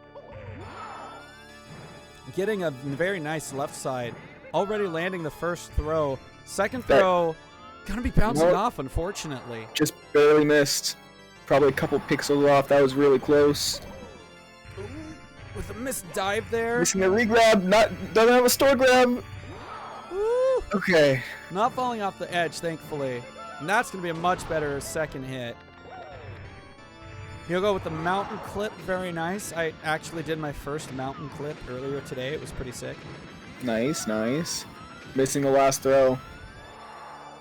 Speaker 1: Getting a very nice left side. Already landing the first throw. Second throw, gonna be bouncing off, unfortunately.
Speaker 2: Just barely missed. Probably a couple pixels off. That was really close.
Speaker 1: Ooh, with a missed dive there.
Speaker 2: Missing a regrab. Doesn't have a store grab.
Speaker 1: Ooh.
Speaker 2: Okay.
Speaker 1: Not falling off the edge, thankfully. And that's gonna be a much better second hit. Yogo with the mountain clip, very nice. I actually did my first mountain clip earlier today. It was pretty sick.
Speaker 2: Nice, nice. Missing the last throw.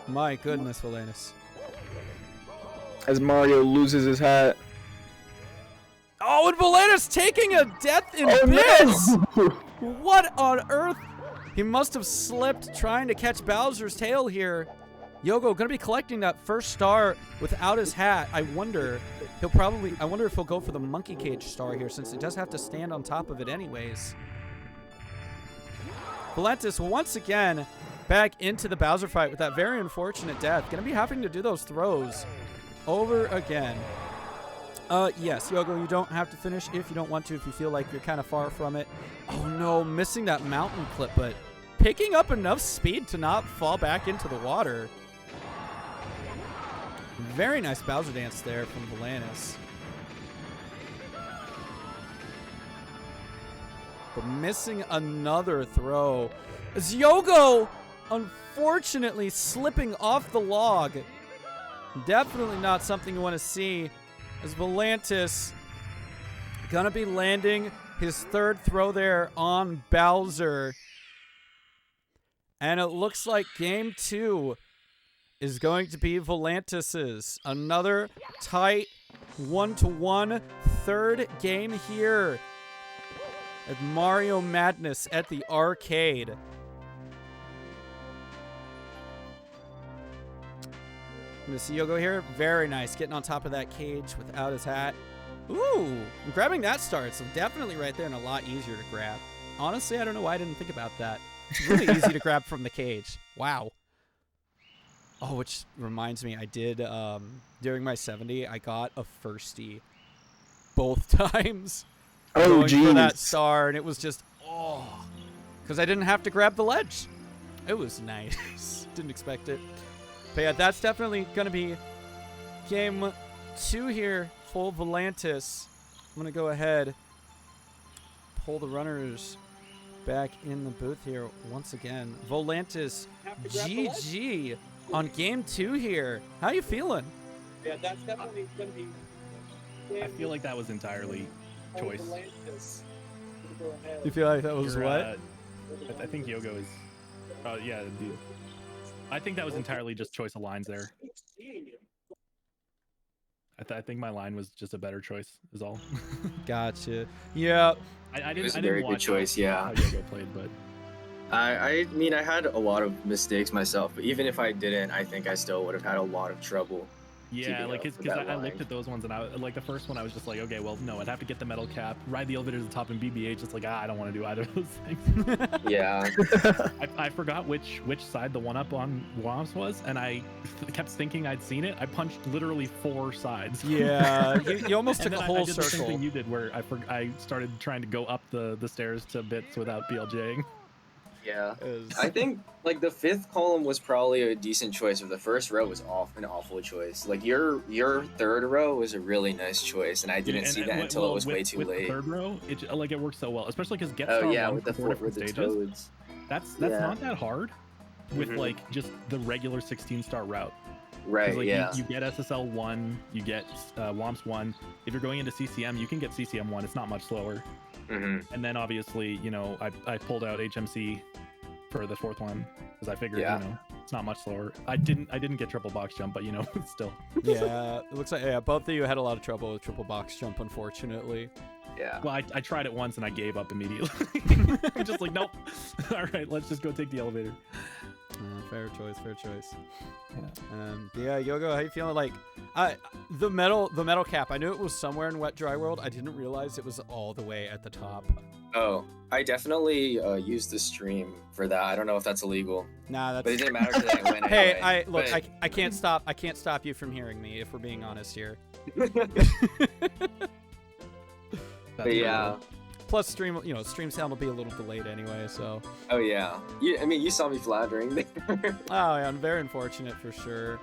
Speaker 1: My goodness, Volantis.
Speaker 2: As Mario loses his hat.
Speaker 1: Oh, and Volantis taking a death in bits! No! What on earth? He must have slipped trying to catch Bowser's tail here. Yogo gonna be collecting that first star without his hat. I wonder if he'll go for the monkey cage star here since it does have to stand on top of it anyways. Volantis once again back into the Bowser fight with that very unfortunate death. Gonna be having to do those throws over again. Yes, Yogo, you don't have to finish if you don't want to, if you feel like you're kind of far from it. Oh no, missing that mountain clip, but picking up enough speed to not fall back into the water. Very nice Bowser dance there from Volantis. But missing another throw. As Yogo, unfortunately, slipping off the log. Definitely not something you want to see. As Volantis gonna be landing his third throw there on Bowser. And it looks like game 2 is going to be Volantis's. Another tight 1-1 third game here at Mario Madness at the arcade. I'm gonna see Yogo here. Very nice, getting on top of that cage without his hat. Ooh, I'm grabbing that star. It's definitely right there and a lot easier to grab. Honestly, I don't know why I didn't think about that. It's really easy to grab from the cage. Wow. Oh, which reminds me, I did, during my 70, I got a firstie both times.
Speaker 2: Oh,
Speaker 1: going for that
Speaker 2: jeez.
Speaker 1: star, and it was just, because I didn't have to grab the ledge. It was nice. Didn't expect it. But yeah, that's definitely going to be game 2 here, full Volantis. I'm going to go ahead, pull the runners back in the booth here once again. Volantis GG on game 2 here. How you feeling?
Speaker 6: Yeah, that's definitely going to be.
Speaker 3: I feel like that was entirely choice.
Speaker 1: You feel like that was
Speaker 3: You're,
Speaker 1: what?
Speaker 3: I think Yogo is. Yeah, dude. I think that was entirely just choice of lines there. I think my line was just a better choice, is all.
Speaker 1: Gotcha. Yeah.
Speaker 3: I
Speaker 4: It
Speaker 3: didn't.
Speaker 4: was
Speaker 3: I
Speaker 4: a
Speaker 3: didn't
Speaker 4: very good
Speaker 3: watch
Speaker 4: choice,
Speaker 3: how
Speaker 4: yeah.
Speaker 3: Yogo played, but
Speaker 4: I mean, I had a lot of mistakes myself, but even if I didn't, I think I still would have had a lot of trouble.
Speaker 3: yeah,
Speaker 4: keeping
Speaker 3: like
Speaker 4: up with
Speaker 3: because
Speaker 4: that
Speaker 3: I looked
Speaker 4: line.
Speaker 3: at those ones and I like the first one I was just like, okay, well no, I'd have to get the metal cap, ride the elevator to the top in BBH. It's like I don't want to do either of those things.
Speaker 4: Yeah.
Speaker 3: I forgot which side the one up on Womps was, and I kept thinking I'd seen it. I punched literally 4 sides.
Speaker 1: Yeah, you almost
Speaker 3: And
Speaker 1: took a
Speaker 3: then
Speaker 1: whole
Speaker 3: I did the same
Speaker 1: circle.
Speaker 3: thing you did, where I started trying to go up the stairs to bits without BLJing.
Speaker 4: Yeah.
Speaker 1: Is-
Speaker 4: I think like the 5th column was probably a decent choice, but the first row was an awful choice. Like your 3rd row was a really nice choice, and I didn't see that until it was way too
Speaker 3: with
Speaker 4: late.
Speaker 3: The 3rd row, it works so well, especially because Get
Speaker 4: Oh
Speaker 3: Star
Speaker 4: yeah,
Speaker 3: 1
Speaker 4: with the
Speaker 3: for 4 different
Speaker 4: with the
Speaker 3: stages.
Speaker 4: toads.
Speaker 3: That's
Speaker 4: Yeah.
Speaker 3: not that hard with
Speaker 4: Mhm.
Speaker 3: like just the regular 16-star route. 'Cause,
Speaker 4: Right.
Speaker 3: like,
Speaker 4: Yeah.
Speaker 3: you get SSL 1, you get WOMPS 1. If you're going into CCM, you can get CCM 1. It's not much slower.
Speaker 4: hmm
Speaker 3: And then obviously, I pulled out HMC for the 4th one because I figured,
Speaker 4: Yeah.
Speaker 3: it's not much slower. I didn't get triple box jump, but still.
Speaker 1: yeah, it looks like both of you had a lot of trouble with triple box jump, unfortunately.
Speaker 4: Yeah.
Speaker 3: Well, I tried it once and I gave up immediately. I'm just like, nope. All right, let's just go take the elevator.
Speaker 1: Fair choice, fair choice. Yeah, Yogo, how you feeling? Like, the metal cap. I knew it was somewhere in Wet Dry World. I didn't realize it was all the way at the top.
Speaker 4: Oh, I definitely used the stream for that. I don't know if that's illegal,
Speaker 1: Nah,
Speaker 4: but it
Speaker 1: that's.
Speaker 4: didn't matter because I went
Speaker 1: Hey,
Speaker 4: anyway.
Speaker 1: I can't stop. I can't stop you from hearing me if we're being honest here.
Speaker 3: That's
Speaker 4: yeah.
Speaker 1: Plus, stream sound will be a little delayed anyway. So.
Speaker 4: Oh yeah. You saw me floundering there.
Speaker 1: Oh yeah, I'm very unfortunate for sure.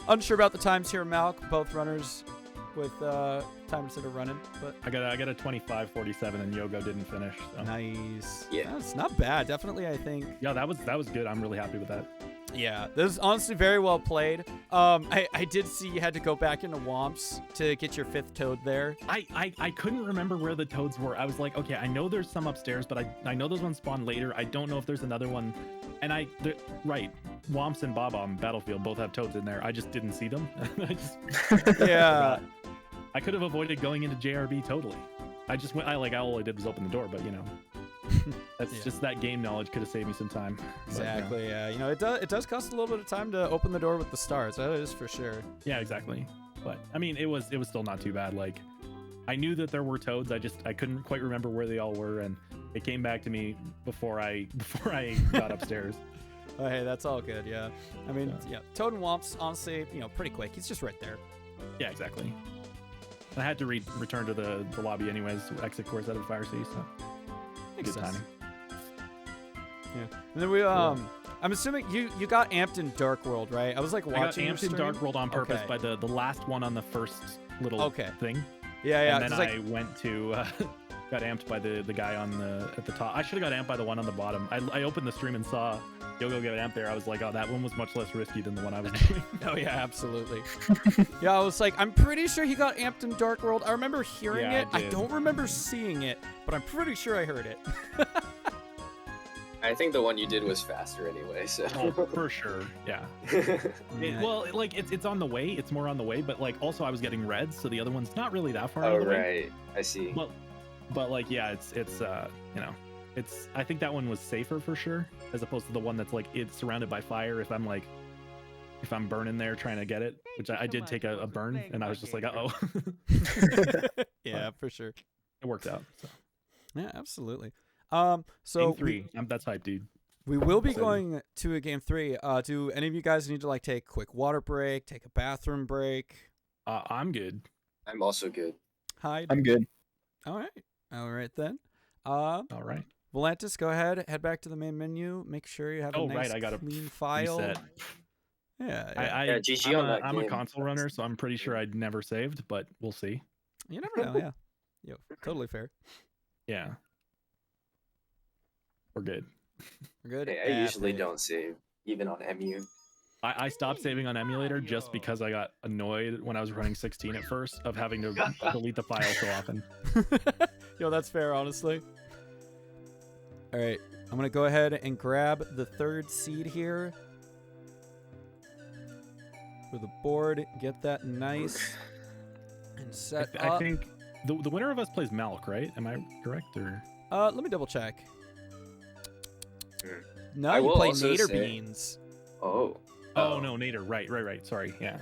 Speaker 1: Unsure about the times here, Malk. Both runners with times that are running, but
Speaker 3: I got a 25:47 and Yogo didn't finish. So.
Speaker 1: nice.
Speaker 4: Yeah.
Speaker 1: It's not bad. Definitely, I think.
Speaker 3: Yeah, that was good. I'm really happy with that.
Speaker 1: Yeah, this is honestly very well played. I did see you had to go back into Womps to get your 5th toad there.
Speaker 3: I couldn't remember where the toads were. I was like, okay, I know there's some upstairs, but I know those ones spawn later. I don't know if there's another one. And right, Womps and Bob on Battlefield both have toads in there. I just didn't see them.
Speaker 1: Yeah.
Speaker 3: I could have avoided going into JRB totally. All I did was open the door, but that's
Speaker 1: Yeah.
Speaker 3: just that game knowledge could have saved me some time. But,
Speaker 1: Exactly. Yeah. It does cost a little bit of time to open the door with the stars. That is for sure.
Speaker 3: yeah, exactly. But I mean, it was still not too bad. Like, I knew that there were toads. I couldn't quite remember where they all were, and it came back to me before I got upstairs.
Speaker 1: Oh, hey, that's all good. Yeah. I mean,
Speaker 3: So.
Speaker 1: yeah. Toad and Womps, honestly, pretty quick. He's just right there.
Speaker 3: Yeah, exactly. I had to return to the lobby anyways, exit course out of Fire Sea, so
Speaker 1: Makes
Speaker 3: good
Speaker 1: sense.
Speaker 3: timing.
Speaker 1: Yeah. And then we I'm assuming you got amped in Dark World, right? I was like
Speaker 3: I got
Speaker 1: watching your
Speaker 3: amped in
Speaker 1: stream.
Speaker 3: Dark World on purpose
Speaker 1: Okay.
Speaker 3: by the last one on the first little
Speaker 1: Okay.
Speaker 3: thing.
Speaker 1: Yeah, yeah.
Speaker 3: And then
Speaker 1: 'cause, like,
Speaker 3: I went to got amped by the guy at the top. I should have got amped by the one on the bottom. I opened the stream and saw Yogo get amped there. I was like, oh, that one was much less risky than the one I was doing.
Speaker 1: oh yeah, absolutely. Yeah, I was like, I'm pretty sure he got amped in Dark World. I remember hearing
Speaker 3: Yeah,
Speaker 1: it.
Speaker 3: I
Speaker 1: I
Speaker 3: did.
Speaker 1: don't remember seeing it, but I'm pretty sure I heard it.
Speaker 4: I think the one you did was faster anyway. So.
Speaker 3: Oh, for sure. Yeah.
Speaker 1: Yeah.
Speaker 3: Well, like it's on the way. It's more on the way, but like also I was getting reds, so the other one's not really that far
Speaker 4: Oh
Speaker 3: out of the way.
Speaker 4: right. I see.
Speaker 3: Well, But like, yeah, it's you know, it's I think that one was safer for sure, as opposed to the one that's like it's surrounded by fire. If I'm burning there trying to get it, which I did take a burn, and I was just like, uh-oh.
Speaker 1: Yeah, for sure.
Speaker 3: It worked out. So.
Speaker 1: Yeah, absolutely.
Speaker 3: Game
Speaker 1: So
Speaker 3: 3, that's hype, dude.
Speaker 1: we will be
Speaker 3: Excited.
Speaker 1: going to a game 3. Do any of you guys need to like take a quick water break, take a bathroom break?
Speaker 3: I'm good.
Speaker 4: I'm also good.
Speaker 1: Hide.
Speaker 2: I'm good.
Speaker 1: All right then.
Speaker 3: All right.
Speaker 1: Volantis, go ahead, head back to the main menu. Make sure you have a nice
Speaker 3: I got
Speaker 1: clean file.
Speaker 3: Reset.
Speaker 1: Yeah,
Speaker 4: Yeah, GG on that
Speaker 3: I'm a
Speaker 4: game.
Speaker 3: console runner, so I'm pretty sure I'd never saved, but we'll see.
Speaker 1: you never know. Yeah, yo, totally fair.
Speaker 3: Yeah. We're good.
Speaker 1: We're good.
Speaker 4: Hey, I usually
Speaker 1: Epic.
Speaker 4: don't save, even on MU.
Speaker 3: I stopped saving on emulator just because I got annoyed when I was running 16 at first of having to delete the file so often.
Speaker 1: Yo, that's fair, honestly. All right, I'm gonna go ahead and grab the 3rd seed here for the board. Get that nice and set
Speaker 3: I
Speaker 1: up.
Speaker 3: think the winner of us plays Malk, right? Am I correct? Or
Speaker 1: Let me double check. No,
Speaker 4: I
Speaker 1: you
Speaker 4: will
Speaker 1: play
Speaker 4: also
Speaker 1: Nader
Speaker 4: say-
Speaker 1: Beans.
Speaker 4: Oh.
Speaker 3: oh no, Nader. Right. Sorry. Yeah.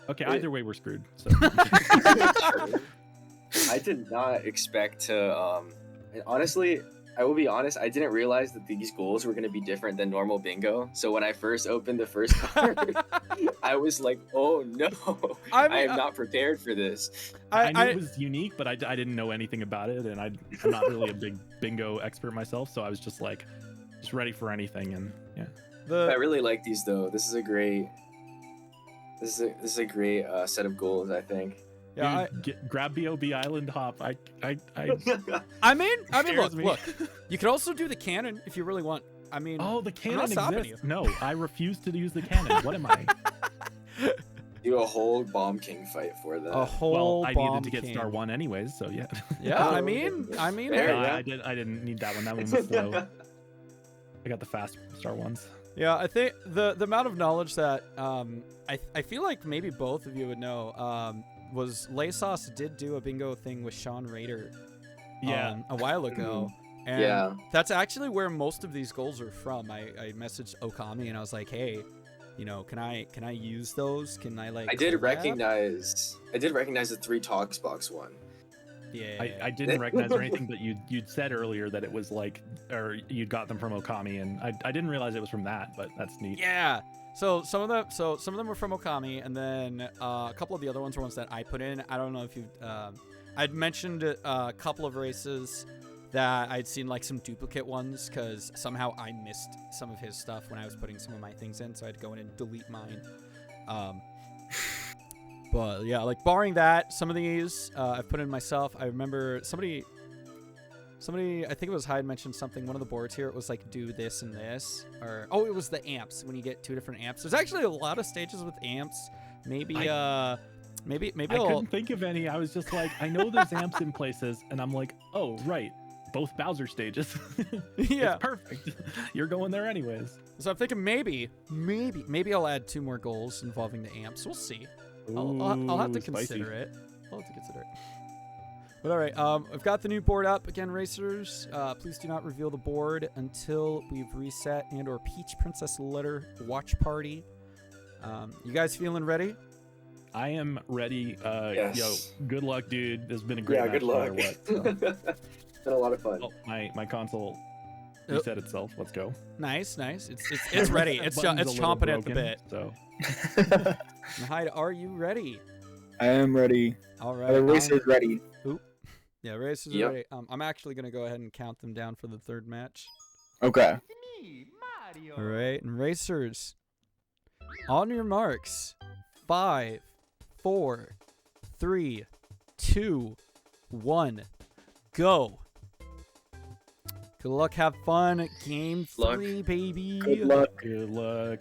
Speaker 3: Okay.
Speaker 4: Wait.
Speaker 3: Either way, we're screwed. So
Speaker 4: I did not expect to. And honestly, I will be honest. I didn't realize that these goals were going to be different than normal bingo. So when I first opened the first card, I was like, "Oh no,
Speaker 1: I
Speaker 4: I
Speaker 1: mean,
Speaker 4: am not prepared for this."
Speaker 3: I knew it was unique, but I didn't know anything about it, and I'm not really a big bingo expert myself, so I was just like, just ready for anything, and yeah.
Speaker 4: I really like these though. This is a great. This is a great set of goals. I think.
Speaker 1: Yeah,
Speaker 3: Dude, grab B.O.B. Island Hop. I
Speaker 1: I mean,
Speaker 3: scares me.
Speaker 1: look. You could also do the cannon if you really want. I mean,
Speaker 3: Oh, the
Speaker 1: not
Speaker 3: cannon
Speaker 1: stopping
Speaker 3: exists. No, I refuse to use the cannon. What am I?
Speaker 4: Do a whole Bomb King fight for that.
Speaker 1: a whole
Speaker 3: Well, I
Speaker 1: bomb
Speaker 3: needed to get
Speaker 1: king.
Speaker 3: Star 1 anyways, so yeah.
Speaker 1: Yeah,
Speaker 4: Oh,
Speaker 1: I mean,
Speaker 4: fair,
Speaker 3: No,
Speaker 4: yeah.
Speaker 3: I didn't need that one. That one was slow. I got the fast Star 1s.
Speaker 1: Yeah, I think the amount of knowledge that I feel like maybe both of you would know was Laysos did do a bingo thing with Sean Raider
Speaker 3: Yeah.
Speaker 1: a while ago. And
Speaker 4: Yeah.
Speaker 1: that's actually where most of these goals are from. I messaged Okami and I was like, hey, you know, can I use those? Can I like
Speaker 4: I did
Speaker 1: collab?
Speaker 4: recognize the 3 Talks box one.
Speaker 1: Yeah.
Speaker 3: I didn't recognize or anything, but you'd said earlier that it was like, or you'd got them from Okami, and I didn't realize it was from that, but that's neat.
Speaker 1: Yeah. So some of them were from Okami, and then a couple of the other ones were ones that I put in. I don't know if you I'd mentioned a couple of races that I'd seen like some duplicate ones because somehow I missed some of his stuff when I was putting some of my things in, so I had to go in and delete mine. But yeah, like barring that, some of these I've put in myself. I remember somebody, I think it was Hyde, mentioned something. One of the boards here, it was like do this and this, or oh, it was the amps when you get 2 different amps. There's actually a lot of stages with amps. Maybe maybe
Speaker 3: I
Speaker 1: I'll.
Speaker 3: couldn't think of any. I was just like, I know there's amps in places, and I'm like, oh right, both Bowser stages.
Speaker 1: Yeah.
Speaker 3: It's perfect. You're going there anyways.
Speaker 1: So I'm thinking maybe I'll add 2 more goals involving the amps. We'll see. I'll have to
Speaker 3: Ooh, spicy.
Speaker 1: consider it. I'll have to consider it. But all right, I've got the new board up again, racers. Please do not reveal the board until we've reset and/or Peach Princess Letter watch party. You guys feeling ready?
Speaker 3: I am ready.
Speaker 4: Yes.
Speaker 3: Yo, good luck, dude. This has been a great
Speaker 4: Yeah,
Speaker 3: match
Speaker 4: good
Speaker 3: no
Speaker 4: luck.
Speaker 3: matter what. So.
Speaker 4: It's been a lot of fun.
Speaker 3: Oh, my console
Speaker 1: Oh.
Speaker 3: reset itself. Let's go.
Speaker 1: Nice. It's ready. It's
Speaker 3: Button's a little
Speaker 1: chomping at the
Speaker 3: broken,
Speaker 1: bit.
Speaker 3: So
Speaker 1: Hyde, are you ready?
Speaker 2: I am ready.
Speaker 1: All right.
Speaker 2: The racer's ready.
Speaker 1: Yeah, racers are
Speaker 4: Yep.
Speaker 1: ready. I'm actually gonna go ahead and count them down for the 3rd match.
Speaker 2: Okay.
Speaker 5: Me, Mario.
Speaker 1: All right, and racers, on your marks, 5, 4, 3, 2, 1, go. Good luck, have fun. Game
Speaker 4: Luck.
Speaker 1: 3, baby.
Speaker 2: Good luck.
Speaker 3: good luck.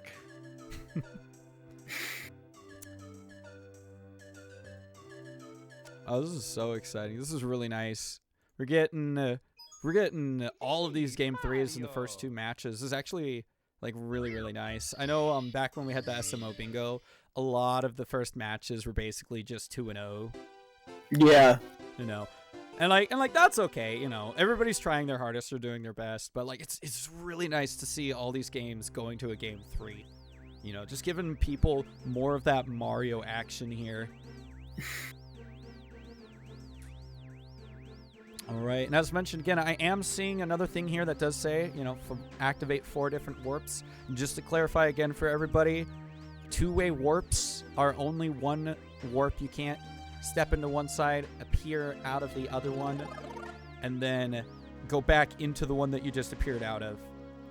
Speaker 1: Oh, this is so exciting. This is really nice. We're getting all of these game 3s in the first 2 matches. This is actually like really, really nice. I know back when we had the SMO bingo, a lot of the first matches were basically just 2-0.
Speaker 2: Yeah.
Speaker 1: You know, And like that's okay, you know. Everybody's trying their hardest, they're doing their best, but like it's really nice to see all these games going to a game 3. You know, just giving people more of that Mario action here. All right, and as mentioned again, I am seeing another thing here that does say, you know, activate 4 different warps. And just to clarify again for everybody, 2-way warps are only one warp. You can't step into one side, appear out of the other one, and then go back into the one that you just appeared out of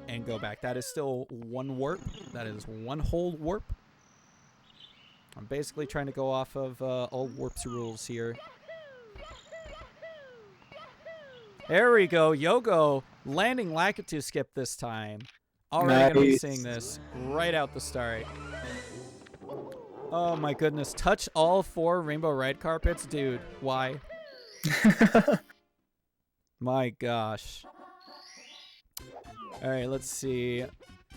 Speaker 1: and go back. That is still one warp. That is one whole warp. I'm basically trying to go off of all warps rules here. There we go. Yogo landing Lakitu skip this time. Already going to be seeing this right out the start. Oh my goodness. Touch all 4 rainbow ride carpets? Dude, why? My gosh. All right, let's see.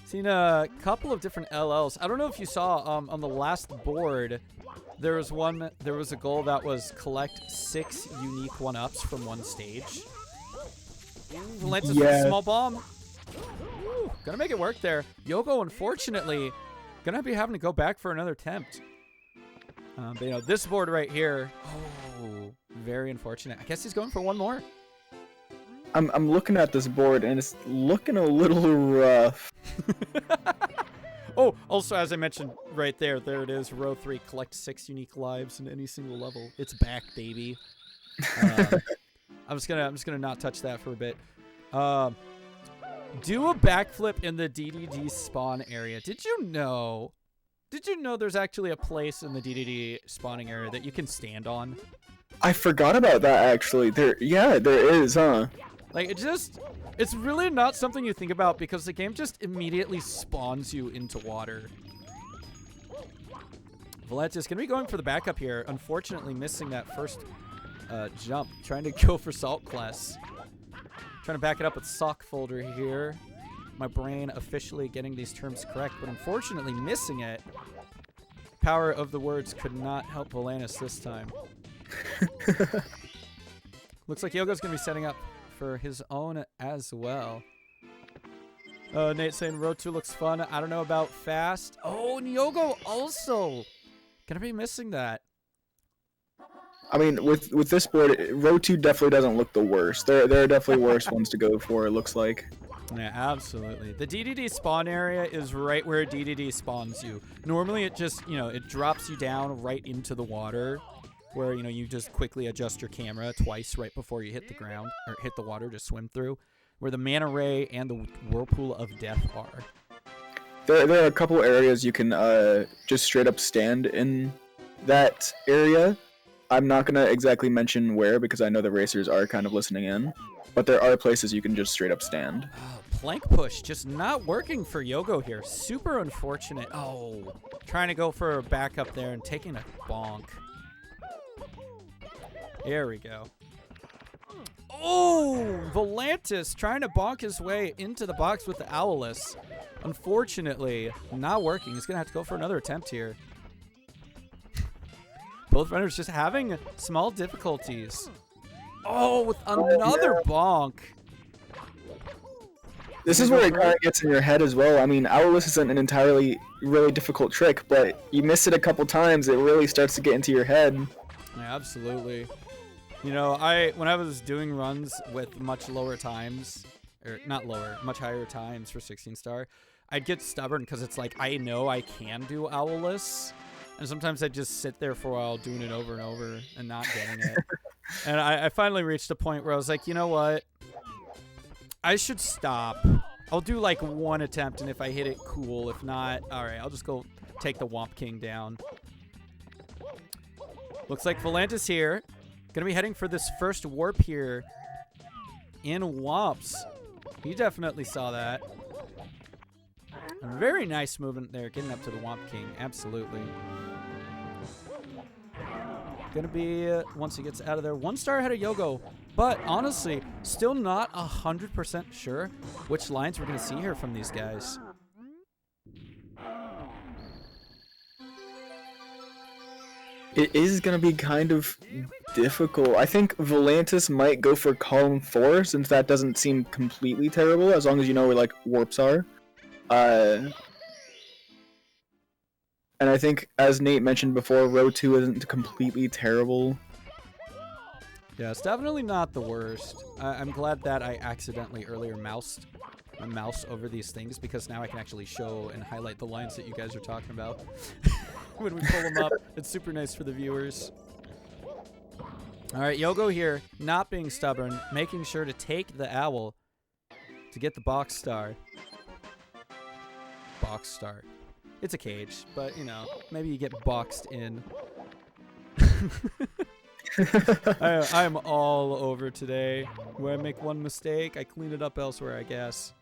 Speaker 1: Seen a couple of different LLs. I don't know if you saw on the last board, there was a goal that was collect 6 unique 1-ups from one stage. Volantis with a small bomb. Ooh, gonna make it work there. Yogo, unfortunately, gonna be having to go back for another attempt. But you know, this board right here, oh, very unfortunate. I guess he's going for one more.
Speaker 2: I'm looking at this board and it's looking a little rough.
Speaker 1: Oh, also as I mentioned right there, there it is, row 3, collect 6 unique lives in any single level. It's back, baby. I'm just gonna not touch that for a bit. Do a backflip in the DDD spawn area. Did you know there's actually a place in the DDD spawning area that you can stand on?
Speaker 2: I forgot about that actually. There is, huh?
Speaker 1: Like it's really not something you think about because the game just immediately spawns you into water. Volantis gonna be going for the backup here. Unfortunately, missing that first jump. Trying to go for Salt Class. Trying to back it up with Sock Folder here. My brain officially getting these terms correct, but unfortunately missing it. Power of the words could not help Volantis this time. Looks like Yogo's going to be setting up for his own as well. Nate saying row 2 looks fun. I don't know about fast. Oh, and Yogo also going to be missing that.
Speaker 2: I mean, with this board, row 2 definitely doesn't look the worst. There are definitely worse ones to go for, it looks like.
Speaker 1: Yeah, absolutely. The DDD spawn area is right where DDD spawns you. Normally it just, you know, it drops you down right into the water where, you know, you just quickly adjust your camera twice right before you hit the ground or hit the water to swim through, where the manta ray and the whirlpool of death are.
Speaker 2: There are a couple areas you can just straight up stand in that area. I'm not going to exactly mention where because I know the racers are kind of listening in, but there are places you can just straight up stand.
Speaker 1: Oh, plank push just not working for Yogo here. Super unfortunate. Oh, trying to go for a backup there and taking a bonk. There we go. Oh, Volantis trying to bonk his way into the box with the Owlus. Unfortunately, not working. He's going to have to go for another attempt here. Both runners just having small difficulties. Oh, with another bonk.
Speaker 2: This is where it kind of gets in your head as well. I mean, Owlus isn't an entirely really difficult trick, but you miss it a couple times, it really starts to get into your head.
Speaker 1: Yeah, absolutely. You know, when I was doing runs with much lower times, or not lower, much higher times for 16 star, I'd get stubborn because it's like, I know I can do Owlus. And sometimes I'd just sit there for a while doing it over and over and not getting it. And I finally reached a point where I was like, you know what? I should stop. I'll do like one attempt, and if I hit it, cool. If not, all right, I'll just go take the Womp King down. Looks like Volantis here. Gonna be heading for this first warp here in Womps. He definitely saw that. A very nice movement there, getting up to the Womp King. Absolutely. Gonna be, once he gets out of there, 1 star ahead of Yogo. But honestly, still not 100% sure which lines we're gonna see here from these guys.
Speaker 2: It is gonna be kind of difficult. I think Volantis might go for column 4 since that doesn't seem completely terrible as long as you know where like warps are. And I think, as Nate mentioned before, row 2 isn't completely terrible.
Speaker 1: Yeah, it's definitely not the worst. I'm glad that I accidentally earlier moused my mouse over these things because now I can actually show and highlight the lines that you guys are talking about when we pull them up. It's super nice for the viewers. All right, Yogo here, not being stubborn, making sure to take the owl to get the box star. Box star. It's a cage, but, you know, maybe you get boxed in. I'm all over today. Where I make one mistake, I clean it up elsewhere, I guess.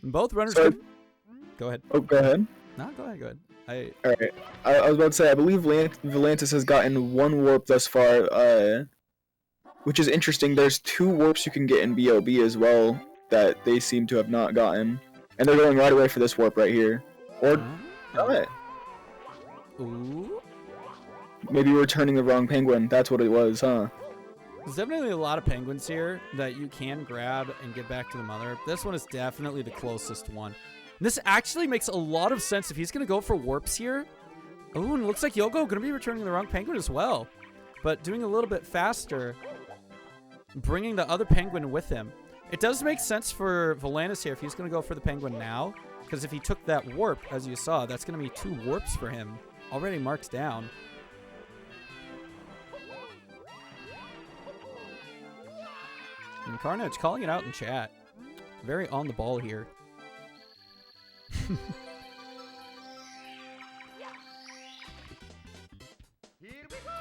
Speaker 1: And both runners... Go ahead.
Speaker 2: Oh, go ahead.
Speaker 1: No, go ahead.
Speaker 2: Alright. I was about to say, I believe Volantis has gotten 1 warp thus far, which is interesting. There's 2 warps you can get in BOB as well that they seem to have not gotten. And they're going right away for this warp right here. Or not.
Speaker 1: Ooh.
Speaker 2: Maybe we're turning the wrong penguin. That's what it was, huh?
Speaker 1: There's definitely a lot of penguins here that you can grab and get back to the mother. This one is definitely the closest one. This actually makes a lot of sense if he's going to go for warps here. Oh, and it looks like Yogo going to be returning the wrong penguin as well. But doing a little bit faster, bringing the other penguin with him. It does make sense for Volantis here if he's going to go for the penguin now. Because if he took that warp, as you saw, that's going to be 2 warps for him. Already marked down. And Carnage calling it out in chat. Very on the ball here.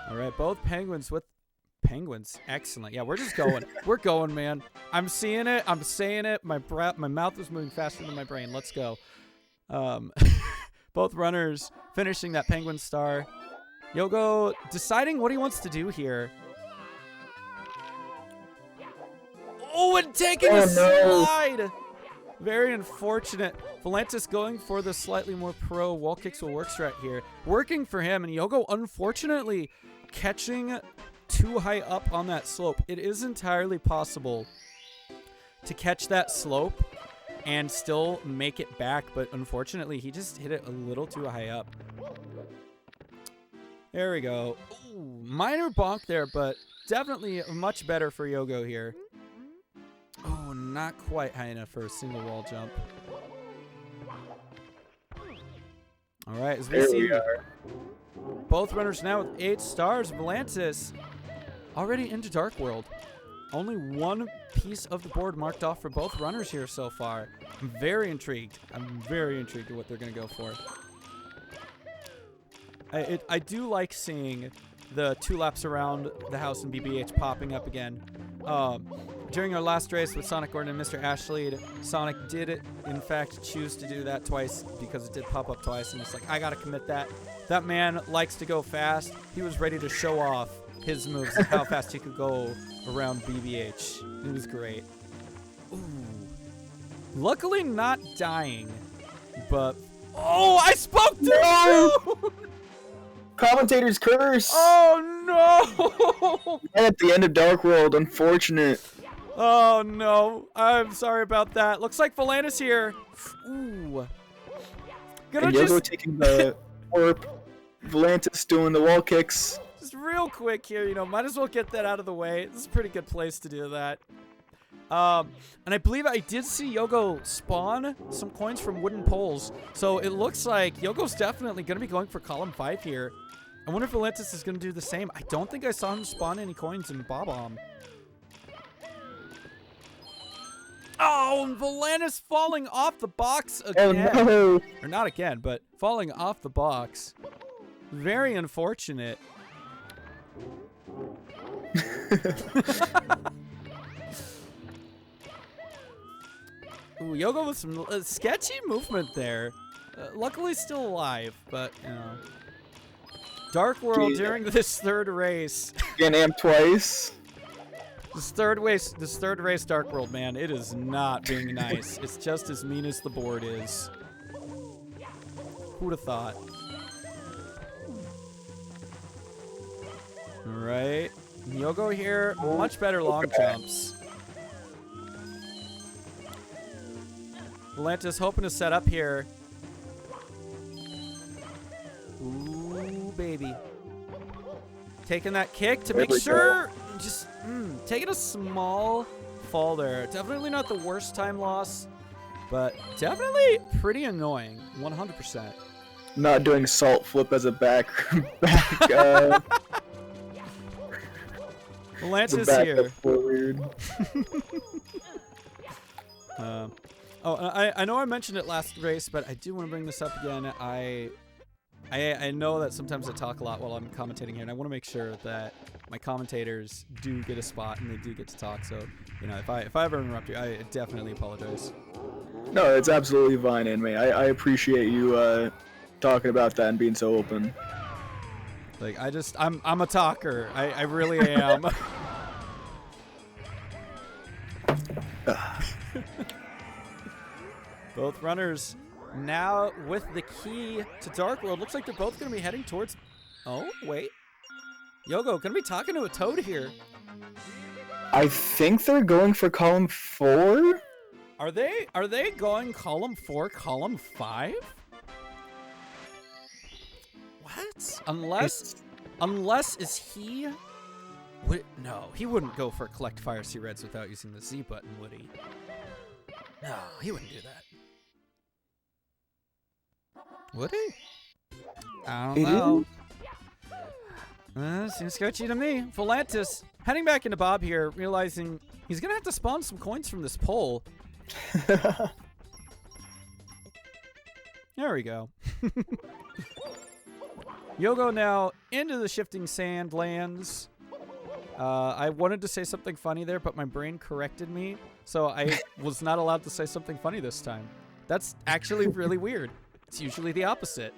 Speaker 1: All right, both penguins with penguins. Excellent. Yeah, we're just going. We're going, man. I'm seeing it. I'm saying it. My mouth is moving faster than my brain. Let's go. Both runners finishing that penguin star. Yogo deciding what he wants to do here. Oh, and taking a slide. Very unfortunate. Volantis going for the slightly more pro wall kicks will work strat here. Working for him, and Yogo unfortunately catching too high up on that slope. It is entirely possible to catch that slope and still make it back, but unfortunately he just hit it a little too high up. There we go. Ooh, minor bonk there, but definitely much better for Yogo here. Oh, not quite high enough for a single wall jump. All right, as we see both runners now with 8 stars. Volantis already into Dark World. Only 1 piece of the board marked off for both runners here so far. I'm very intrigued. I'm very intrigued at what they're going to go for. I do like seeing the 2 laps around the house in BBH popping up again. During our last race with Sonic Gordon and Mr. Ashley, Sonic did, in fact, choose to do that twice because it did pop up twice, and it's like, I gotta commit that. That man likes to go fast. He was ready to show off his moves and how fast he could go around BBH. It was great. Ooh. Luckily not dying, but... Oh, I spoke to you!
Speaker 2: Commentator's curse!
Speaker 1: Oh, no!
Speaker 2: And at the end of Dark World, unfortunate.
Speaker 1: Oh, no. I'm sorry about that. Looks like Volantis here. Ooh.
Speaker 2: And Yogo taking the warp. Volantis doing the wall kicks.
Speaker 1: Just real quick here, you know, might as well get that out of the way. This is a pretty good place to do that. And I believe I did see Yogo spawn some coins from wooden poles. So it looks like Yogo's definitely going to be going for column 5 here. I wonder if Volantis is going to do the same. I don't think I saw him spawn any coins in Bob-omb. Oh, and Volantis falling off the box again.
Speaker 2: Oh, no.
Speaker 1: Or not again, but falling off the box. Very unfortunate. Ooh, Yogo with some sketchy movement there. Luckily still alive, but, you know. Dark World during this 3rd race.
Speaker 2: Getting amped twice.
Speaker 1: This third race Dark World, man, it is not being nice. It's just as mean as the board is. Who'd have thought? All right. Yogo here, much better long jumps. Volantis hoping to set up here. Ooh, baby. Taking that kick to make sure. Just taking a small fall there. Definitely not the worst time loss, but definitely pretty annoying. 100%.
Speaker 2: Not doing salt flip as a back.
Speaker 1: Volantis here.
Speaker 2: Weird.
Speaker 1: I know I mentioned it last race, but I do want to bring this up again. I know that sometimes I talk a lot while I'm commentating here, and I want to make sure that my commentators do get a spot and they do get to talk. So, you know, if I ever interrupt you, I definitely apologize.
Speaker 2: No, it's absolutely fine, Anime. I appreciate you talking about that and being so open.
Speaker 1: Like, I'm a talker. I really am. Both runners now with the key to Dark World. Looks like they're both going to be heading towards... Oh, wait. Yogo, going to be talking to a Toad here.
Speaker 2: I think they're going for column 4?
Speaker 1: Are they going column 4, column 5? What? Unless is he... No, he wouldn't go for collect Fire Sea Reds without using the Z button, would he? No, he wouldn't do that. Would he? I don't know. Seems sketchy to me. Volantis heading back into Bob here, realizing he's going to have to spawn some coins from this pole. There we go. Yogo now into the shifting sand lands. I wanted to say something funny there, but my brain corrected me, so I was not allowed to say something funny this time. That's actually really weird. It's usually the opposite.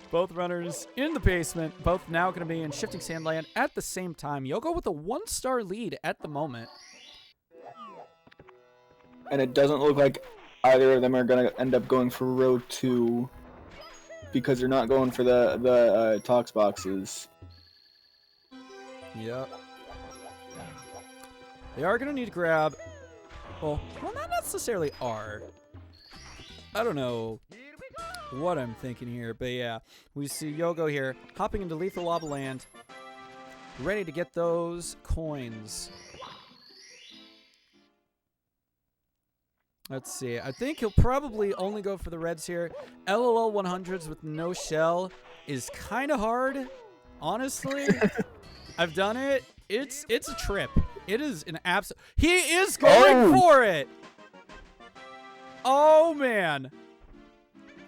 Speaker 1: Both runners in the basement, both now going to be in shifting sand land at the same time. Yogo with a 1-star lead at the moment.
Speaker 2: And it doesn't look like either of them are going to end up going for row 2 because they're not going for the tox boxes.
Speaker 1: Yep. They are going to need to grab... Well, not necessarily are. I don't know what I'm thinking here, but yeah. We see Yogo here hopping into Lethal Lava Land, ready to get those coins. Let's see. I think he'll probably only go for the reds here. LOL 100s with no shell is kind of hard, honestly. I've done it. It's a trip. It is an absolute... He is going for it! Oh, man.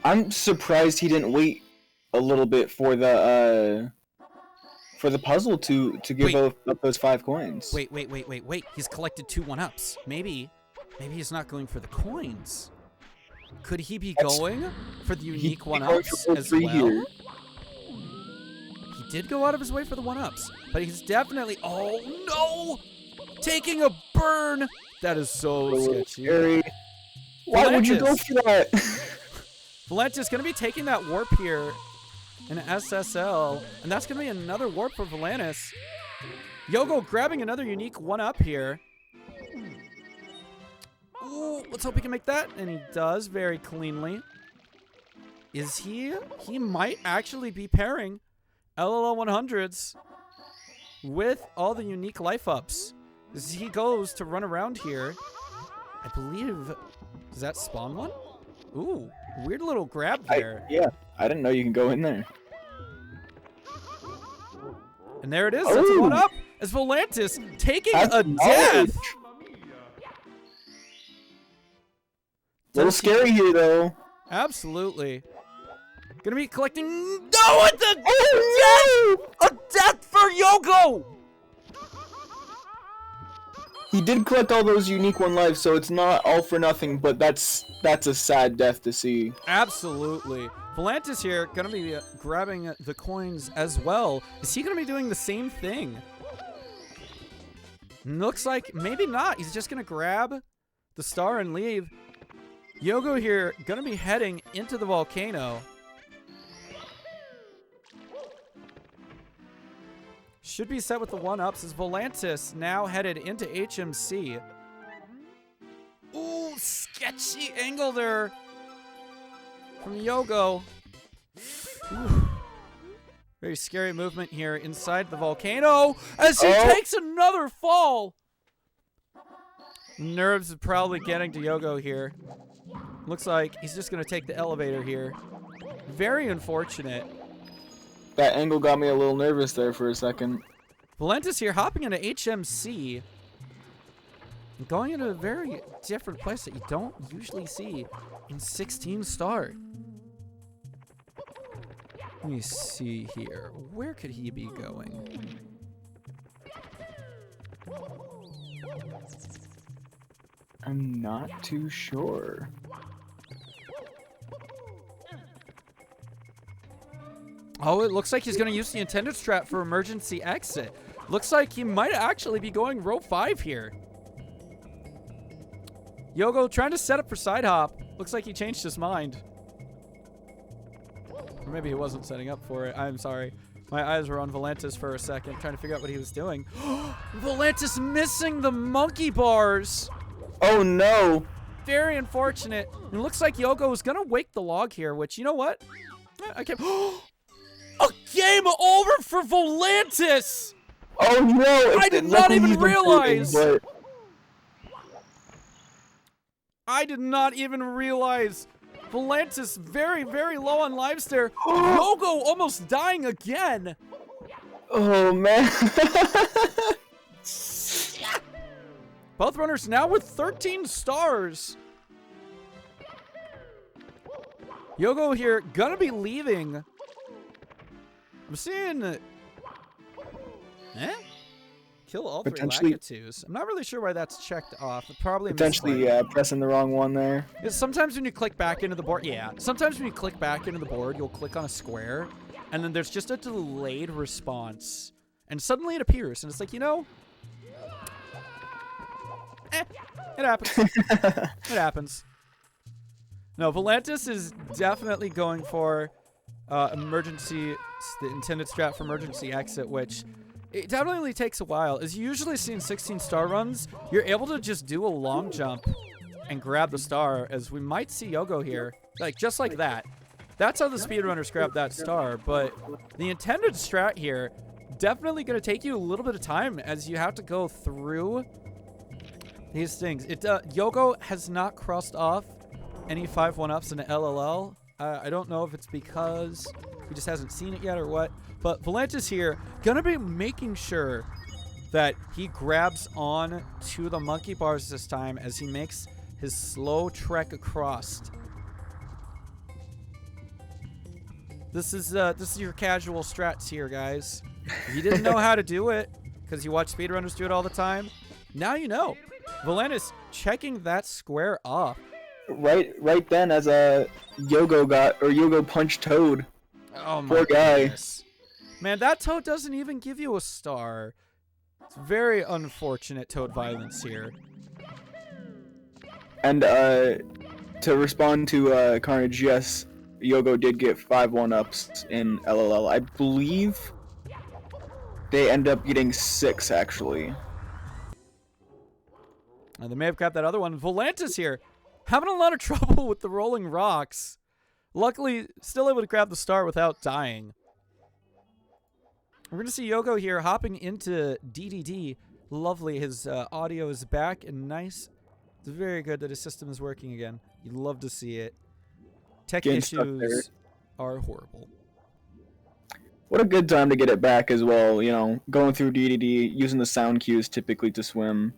Speaker 2: I'm surprised he didn't wait a little bit for the puzzle to give up those 5 coins.
Speaker 1: Wait. He's collected 2 1-ups. Maybe he's not going for the coins. Could he be going for the unique 1-ups as well? Here. He did go out of his way for the 1-ups, but he's definitely... Oh, no! Taking a burn! That is so sketchy.
Speaker 2: Scary. Why would you go for that?
Speaker 1: Volantis going to be taking that warp here in SSL, and that's going to be another warp for Volantis. Yogo grabbing another unique 1-up here. Ooh, let's hope he can make that, and he does very cleanly. Is he? He might actually be pairing LOL 100s with all the unique life ups. As he goes to run around here, I believe, does that spawn one? Ooh, weird little grab there.
Speaker 2: I didn't know you can go in there.
Speaker 1: And there it is, that's a 1-up, as Volantis taking a death.
Speaker 2: A little scary here, though.
Speaker 1: Absolutely. Gonna be collecting... No, it's a death for Yogo!
Speaker 2: He did collect all those unique 1 lives, so it's not all for nothing, but that's a sad death to see.
Speaker 1: Absolutely. Volantis here gonna be grabbing the coins as well. Is he gonna be doing the same thing? Looks like maybe not. He's just gonna grab the star and leave. Yogo here gonna be heading into the volcano. Should be set with the 1-ups as Volantis now headed into HMC. Ooh, sketchy angle there from Yogo. Ooh. Very scary movement here inside the volcano as he takes another fall. Nerves are probably getting to Yogo here. Looks like he's just going to take the elevator here. Very unfortunate.
Speaker 2: That angle got me a little nervous there for a second.
Speaker 1: Volantis here hopping into HMC. Going into a very different place that you don't usually see in 16 star. Let me see here. Where could he be going?
Speaker 2: I'm not too sure.
Speaker 1: Oh, it looks like he's going to use the intended strat for emergency exit. Looks like he might actually be going row 5 here. Yogo trying to set up for side hop. Looks like he changed his mind. Or maybe he wasn't setting up for it. I'm sorry. My eyes were on Volantis for a second, trying to figure out what he was doing. Volantis missing the monkey bars.
Speaker 2: Oh no!
Speaker 1: Very unfortunate. It looks like Yogo is going to wake the log here, which, you know what? I can't... A game over for Volantis!
Speaker 2: Oh no!
Speaker 1: I did not even realize! I did not even realize. Volantis very, very low on lives there. Yogo almost dying again.
Speaker 2: Oh man.
Speaker 1: Both runners now with 13 stars. Yogo here gonna be leaving. I'm seeing... Kill all 3 Lagatus. I'm not really sure why that's checked off. Probably
Speaker 2: potentially pressing the wrong one there.
Speaker 1: Sometimes when you click back into the board, sometimes when you click back into the board, you'll click on a square, and then there's just a delayed response, and suddenly it appears, and it's like, you know, it happens. It happens. No, Volantis is definitely going for emergency, the intended strat for emergency exit, which it definitely takes a while. As you usually see in 16 star runs, you're able to just do a long jump and grab the star, as we might see Yogo here, like just like that. That's how the speedrunners grab that star, but the intended strat here definitely going to take you a little bit of time as you have to go through these things. Yogo has not crossed off any 5 1-ups in the LLL. I don't know if it's because he just hasn't seen it yet or what, but Volantis here gonna be making sure that he grabs on to the monkey bars this time as he makes his slow trek across. This is your casual strats here, guys. If you didn't know how to do it because you watch speedrunners do it all the time, now you know. Volantis checking that square off.
Speaker 2: Right then, as Yogo punched Toad.
Speaker 1: Oh my
Speaker 2: poor guy.
Speaker 1: goodness. Man, that Toad doesn't even give you a star. It's very unfortunate Toad violence here.
Speaker 2: And to respond to Carnage, yes, Yogo did get 5 1-ups in LLL. I believe they end up getting 6 actually.
Speaker 1: And they may have got that other one. Volantis here having a lot of trouble with the rolling rocks. Luckily, still able to grab the star without dying. We're going to see Yogo here hopping into DDD. Lovely. His audio is back and nice. It's very good that his system is working again. You'd love to see it. Tech issues are horrible.
Speaker 2: What a good time to get it back as well. You know, going through DDD, using the sound cues typically to swim.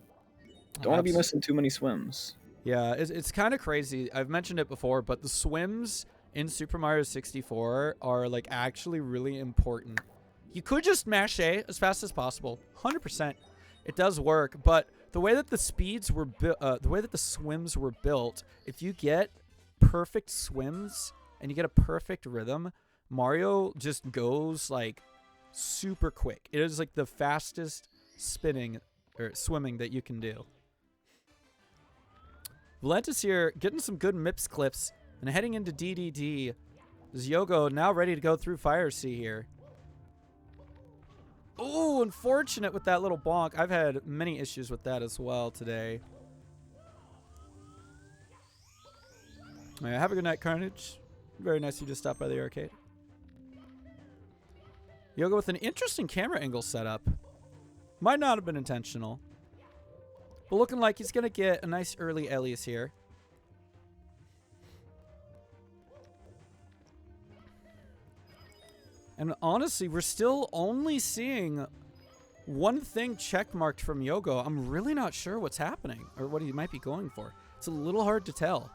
Speaker 2: Don't want to be missing too many swims.
Speaker 1: Yeah, it's kind of crazy. I've mentioned it before, but the swims in Super Mario 64 are like actually really important. You could just mash A as fast as possible, 100%. It does work, but the way that the speeds were the way that the swims were built, if you get perfect swims and you get a perfect rhythm, Mario just goes like super quick. It is like the fastest spinning or swimming that you can do. Volantis here getting some good MIPS clips and heading into DDD. Is Yogo now ready to go through Fire Sea here? Oh, unfortunate with that little bonk. I've had many issues with that as well today. All right, have a good night, Carnage. Very nice you just stopped by the arcade. Yogo with an interesting camera angle setup. Might not have been intentional. But looking like he's going to get a nice early Ellie's here. And honestly, we're still only seeing one thing checkmarked from Yogo. I'm really not sure what's happening or what he might be going for. It's a little hard to tell.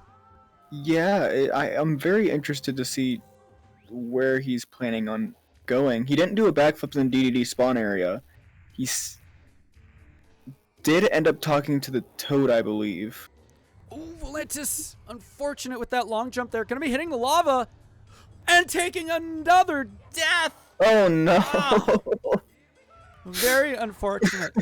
Speaker 2: Yeah, I'm very interested to see where he's planning on going. He didn't do a backflip in the DDD spawn area. He did end up talking to the Toad, I believe.
Speaker 1: Oh, Volantis, unfortunate with that long jump there. Going to be hitting the lava and taking another death.
Speaker 2: Oh, no.
Speaker 1: Ah, very unfortunate.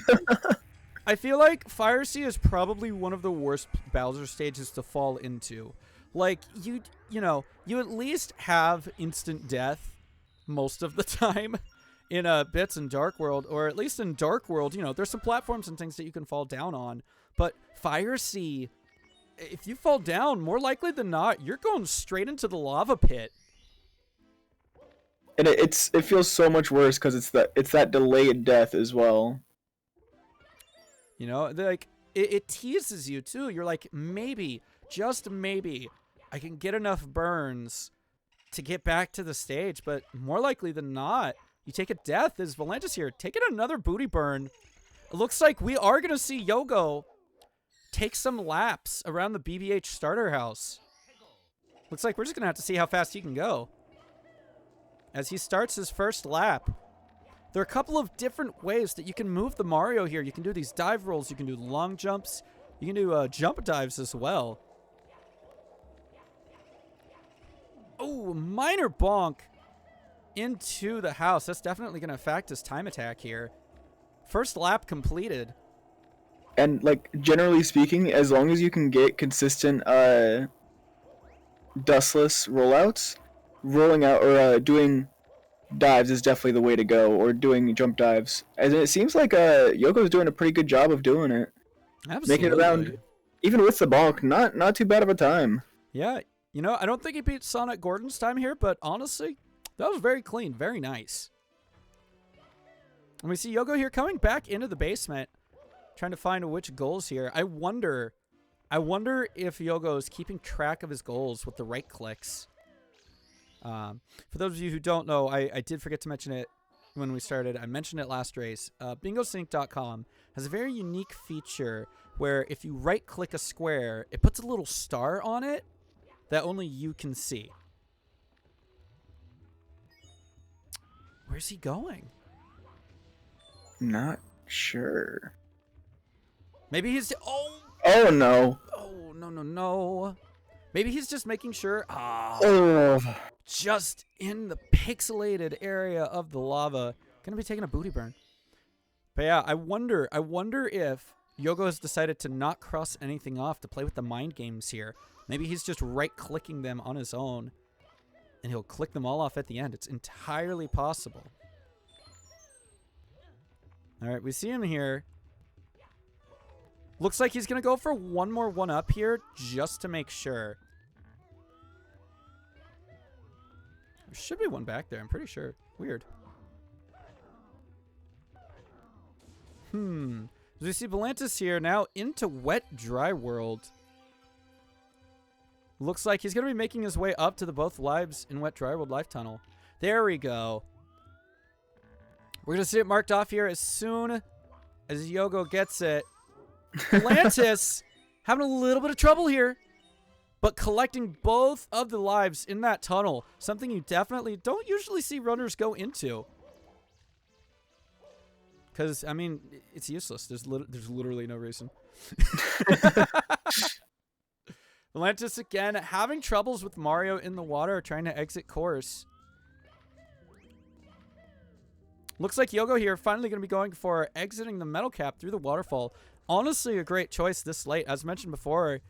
Speaker 1: I feel like Fire Sea is probably one of the worst Bowser stages to fall into. Like, you know, you at least have instant death most of the time in Bits and Dark World, or at least in Dark World, you know, there's some platforms and things that you can fall down on. But Fire Sea, if you fall down, more likely than not, you're going straight into the lava pit.
Speaker 2: And it feels so much worse because it's that delayed death as well.
Speaker 1: You know, like it teases you too. You're like, maybe, just maybe, I can get enough burns to get back to the stage, but more likely than not, you take a death. Is Volantis here taking another booty burn? It looks like we are going to see Yogo take some laps around the BBH starter house. Looks like we're just going to have to see how fast he can go as he starts his first lap. There are a couple of different ways that you can move the Mario here. You can do these dive rolls. You can do long jumps. You can do jump dives as well. Oh, minor bonk into the house. That's definitely going to affect his time attack here. First lap completed.
Speaker 2: And, like, generally speaking, as long as you can get consistent dustless rollouts, rolling out or doing dives is definitely the way to go, or doing jump dives. And it seems like Yoko's doing a pretty good job of doing it.
Speaker 1: Absolutely.
Speaker 2: Making it around, even with the bonk, not too bad of a time.
Speaker 1: Yeah, you know, I don't think he beat Sonic Gordon's time here, but honestly, that was very clean, very nice. And we see Yogo here coming back into the basement, trying to find which goals here. I wonder if Yogo is keeping track of his goals with the right clicks. For those of you who don't know, I did forget to mention it when we started. I mentioned it last race. BingoSync.com has a very unique feature where if you right-click a square, it puts a little star on it that only you can see. Where's he going?
Speaker 2: Not sure.
Speaker 1: Maybe he's... Oh!
Speaker 2: Oh, no.
Speaker 1: Oh, no. Maybe he's just making sure...
Speaker 2: Oh.
Speaker 1: Just in the pixelated area of the lava. Gonna be taking a booty burn. But yeah, I wonder if Yogo has decided to not cross anything off to play with the mind games here. Maybe he's just right-clicking them on his own, and he'll click them all off at the end. It's entirely possible. All right, we see him here. Looks like he's going to go for one more one-up here just to make sure. There should be one back there, I'm pretty sure. Weird. As we see Volantis here now into Wet Dry World. Looks like he's going to be making his way up to the both lives in Wet Dry World life tunnel. There we go. We're going to see it marked off here as soon as Yogo gets it. Volantis having a little bit of trouble here, but collecting both of the lives in that tunnel. Something you definitely don't usually see runners go into. Because, I mean, it's useless. There's literally no reason. Volantis again having troubles with Mario in the water, trying to exit course. Looks like Yogo here finally going to be going for exiting the metal cap through the waterfall. Honestly, a great choice this late. As mentioned before,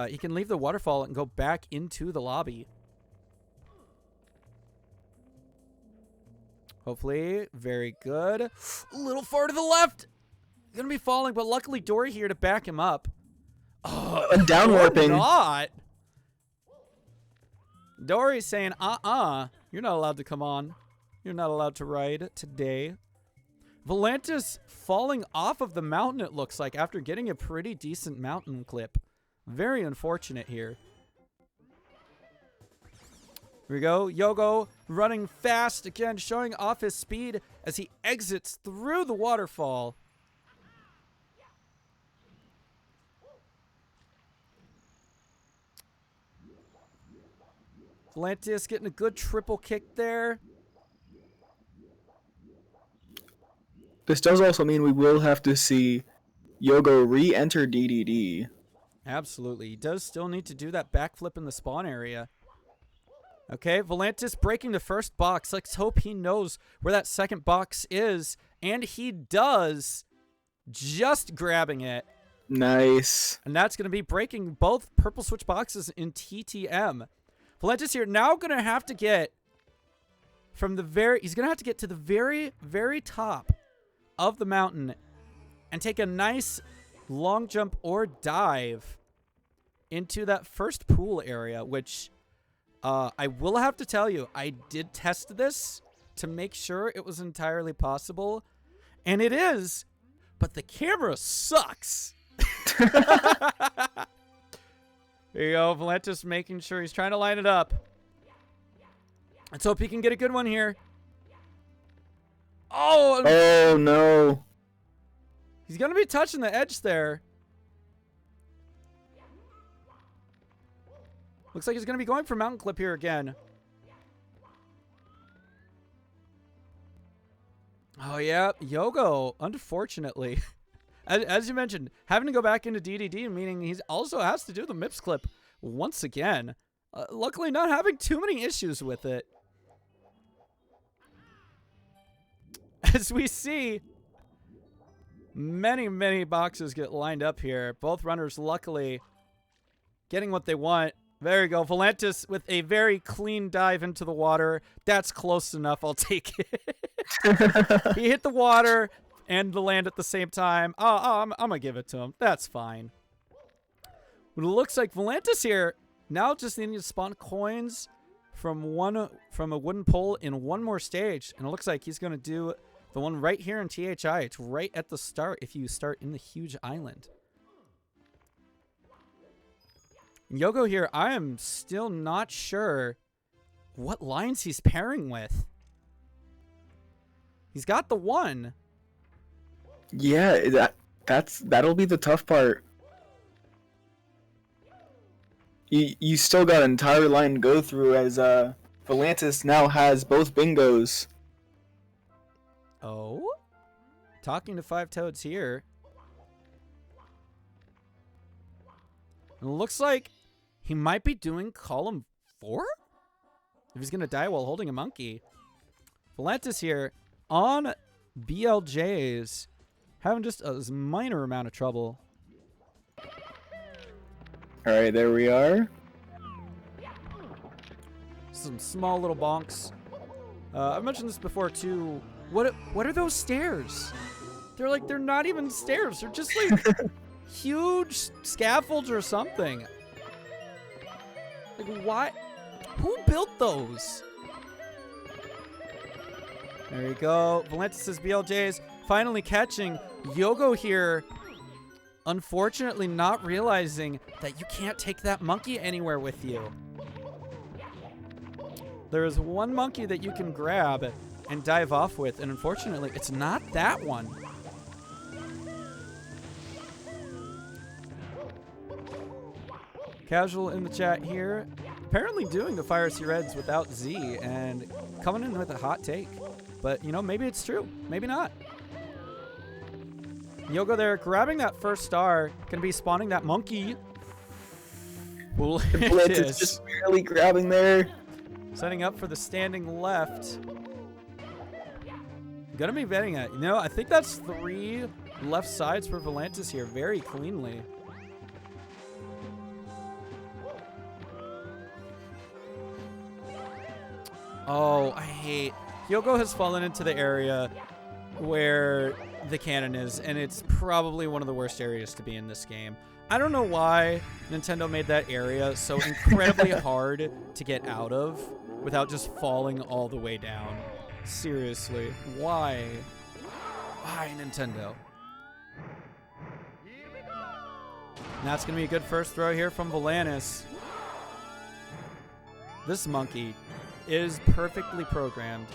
Speaker 1: he can leave the waterfall and go back into the lobby. Hopefully, very good. A little far to the left. Gonna be falling, but luckily Dory here to back him up. Oh,
Speaker 2: A down warping.
Speaker 1: Not. Dory's saying, you're not allowed to come on. You're not allowed to ride today. Volantis falling off of the mountain, it looks like, after getting a pretty decent mountain clip. Very unfortunate here. Here we go. Yogo running fast again, showing off his speed as he exits through the waterfall. Volantis getting a good triple kick there.
Speaker 2: This does also mean we will have to see Yogo re-enter DDD.
Speaker 1: Absolutely. He does still need to do that backflip in the spawn area. Okay, Volantis breaking the first box. Let's hope he knows where that second box is. And he does. Just grabbing it.
Speaker 2: Nice.
Speaker 1: And that's going to be breaking both purple switch boxes in TTM. Volantis here now going to have to get from the he's going to have to get to the very, very top of the mountain and take a nice long jump or dive into that first pool area, which I will have to tell you, I did test this to make sure it was entirely possible, and it is, but the camera sucks. There you go, Volantis making sure he's trying to line it up. Let's hope he can get a good one here.
Speaker 2: Oh, no.
Speaker 1: He's going to be touching the edge there. Looks like he's going to be going for mountain clip here again. Oh, yeah. Yogo, unfortunately. As you mentioned, having to go back into DDD, meaning he also has to do the MIPS clip once again. Luckily, not having too many issues with it. As we see, many, many boxes get lined up here. Both runners, luckily, getting what they want. There you go. Volantis with a very clean dive into the water. That's close enough. I'll take it. He hit the water and the land at the same time. I'm going to give it to him. That's fine. But it looks like Volantis here now just needing to spawn coins from a wooden pole in one more stage. And it looks like he's going to do the one right here in THI. It's right at the start if you start in the huge island. Yogo here, I am still not sure what lines he's pairing with. He's got the one.
Speaker 2: Yeah, that'll be the tough part. You still got an entire line to go through as Volantis now has both bingos.
Speaker 1: Oh? Talking to Five Toads here. It looks like he might be doing column 4? If he's going to die while holding a monkey. Volantis here on BLJs. Having just a minor amount of trouble.
Speaker 2: Alright, there we are.
Speaker 1: Some small little bonks. I've mentioned this before too. What are those stairs? They're not even stairs. They're just like huge scaffolds or something. Like why? Who built those? There you go. Volantis' BLJs finally catching. Yogo here, unfortunately not realizing that you can't take that monkey anywhere with you. There is one monkey that you can grab and dive off with, and unfortunately, it's not that one. Casual in the chat here, apparently doing the Fire Sea Reds without Z and coming in with a hot take. But, you know, maybe it's true. Maybe not. Yogo there grabbing that first star. Gonna be spawning that monkey.
Speaker 2: Volantis just barely grabbing there.
Speaker 1: Setting up for the standing left. Gonna be betting it. You know, I think that's 3 left sides for Volantis here very cleanly. Oh, I hate... Yogo has fallen into the area where the cannon is, and it's probably one of the worst areas to be in this game. I don't know why Nintendo made that area so incredibly hard to get out of without just falling all the way down. Seriously, why? Why, Nintendo? And that's going to be a good first throw here from Volantis. This monkey is perfectly programmed.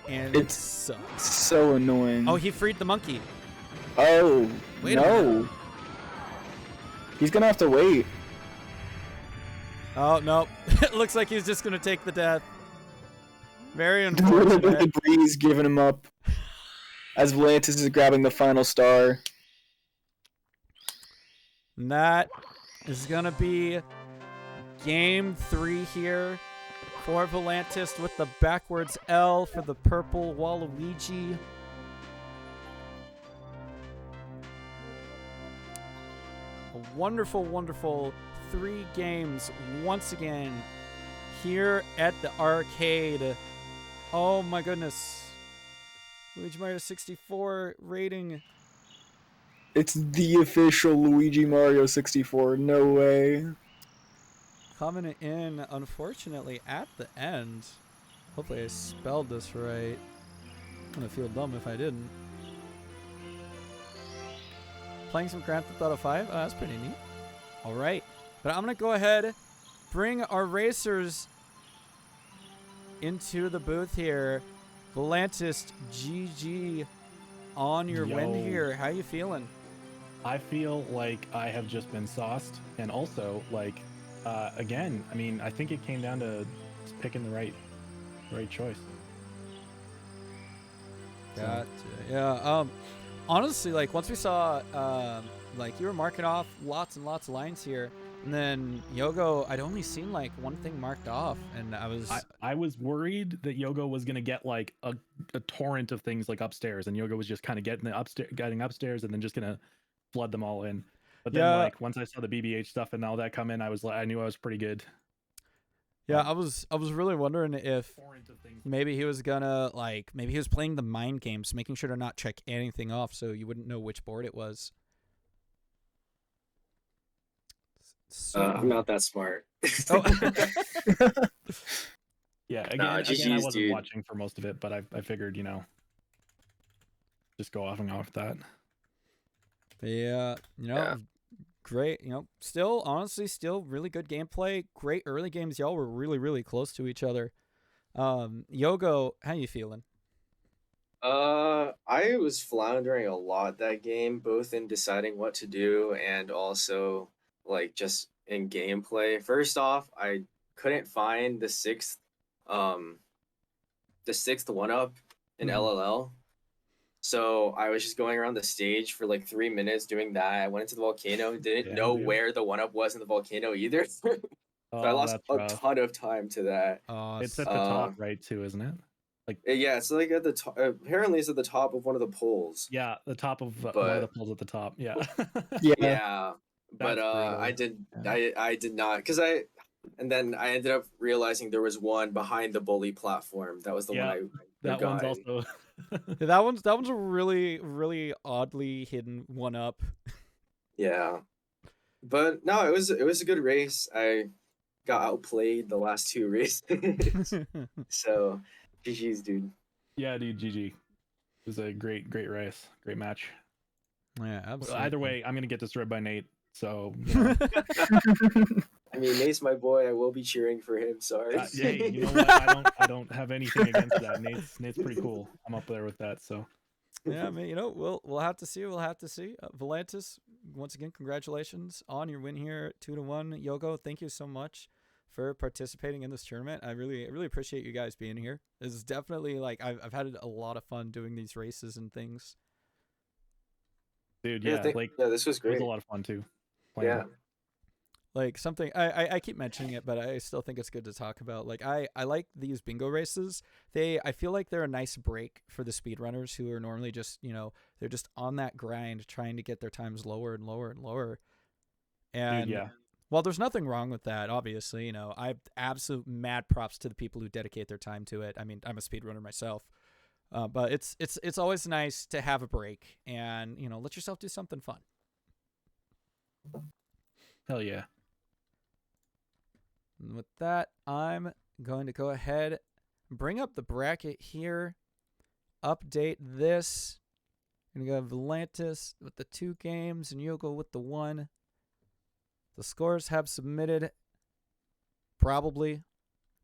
Speaker 1: And it sucks.
Speaker 2: So annoying.
Speaker 1: Oh, he freed the monkey.
Speaker 2: Oh,
Speaker 1: Wait a
Speaker 2: no.
Speaker 1: minute.
Speaker 2: He's going to have to wait.
Speaker 1: Oh, no. It looks like he's just going to take the death. Very
Speaker 2: A little bit
Speaker 1: unfortunate.
Speaker 2: of breeze giving him up as Volantis is grabbing the final star.
Speaker 1: And that is going to be game 3 here for Volantis with the backwards L for the purple Waluigi. A wonderful, wonderful 3 games once again here at the arcade. Oh my goodness. Luigi Mario 64 rating.
Speaker 2: It's the official Luigi Mario 64. No way.
Speaker 1: Coming in, unfortunately, at the end. Hopefully I spelled this right. I'm gonna feel dumb if I didn't. Playing some Grand Theft Auto 5? Oh, that's pretty neat. Alright. But I'm gonna go ahead, bring our racers into the booth here. Volantis, GG on your win
Speaker 3: Yo.
Speaker 1: here. How you feeling?
Speaker 3: I feel like I have just been sauced, and also like again, I mean, I think it came down to just picking the right choice.
Speaker 1: Gotcha. Yeah. Honestly, like once we saw, like you were marking off lots and lots of lines here, and then Yogo, I'd only seen like one thing marked off, and
Speaker 3: I was worried that Yogo was gonna get like a torrent of things like upstairs, and Yogo was just kind of getting upstairs, and then just gonna flood them all in. But then, like once I saw the BBH stuff and all that come in, I knew I was pretty good.
Speaker 1: Yeah, I was really wondering if maybe he was gonna maybe he was playing the mind games, making sure to not check anything off, so you wouldn't know which board it was. So,
Speaker 4: I'm not that smart.
Speaker 1: Oh.
Speaker 3: Yeah, again,
Speaker 4: Nah,
Speaker 3: I
Speaker 4: GG's,
Speaker 3: wasn't
Speaker 4: dude.
Speaker 3: watching for most of it, but I figured, just go off that.
Speaker 1: Yeah,
Speaker 4: Yeah.
Speaker 1: great. Still, honestly, still really good gameplay. Great early games. Y'all were really, really close to each other. Yogo, how you feeling?
Speaker 4: I was floundering a lot that game, both in deciding what to do and also like just in gameplay. First off, I couldn't find the sixth one up in LLL. So I was just going around the stage for like 3 minutes doing that. I went into the volcano, didn't know where the one up was in the volcano either. So I lost a ton of time to that.
Speaker 3: It's at the top right too, isn't it?
Speaker 4: Yeah, it's like at the top. Apparently, it's at the top of one of the poles.
Speaker 3: Yeah, the top of one
Speaker 4: But-
Speaker 3: of the poles at the top. Yeah.
Speaker 2: Yeah.
Speaker 4: Yeah, but
Speaker 3: That's brutal.
Speaker 4: I did not, because and then I ended up realizing there was one behind the bully platform. That was the
Speaker 3: Yeah,
Speaker 4: one
Speaker 3: that
Speaker 4: got.
Speaker 3: one's also.
Speaker 1: Yeah, that one's a really, really oddly hidden one up.
Speaker 4: Yeah, but no, it was a good race. I got outplayed the last 2 races, so GG's, dude.
Speaker 3: Yeah, dude, GG. It was a great race, great match.
Speaker 1: Yeah, absolutely.
Speaker 3: Either way, I'm gonna get destroyed by Nate. So
Speaker 4: I mean, Nate's my boy. I will be cheering for him. Sorry.
Speaker 3: hey, you know what? I don't have anything against that. Nate's pretty cool. I'm up there with that. So
Speaker 1: Yeah, I mean, we'll have to see. We'll have to see. Volantis, once again, congratulations on your win here, 2-1. Yogo, thank you so much for participating in this tournament. I really appreciate you guys being here. This is definitely I've had a lot of fun doing these races and things.
Speaker 3: dude,
Speaker 4: Yeah, this was
Speaker 3: it
Speaker 4: great.
Speaker 3: was a lot of fun too. playing.
Speaker 4: Yeah.
Speaker 1: Like something I keep mentioning it, but I still think it's good to talk about. Like I like these bingo races. I feel like they're a nice break for the speedrunners who are normally just, they're just on that grind trying to get their times lower and lower and lower. And
Speaker 3: Dude, yeah.
Speaker 1: Well, there's nothing wrong with that, obviously. You know, I have absolute mad props to the people who dedicate their time to it. I mean, I'm a speedrunner myself. But it's always nice to have a break and, you know, let yourself do something fun.
Speaker 3: Hell yeah.
Speaker 1: And with that, I'm going to go ahead, bring up the bracket here, update this. I'm going to go Volantis with the 2 games and Yogo with the 1. The scores have submitted. Probably.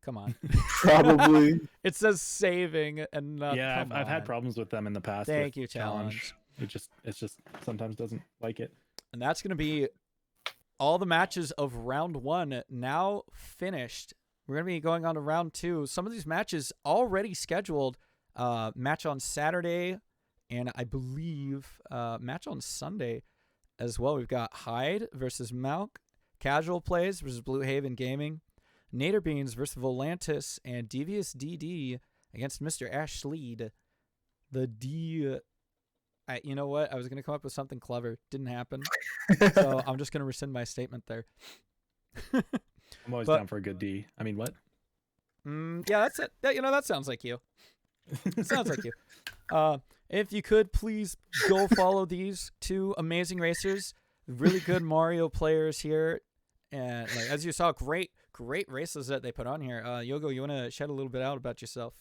Speaker 1: Come on.
Speaker 2: Probably.
Speaker 1: It says saving and not.
Speaker 3: Yeah, I've had problems with them in the past.
Speaker 1: Thank
Speaker 3: with
Speaker 1: you, Challenge.
Speaker 3: It's just sometimes doesn't like it.
Speaker 1: And that's going to be all the matches of round 1 now finished. We're going to be going on to round 2. Some of these matches already scheduled. Match on Saturday, and I believe match on Sunday as well. We've got Hyde versus Malk, Casual Plays versus Blue Haven Gaming, Nader Beans versus Volantis, and Devious DD against Mr. Ash Sleed. The D... you know what? I was going to come up with something clever. Didn't happen. So I'm just going to rescind my statement there.
Speaker 3: I'm always down for a good D. I mean, what?
Speaker 1: Yeah, that's it. That sounds like you. Sounds like you. If you could, please go follow these 2 amazing racers. Really good Mario players here. And like, as you saw, great races that they put on here. Yogo, you want to shed a little bit out about yourself?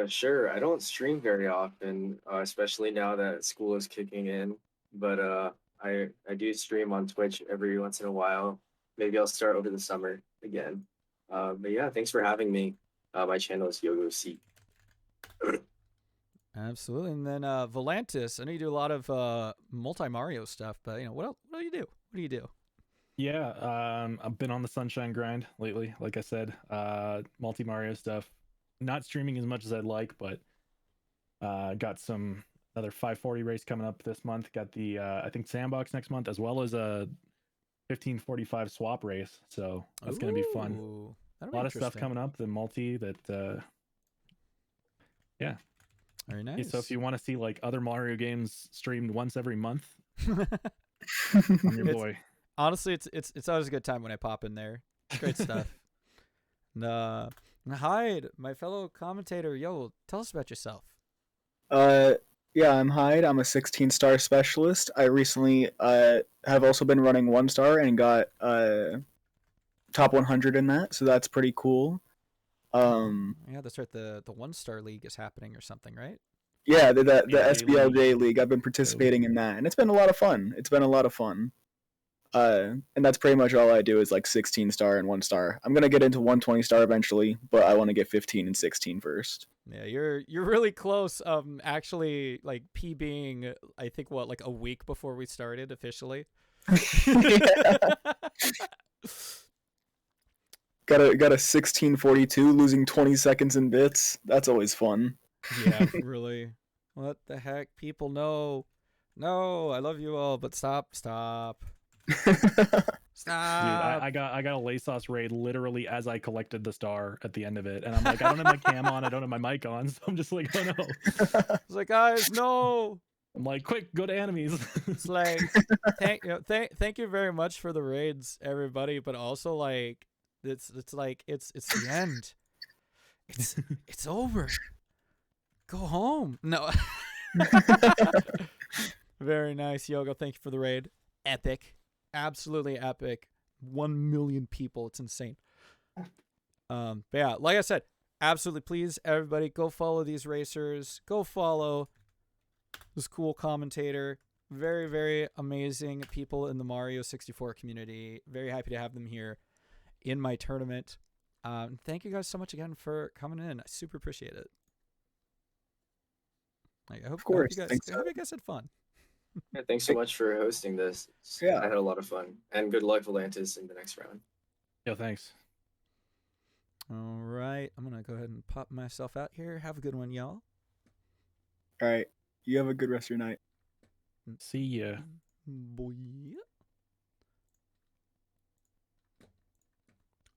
Speaker 4: Sure. I don't stream very often, especially now that school is kicking in. But I do stream on Twitch every once in a while. Maybe I'll start over the summer again. But yeah, thanks for having me. My channel is YOGOC.
Speaker 1: Absolutely. And then Volantis, I know you do a lot of multi-Mario stuff, but what else? What do you do? What do you do?
Speaker 3: Yeah, I've been on the Sunshine grind lately. Like I said, multi-Mario stuff. Not streaming as much as I'd like, but got another 540 race coming up this month. Got the I think Sandbox next month, as well as a 1545 swap race. So that's going to be fun. A lot of stuff coming up. The multi that, yeah.
Speaker 1: Very nice.
Speaker 3: Yeah, so if you want to see like other Mario games streamed once every month, I'm your boy.
Speaker 1: Honestly, it's always a good time when I pop in there. Great stuff. And, Hyde, my fellow commentator, yo, tell us about yourself.
Speaker 2: Yeah, I'm Hyde. I'm a 16-star specialist. I recently have also been running 1-star and got top 100 in that, so that's pretty cool.
Speaker 1: Yeah, that's right. The 1-star league is happening or something, right?
Speaker 2: Yeah, the SBLJ league. I've been participating in that, and it's been a lot of fun. And that's pretty much all I do is like 16-star and 1-star. I'm gonna get into 120-star eventually, but I want to get 15 and 16 first.
Speaker 1: Yeah, you're really close. Actually, like PBing, I think like a week before we started officially.
Speaker 2: Got a 1642, losing 20 seconds in bits. That's always fun.
Speaker 1: Yeah, really. What the heck? People, no, I love you all, but stop. Stop.
Speaker 3: Dude, I got a Lasos raid literally as I collected the star at the end of it, and I'm like, I don't have my cam on, I don't have my mic on, so I'm just like, oh no.
Speaker 1: It's like, guys, no.
Speaker 3: I'm like, quick, go to Animees.
Speaker 1: It's like, thank you very much for the raids, everybody, but also like, it's the end. It's over. Go home. No. Very nice, Yogo. Thank you for the raid. Epic. Absolutely epic. 1 million people. It's insane. But yeah, like I said, absolutely please, everybody, go follow these racers. Go follow this cool commentator. Very, very amazing people in the Mario 64 community. Very happy to have them here in my tournament. Thank you guys so much again for coming in. I super appreciate it. I hope you guys had fun.
Speaker 4: Yeah, thanks so much for hosting this.
Speaker 2: Yeah.
Speaker 4: I had a lot of fun. And good luck, Volantis, in the next round.
Speaker 3: Yo, thanks.
Speaker 1: All right. I'm going to go ahead and pop myself out here. Have a good one, y'all.
Speaker 2: All right. You have a good rest of your night.
Speaker 3: See ya.
Speaker 1: Boy.